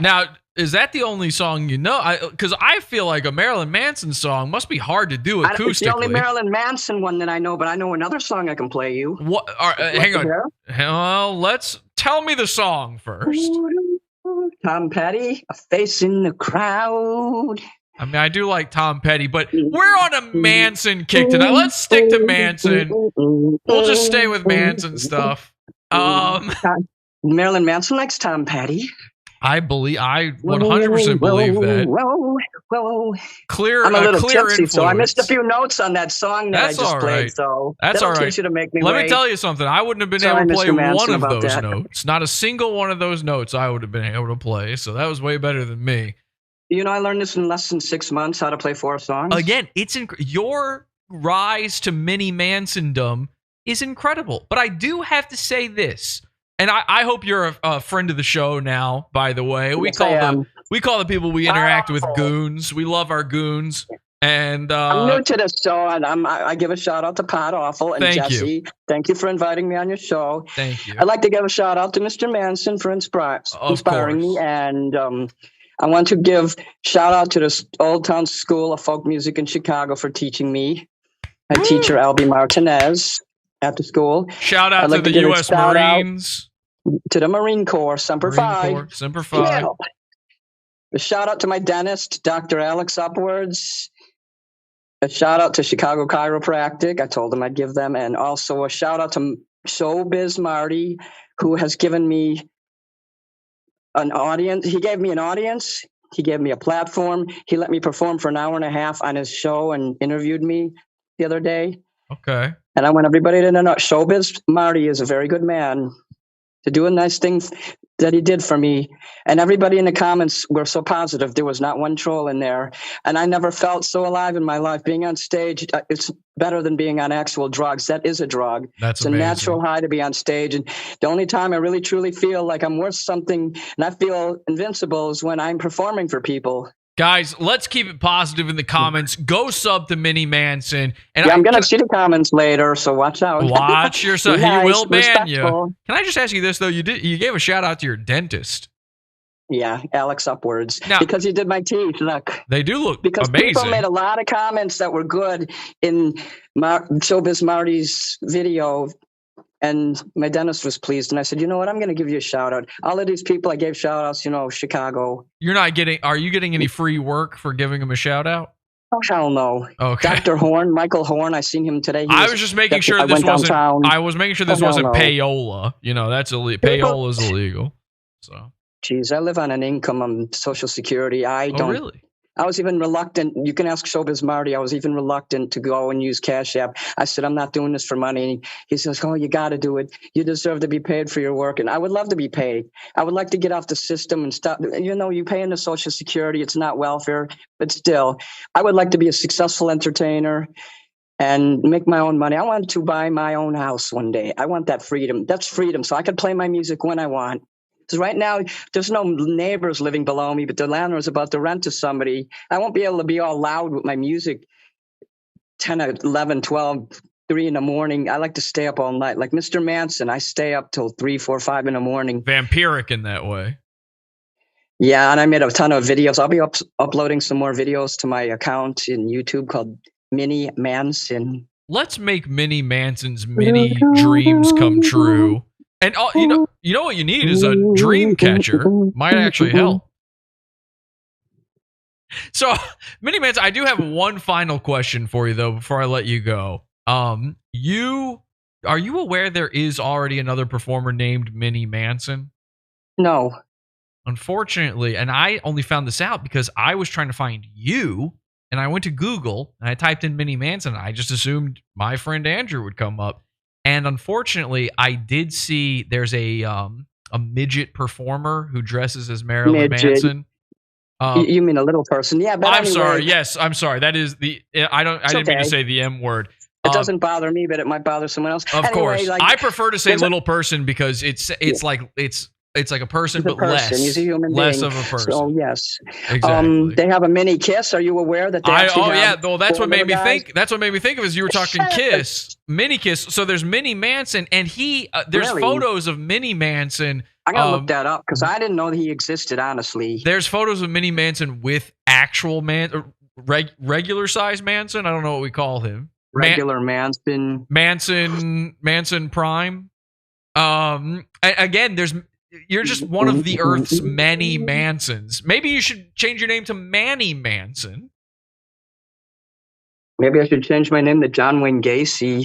Now, is that the only song you know? Because I feel like a Marilyn Manson song must be hard to do acoustically. It's the only Marilyn Manson one that I know, but I know another song I can play you. What? Hang on. Well, tell me the song first. Tom Petty, A Face in the Crowd. I mean, I do like Tom Petty, but we're on a Manson kick tonight. Let's stick to Manson. We'll just stay with Manson stuff. Marilyn Manson likes Tom Petty. I 100% believe that. Whoa. Clear, I'm a little clear tipsy, influence. so I missed a few notes on that song that I just played. So that's all right. Teach you to make me Let wait. me tell you something. I wouldn't have been able to play one of those notes. Not a single one of those notes I would have been able to play. So that was way better than me. You know, I learned this in less than 6 months, how to play 4 songs. Again, it's your rise to Minnie Mansondom is incredible. But I do have to say this. And I hope you're a friend of the show now, by the way. We call the people we interact with goons. We love our goons. And I'm new to this show, and I give a shout out to Podawful and Jesse. Thank you for inviting me on your show. Thank you. I'd like to give a shout out to Mr. Manson for inspiring me, and I want to give shout out to the Old Town School of Folk Music in Chicago for teaching me. My teacher Albie Martinez at the school. Shout out to the U.S. Marines. To the Marine Corps, Semper Fi. Semper Fi. Yeah. A shout out to my dentist, Dr. Alex Upwards. A shout out to Chicago Chiropractic. I told them I'd give them. And also a shout out to Showbiz Marty, who has given me an audience. He gave me an audience. He gave me a platform. He let me perform for an hour and a half on his show and interviewed me the other day. Okay. And I want everybody to know Showbiz Marty is a very good man. To do a nice thing, that he did for me. And everybody in the comments were so positive. There was not one troll in there. And I never felt so alive in my life. Being on stage, it's better than being on actual drugs. That is a drug. That's it's amazing. A natural high to be on stage. And the only time I really truly feel like I'm worth something and I feel invincible is when I'm performing for people. Guys, let's keep it positive in the comments. Go sub to Mini Manson. And I'm going to see the comments later, so watch out. Watch yourself. Nice, He will ban respectful. you. Can I just ask you this, though? You gave a shout out to your dentist. Yeah, Alex Upwards. Now, because he did my teeth. Look. They do look because amazing. People made a lot of comments that were good in Showbiz Marty's video. And my dentist was pleased. And I said, you know what? I'm going to give you a shout out. All of these people I gave shout outs, Chicago. Are you getting any free work for giving him a shout out? Oh, hell no. Okay. Dr. Horn, Michael Horn, I seen him today. I was just making sure this wasn't. I was making sure this wasn't payola. That's illegal. Payola is illegal. So. Geez, I live on an income on Social Security. I don't. Oh, really? I was even reluctant. You can ask Showbiz Marty. I was even reluctant to go and use Cash App. I said, I'm not doing this for money. He says, oh, you got to do it. You deserve to be paid for your work. And I would love to be paid. I would like to get off the system and stop. You pay into Social Security. It's not welfare. But still, I would like to be a successful entertainer and make my own money. I want to buy my own house one day. I want that freedom. That's freedom. So I can play my music when I want. Because right now, there's no neighbors living below me, but the landlord's about to rent to somebody. I won't be able to be all loud with my music 10, 11, 12, 3 in the morning. I like to stay up all night. Like Mr. Manson, I stay up till 3, 4, 5 in the morning. Vampiric in that way. Yeah, and I made a ton of videos. I'll be uploading some more videos to my account in YouTube called Mini Manson. Let's make Mini Manson's mini dreams come true. And you know what you need is a dream catcher. Might actually help. So, Mini Manson, I do have one final question for you though before I let you go. Are you aware there is already another performer named Mini Manson? No. Unfortunately, and I only found this out because I was trying to find you, and I went to Google and I typed in Mini Manson. And I just assumed my friend Andrew would come up. And unfortunately, I did see there's a midget performer who dresses as Marilyn Manson. You mean a little person? Yeah, but I'm sorry. Yes, I'm sorry. That is the. I didn't mean to say the M word. It doesn't bother me, but it might bother someone else. Of course, I prefer to say little person because it's like a person, but less. He's a human less being. of a person. So yes, exactly. They have a mini Kiss. Are you aware that they actually have well, that's what made me guys? think. That's what made me think of as you were talking Kiss, Mini Kiss. So there's Mini Manson, and there's photos of Mini Manson. I gotta look that up because I didn't know that he existed. Honestly, there's photos of Mini Manson with actual regular size Manson. I don't know what we call him. Regular Manson. Manson Prime. Again, you're just one of the Earth's many Mansons. Maybe you should change your name to Manny Manson. Maybe I should change my name to John Wayne Gacy.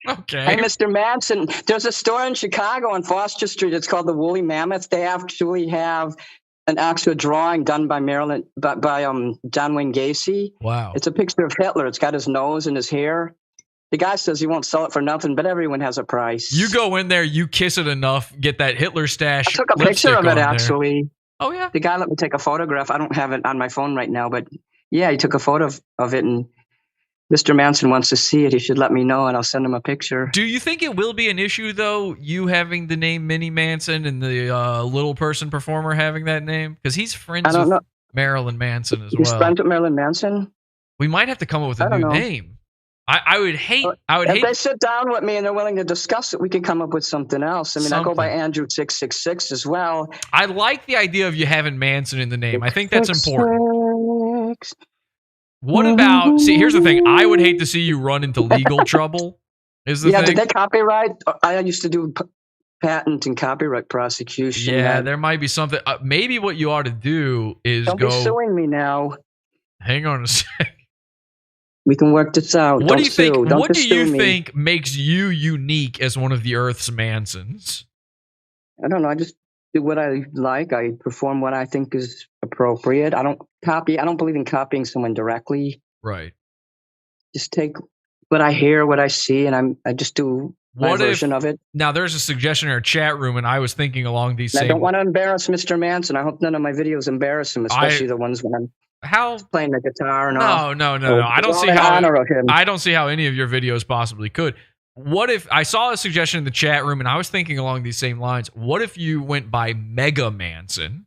Okay. Hey, Mr. Manson, there's a store in Chicago on Foster Street. It's called the Woolly Mammoth. They actually have an actual drawing done by John Wayne Gacy. Wow. It's a picture of Hitler. It's got his nose and his hair. The guy says he won't sell it for nothing, but everyone has a price. You go in there, you kiss it enough, get that Hitler stash. I took a picture of it, actually. Oh, yeah? The guy let me take a photograph. I don't have it on my phone right now, but yeah, he took a photo of it, and Mr. Manson wants to see it. He should let me know, and I'll send him a picture. Do you think it will be an issue, though, you having the name Mini Manson and the little person performer having that name? Because he's friends with Marilyn Manson as well. He's friends with Marilyn Manson? We might have to come up with a new name. I would hate. If they sit down with me and they're willing to discuss it, we can come up with something else. I mean, I go by Andrew 666 as well. I like the idea of you having Manson in the name. I think that's important. What about? See, here's the thing. I would hate to see you run into legal trouble. Is the thing? Did they copyright? I used to do patent and copyright prosecution. Yeah, there might be something. Maybe what you ought to do is Don't be suing me now. Hang on a sec. We can work this out. What do you think? What do you think makes you unique as one of the Earth's Mansons? I don't know. I just do what I like. I perform what I think is appropriate. I don't copy. I don't believe in copying someone directly. Right. Just take what I hear, what I see, and I just do my version of it. Now, there's a suggestion in our chat room, and I was thinking along these same... I don't want to embarrass Mr. Manson. I hope none of my videos embarrass him, especially the ones when I'm playing the guitar and all. No. I don't see how any of your videos possibly could. What if I saw a suggestion in the chat room, and I was thinking along these same lines? What if you went by Mega Manson?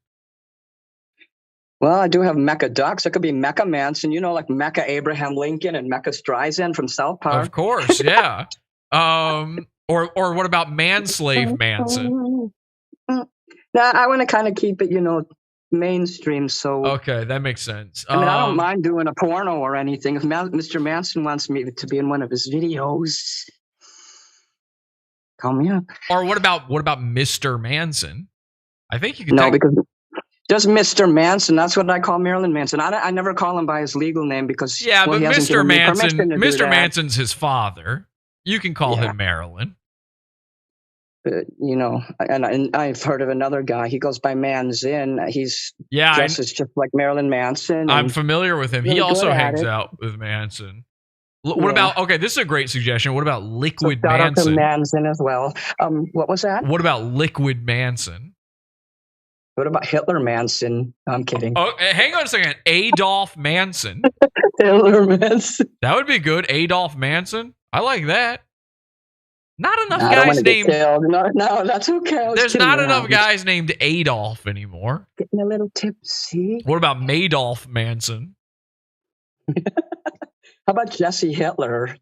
Well, I do have Mecha Ducks. It could be Mecha Manson, like Mecha Abraham Lincoln and Mecha Streisand from South Park. Of course, yeah. Or what about Manslave Manson? Nah, I want to kind of keep it, mainstream. So okay, that makes sense. I mean, I don't mind doing a porno or anything. If Mr. Manson wants me to be in one of his videos, call me up. Or what about Mr. Manson? I think you could. No, because just Mr. Manson. That's what I call Marilyn Manson. I never call him by his legal name because but Mr. Manson's his father. You can call him Marilyn. And I've heard of another guy. He goes by Manzin. He's dresses just like Marilyn Manson. I'm familiar with him. He also hangs out with Manson. What about? Okay, this is a great suggestion. What about Liquid Manson? Shout out to Manson as well. What was that? What about Liquid Manson? What about Hitler Manson? No, I'm kidding. Oh, hang on a second. Adolf Manson. Hitler Manson. That would be good. Adolf Manson. I like that. Not enough guys named. No, that's okay. There's not enough guys named Adolf anymore. Getting a little tipsy. What about Madoff Manson? How about Jesse Hitler?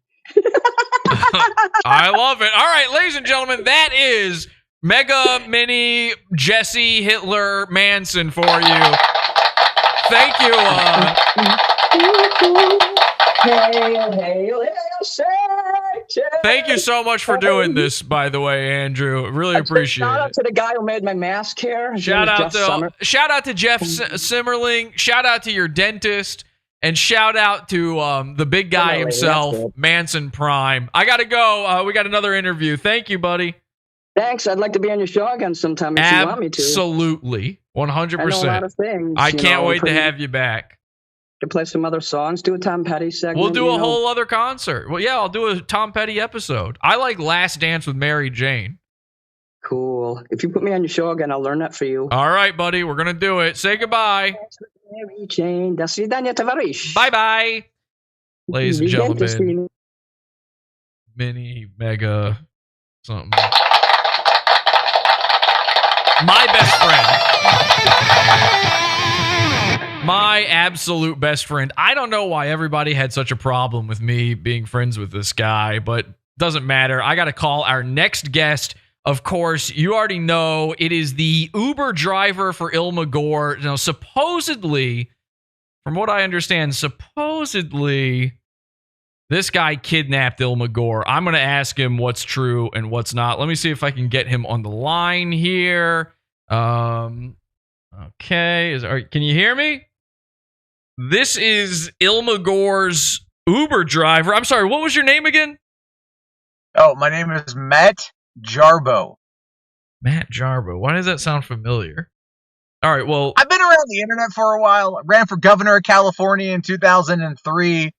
I love it. All right, ladies and gentlemen, that is Mega Mini Jesse Hitler Manson for you. Thank you. Thank you so much for doing this, by the way, Andrew. Really appreciate it. Shout out to the guy who made my mask here. Shout out to Jeff Simmerling. Shout out to your dentist. And shout out to the big guy himself, Manson Prime. I got to go. We got another interview. Thank you, buddy. Thanks. I'd like to be on your show again sometime if you want me to. Absolutely. 100%. I know a lot of things. I can't wait to have you back. To play some other songs, do a Tom Petty segment. We'll do a whole other concert. Well, yeah, I'll do a Tom Petty episode. I like Last Dance with Mary Jane. Cool. If you put me on your show again, I'll learn that for you. All right, buddy. We're going to do it. Say goodbye. Mary Jane. До свидания, товарищ. Bye-bye. Ladies and gentlemen. Mini, mega, something. My best friend. My absolute best friend. I don't know why everybody had such a problem with me being friends with this guy, but doesn't matter. I got to call our next guest. Of course, you already know it is the Uber driver for 𝓕𝓗𝓲. Now, supposedly, from what I understand, this guy kidnapped 𝓕𝓗𝓲. I'm going to ask him what's true and what's not. Let me see if I can get him on the line here. Okay. Can you hear me? This is 𝓕𝓗𝓲's Uber driver. I'm sorry, what was your name again? Oh, my name is Matt Jarbo. Matt Jarbo. Why does that sound familiar? All right, well, I've been around the internet for a while. I ran for governor of California in 2003.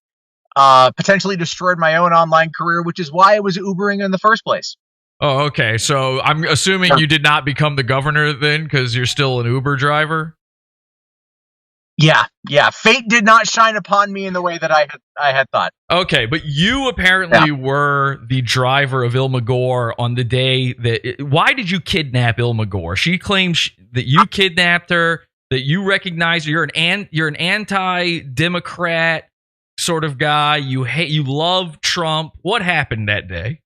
Potentially destroyed my own online career, which is why I was Ubering in the first place. Oh, okay. So I'm assuming you did not become the governor then because you're still an Uber driver? Yeah. Fate did not shine upon me in the way that I had thought. Okay, but you apparently were the driver of 𝓕𝓗𝓲 on the day that... Why did you kidnap 𝓕𝓗𝓲? She claims that you kidnapped her, that you recognize you're an anti-Democrat sort of guy. You love Trump. What happened that day?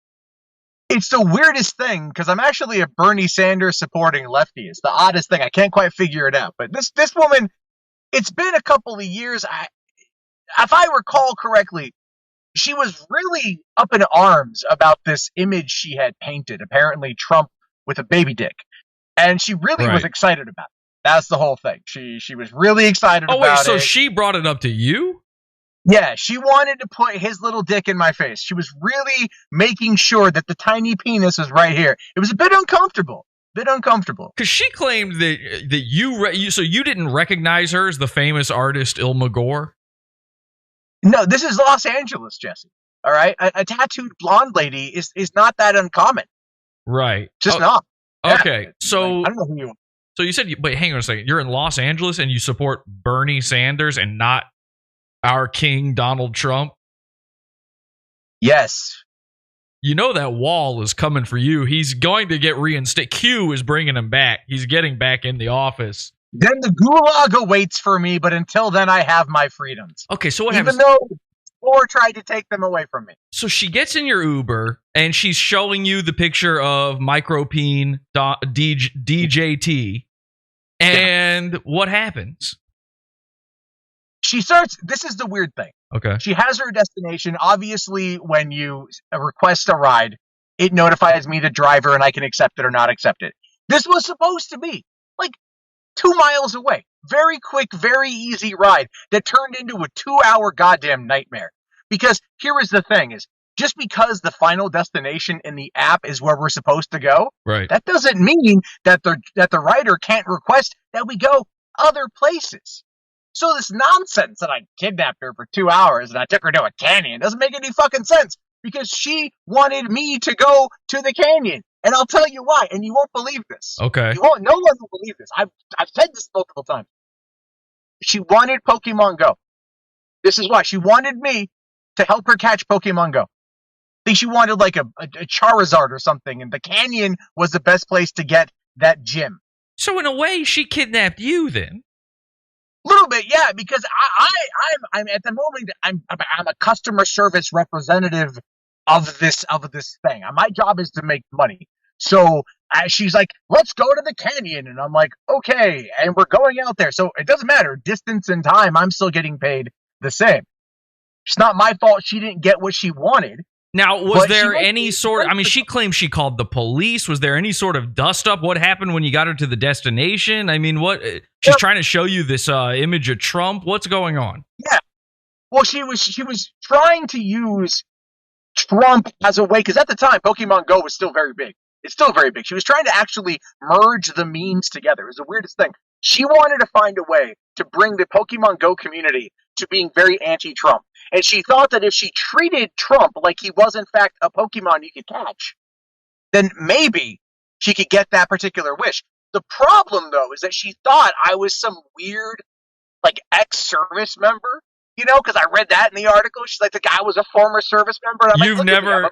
It's the weirdest thing because I'm actually a Bernie Sanders supporting lefty. It's the oddest thing. I can't quite figure it out. But this woman... It's been a couple of years. If I recall correctly, she was really up in arms about this image she had painted, apparently Trump with a baby dick. And she really was excited about it. That's the whole thing. She was really excited about it. Oh, wait, so she brought it up to you? Yeah, she wanted to put his little dick in my face. She was really making sure that the tiny penis was right here. It was a bit uncomfortable. Because she claimed that so you didn't recognize her as the famous artist 𝓕𝓗𝓲? No, this is Los Angeles, Jesse. All right, a tattooed blonde lady is not that uncommon. Right. Just not. Okay, Yeah. so I don't know who you are. So you said, wait, hang on a second. You're in Los Angeles and you support Bernie Sanders and not our king, Donald Trump? Yes. You know that wall is coming for you. He's going to get reinstated. Q is bringing him back. He's getting back in the office. Then the gulag awaits for me, but until then, I have my freedoms. Okay, so what Even happens? though Thor tried to take them away from me. So she gets in your Uber and she's showing you the picture of Micropeen DJT. And what happens? She starts. This is the weird thing. Okay. She has her destination. Obviously, when you request a ride, it notifies me, the driver, and I can accept it or not accept it. This was supposed to be like 2 miles away. Very quick, very easy ride that turned into a 2-hour goddamn nightmare. Because here is the thing: is just because the final destination in the app is where we're supposed to go, right? That doesn't mean that the rider can't request that we go other places. So this nonsense that I kidnapped her for 2 hours and I took her to a canyon doesn't make any fucking sense, because she wanted me to go to the canyon. And I'll tell you why, and you won't believe this. Okay. No one will believe this. I've said this multiple times. She wanted Pokemon Go. This is why. She wanted me to help her catch Pokemon Go. I think she wanted like a Charizard or something, and the canyon was the best place to get that gym. So in a way, she kidnapped you then. A little bit, yeah, because I'm at the moment I'm a customer service representative of this thing. My job is to make money. So she's like, let's go to the canyon, and I'm like, okay, and we're going out there. So it doesn't matter distance and time. I'm still getting paid the same. It's not my fault she didn't get what she wanted. Now, was there any sort of, I mean, she claims she called the police. Was there any sort of dust up? What happened when you got her to the destination? I mean, what? She's trying to show you this image of Trump. What's going on? Yeah. Well, she was trying to use Trump as a way, because at the time, Pokemon Go was still very big. It's still very big. She was trying to actually merge the memes together. It was the weirdest thing. She wanted to find a way to bring the Pokemon Go community to being very anti-Trump. And she thought that if she treated Trump like he was, in fact, a Pokemon you could catch, then maybe she could get that particular wish. The problem, though, is that she thought I was some weird, like, ex-service member. You know, because I read that in the article. She's like, the guy was a former service member. And I'm You've like, never,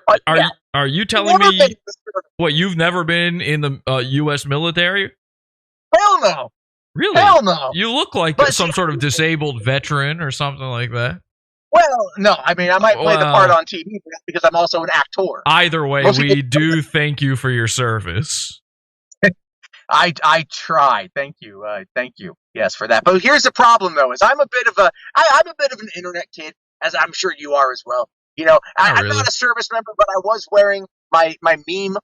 are you telling me, what, you've never been in the U.S. military? Hell no. Really? Hell no. You look like some sort of disabled veteran or something like that. Well, no. I mean, I might play the part on TV because I'm also an actor. Either way, we do thank you for your service. I try. Thank you. Thank you. Yes, for that. But here's the problem, though, is I'm a bit of an internet kid, as I'm sure you are as well. You know, I'm not a service member, but I was wearing my meme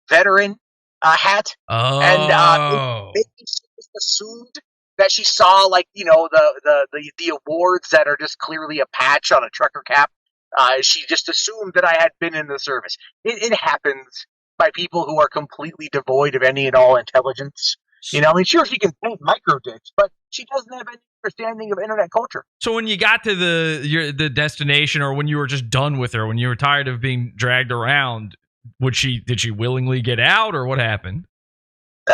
veteran hat. Oh. And maybe she just assumed that she saw, like, you know, the awards that are just clearly a patch on a trucker cap. She just assumed that I had been in the service. It happens by people who are completely devoid of any and all intelligence. You know, I mean, sure, she can paint micro dicks, but she doesn't have any understanding of internet culture. So when you got to the destination, or when you were just done with her, when you were tired of being dragged around, did she willingly get out, or what happened?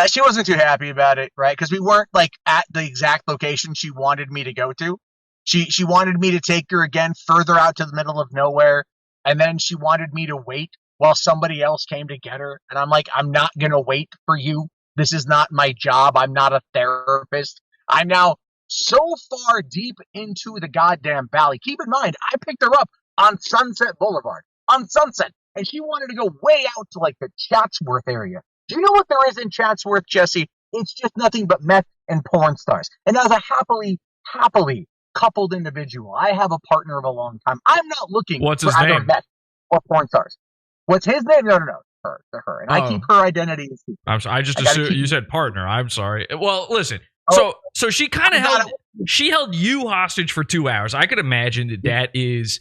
She wasn't too happy about it, right? Because we weren't like at the exact location she wanted me to go to. She wanted me to take her again further out to the middle of nowhere, and then she wanted me to wait while somebody else came to get her. And I'm like, I'm not gonna wait for you. This is not my job. I'm not a therapist. I'm now so far deep into the goddamn valley. Keep in mind, I picked her up on Sunset Boulevard, on Sunset, and she wanted to go way out to like the Chatsworth area. Do you know what there is in Chatsworth, Jesse? It's just nothing but meth and porn stars. And as a happily coupled individual, I have a partner of a long time. I'm not looking for either meth or porn stars. What's his name? No. Her. And I keep her identity a secret. I'm sorry. I just assumed you said partner. I'm sorry. Well, listen. So she kind of held you hostage for 2 hours. I could imagine that is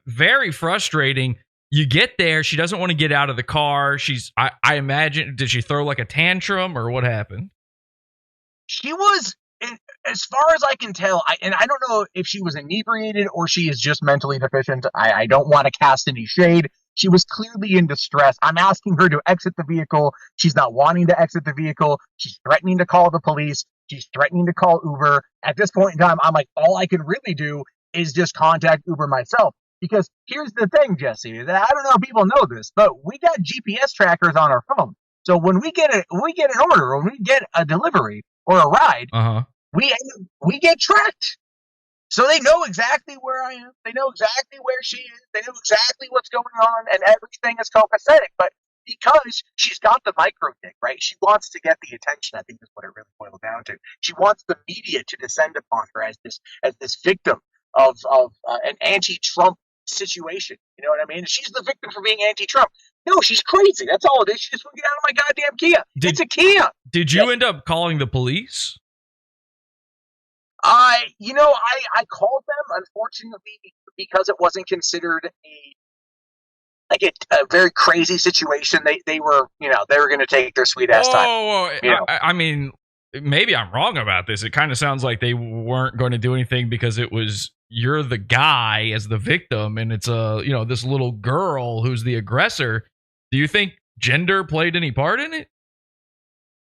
very frustrating. You get there, she doesn't want to get out of the car. I imagine, did she throw like a tantrum, or what happened? She was as far as I can tell, and I don't know if she was inebriated or she is just mentally deficient. I don't want to cast any shade. She was clearly in distress. I'm asking her to exit the vehicle. She's not wanting to exit the vehicle. She's threatening to call the police. She's threatening to call Uber. At this point in time, I'm like, all I can really do is just contact Uber myself. Because here's the thing, Jesse, that I don't know if people know this, but we got GPS trackers on our phone. So when we get an order, when we get a delivery or a ride, we get tracked. So they know exactly where I am. They know exactly where she is. They know exactly what's going on, and everything is copacetic. But because she's got the micro dick, right? She wants to get the attention. I think is what it really boils down to. She wants the media to descend upon her as this victim of an anti-Trump situation. You know what I mean? She's the victim for being anti-Trump. No, she's crazy. That's all it is. She just won't get out of my goddamn Kia. It's a Kia. Did you end up calling the police? I called them, unfortunately, because it wasn't considered a very crazy situation. They were going to take their sweet ass time. I mean, maybe I'm wrong about this. It kind of sounds like they weren't going to do anything because it was you're the guy as the victim, and it's this little girl who's the aggressor. Do you think gender played any part in it?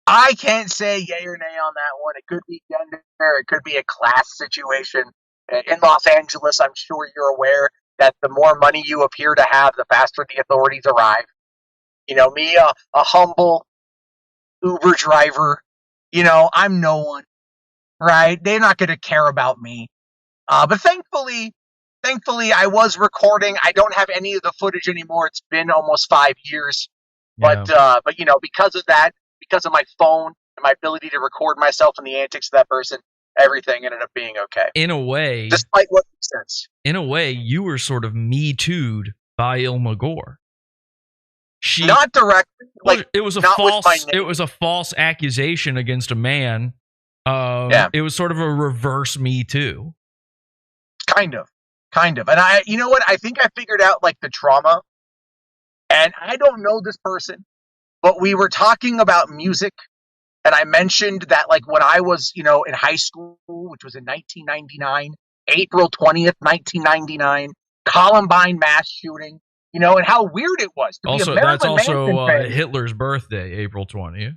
I can't say yay or nay on that one. It could be gender. It could be a class situation. In Los Angeles, I'm sure you're aware that the more money you appear to have, the faster the authorities arrive. Me, a humble Uber driver, I'm no one, right? They're not going to care about me. But thankfully, I was recording. I don't have any of the footage anymore. It's been almost 5 years. But because of that, because of my phone and my ability to record myself and the antics of that person, everything ended up being okay. In a way, despite what makes sense. In a way, you were sort of Me Too'd by 𝓕𝓗𝓲. Not directly. It was a false accusation against a man. It was sort of a reverse Me Too. Kind of. And you know what? I think I figured out the trauma. And I don't know this person, but we were talking about music. And I mentioned that when I was, in high school, which was in 1999, April 20th, 1999, Columbine mass shooting, and how weird it was to be a Marilyn Manson fan. Hitler's birthday, April 20th.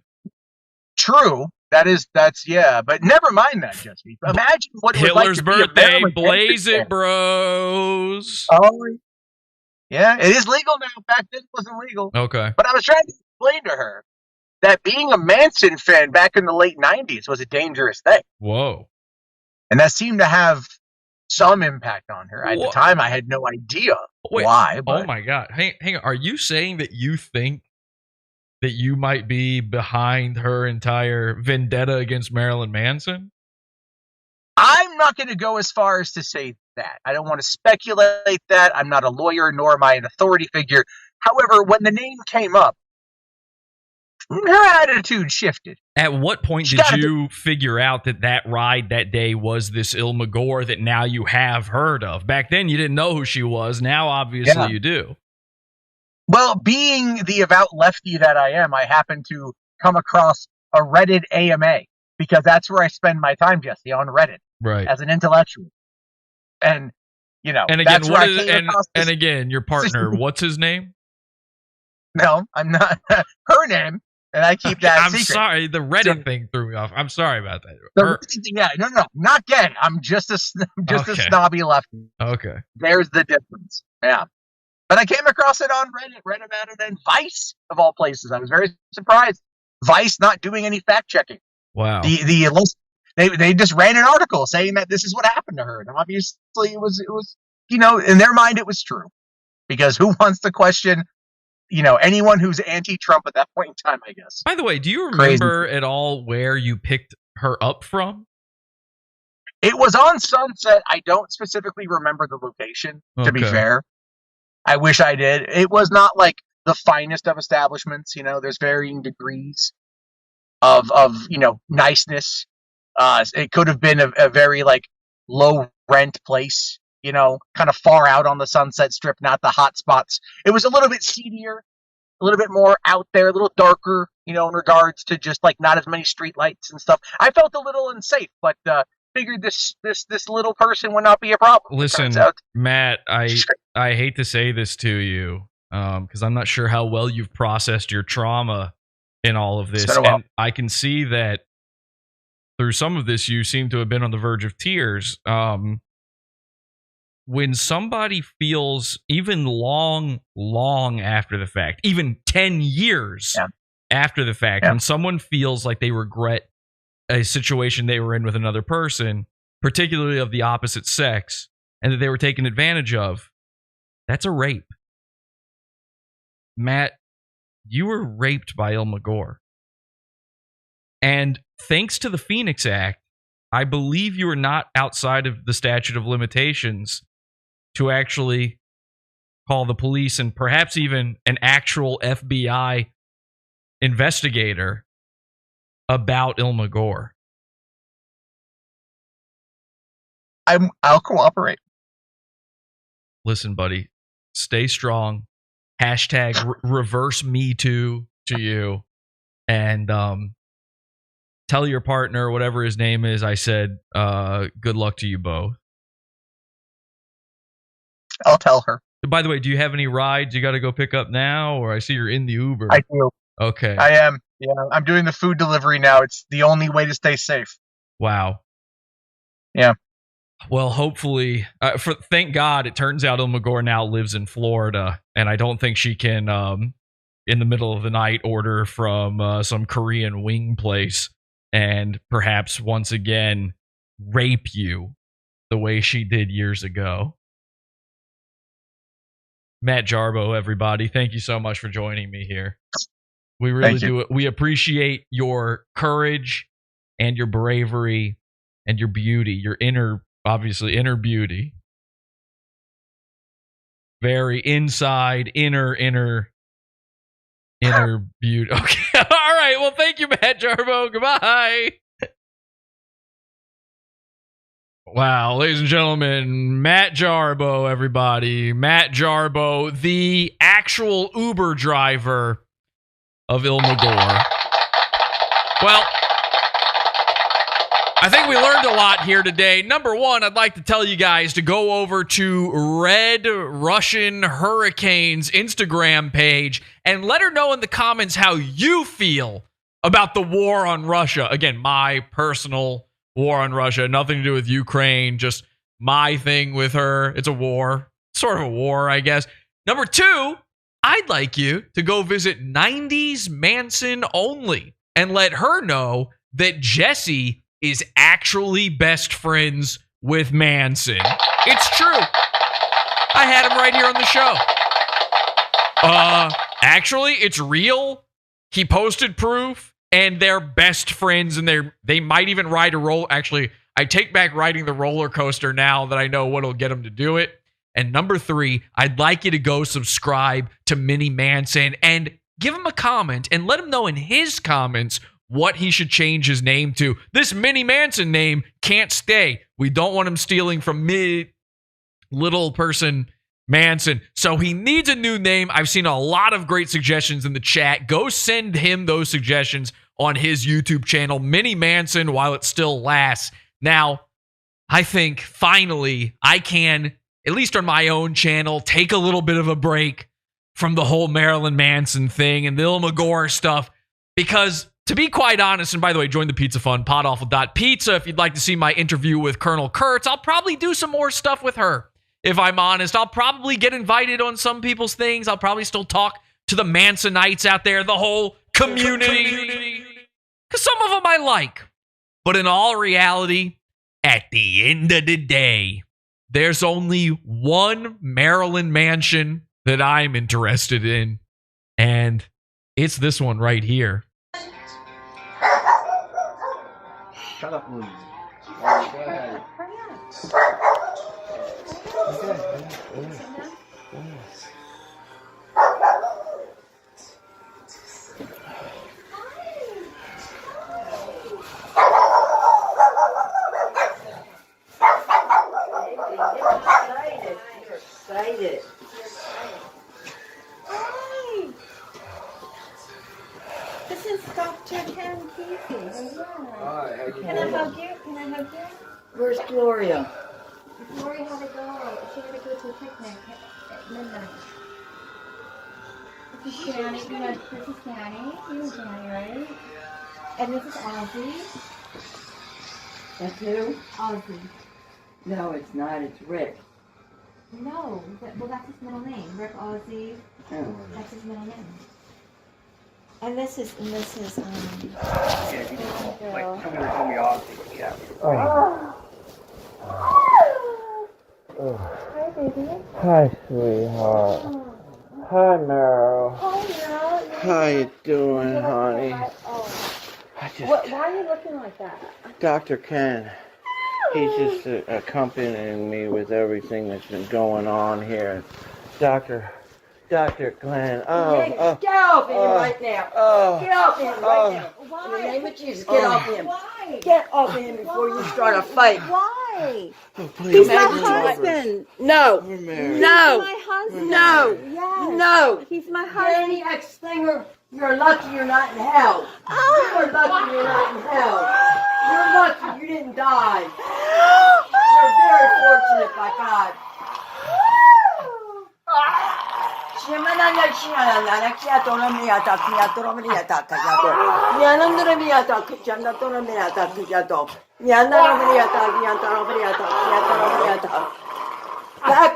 True. But never mind that, Jesse. Imagine what it was Hitler's like to birthday, be a blaze it, bros. Oh, yeah, it is legal now. Back then it wasn't legal. Okay. But I was trying to explain to her that being a Manson fan back in the late 90s was a dangerous thing. Whoa. And that seemed to have some impact on her. At the time, I had no idea why. But... Oh, my God. Hang on. Are you saying that you think that you might be behind her entire vendetta against Marilyn Manson? I'm not going to go as far as to say that. I don't want to speculate that. I'm not a lawyer, nor am I an authority figure. However, when the name came up, her attitude shifted. At what point did you figure out that ride that day was this 𝓕𝓗𝓲 that now you have heard of? Back then, you didn't know who she was. Now, obviously, you do. Well, being the avowed lefty that I am, I happen to come across a Reddit AMA because that's where I spend my time, Jesse, on Reddit, right? As an intellectual, and and again, and again, your partner, what's his name? No, I'm not her name, and I keep that. I'm secret. Sorry, the Reddit thing threw me off. I'm sorry about that. No, not gay. I'm just a snobby lefty. Okay, there's the difference. Yeah. But I came across it on Reddit, read about it, and Vice, of all places. I was very surprised. Vice not doing any fact checking. Wow. They just ran an article saying that this is what happened to her, and obviously it was in their mind it was true, because who wants to question anyone who's anti-Trump at that point in time? I guess. By the way, do you remember at all where you picked her up from? It was on Sunset. I don't specifically remember the location. To be fair. I wish I did. It was not the finest of establishments. There's varying degrees of niceness. It could have been a very low rent place, kind of far out on the Sunset Strip, not the hot spots. It was a little bit seedier, a little bit more out there, a little darker, in regards to just like not as many street lights and stuff. I felt a little unsafe, but figured this little person would not be a problem. Listen, Matt, I hate to say this to you, because I'm not sure how well you've processed your trauma in all of this, and I can see that through some of this, you seem to have been on the verge of tears. When somebody feels, even long after the fact, even 10 years after the fact, when someone feels like they regret a situation they were in with another person, particularly of the opposite sex, and that they were taken advantage of, that's a rape. Matt, you were raped by 𝓕𝓗𝓲. And thanks to the Phoenix Act, I believe you are not outside of the statute of limitations to actually call the police and perhaps even an actual FBI investigator about 𝓕𝓗𝓲. I'll cooperate. Listen, buddy, stay strong. Hashtag reverse me too to you. And tell your partner, whatever his name is, I said, good luck to you both. I'll tell her. By the way, do you have any rides you got to go pick up now? Or I see you're in the Uber. I do. Okay. I am. Yeah, I'm doing the food delivery now. It's the only way to stay safe. Wow. Yeah. Well, hopefully, thank God, it turns out 𝓕𝓗𝓲 now lives in Florida, and I don't think she can, in the middle of the night, order from some Korean wing place and perhaps once again rape you the way she did years ago. Matt Jarbo, everybody, thank you so much for joining me here. We really do it. We appreciate your courage and your bravery and your beauty, your inner beauty. Very inside, inner beauty. Okay. All right. Well, thank you, Matt Jarbo. Goodbye. Wow, ladies and gentlemen, Matt Jarbo, everybody. Matt Jarbo, the actual Uber driver of 𝓕𝓗𝓲. Well, I think we learned a lot here today. Number one, I'd like to tell you guys to go over to 𝓕𝓻𝓲𝓽's Instagram page and let her know in the comments how you feel about the war on Russia. Again, my personal war on Russia, nothing to do with Ukraine, just my thing with her. It's a war, sort of a war, I guess. Number two, I'd like you to go visit 90s Manson Only and let her know that Jesse is actually best friends with Manson. It's true. I had him right here on the show. Actually, it's real. He posted proof, and they're best friends, and they might even ride a roll. Actually, I take back riding the roller coaster now that I know what'll get him to do it. And number three, I'd like you to go subscribe to Mini Manson and give him a comment and let him know in his comments what he should change his name to. This Mini Manson name can't stay. We don't want him stealing from little person Manson. So he needs a new name. I've seen a lot of great suggestions in the chat. Go send him those suggestions on his YouTube channel, Mini Manson, while it still lasts. Now, I think finally I can, at least on my own channel, take a little bit of a break from the whole Marilyn Manson thing and the 𝓕𝓗𝓲 stuff, because to be quite honest, and by the way, join the Pizza Fund, Podawful.pizza, if you'd like to see my interview with Colonel Kurtz. I'll probably do some more stuff with her. If I'm honest, I'll probably get invited on some people's things. I'll probably still talk to the Mansonites out there, the whole community. Because some of them I like. But in all reality, at the end of the day, there's only one Maryland mansion that I'm interested in. And it's this one right here. Shut up, Louise. Go ahead. You're excited. Hi. This is I hug you? Where's Gloria? Gloria had to go. She had to go to a picnic at midnight. This is Danny. You know, this is Danny. You know Danny, right? And this is Ozzy. That's who? Ozzy. No, it's not. It's Rick. No, well, that's his middle name. Rick Ozzy. Oh. That's his middle name. And this is Yeah, you know, like, somebody told me Ozzy. Yeah. Hi, baby. Hi, sweetheart. Hi, Meryl. Hi, Meryl. How you doing, honey? Why are you looking like that? Dr. Ken, he's just accompanying me with everything that's been going on here. Dr. Glenn, Get off him right now. Get off him right now. Why? In the name of Jesus, get off him. Why? Get off him before you start a fight. Why? Oh, please. He's my husband. No. We're married. No. He's my husband. No. Yes. No. He's my husband. Danny 𝓕𝓻𝓲𝓽, you're lucky you're not in hell. You're lucky you're not in hell. You're lucky you didn't die. You're very fortunate, by God. Back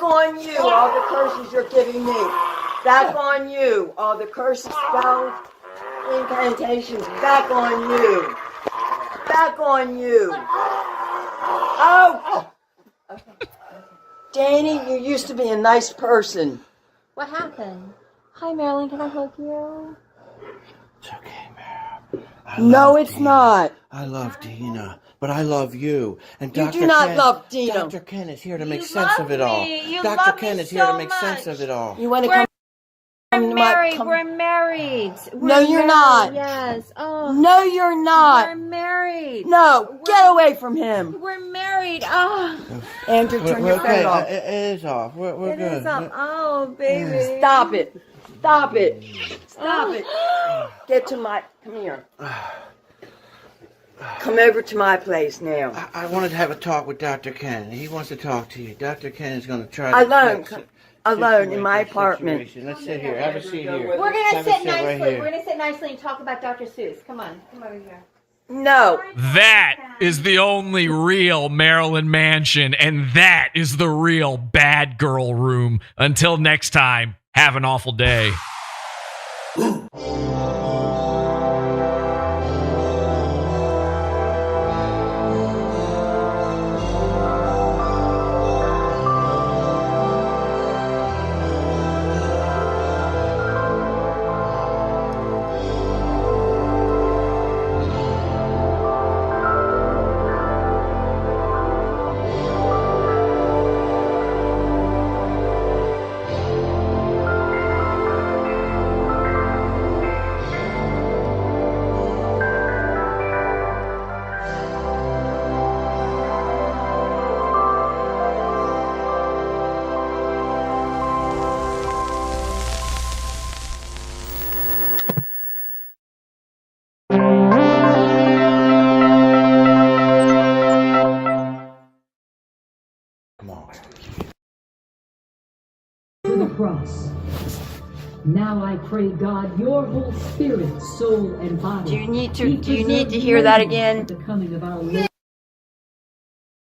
on you, all the curses you're giving me. Back on you, all the curses, spells, incantations. Back on you. Back on you. Oh! Danny, you used to be a nice person. What happened? Hi, Marilyn. Can I hug you? It's okay, Meryl. No, it's not. I love Dina, but I love you. And You Dr. do not Ken, love Dina. Dr. Ken is here to make sense of it all. You Dr. love Ken me is here to so make sense of it all. You want to We're come? married. We're married. No, you're not. Yes. Oh. No, you're not. We're married. No, get away from him. We're married. Oh. Andrew, turn your phone off. It is off. We're It good. is up. Oh, baby. Stop it. Stop it. Stop it. Get to my... Come here. Come over to my place now. I wanted to have a talk with Dr. Ken. He wants to talk to you. Dr. Ken is going to try to... Alone in my apartment. Let's sit here. Have a seat here. We're going to Have a sit seat right nicely. here. We're going to sit nicely and talk about Dr. Seuss. Come on. Come over here. No. That is the only real Maryland mansion, and that is the real bad girl room. Until next time, have an awful day. To the cross. Now I pray, God, your whole spirit, soul, and body. Do you need to hear that again? The coming of our Lord.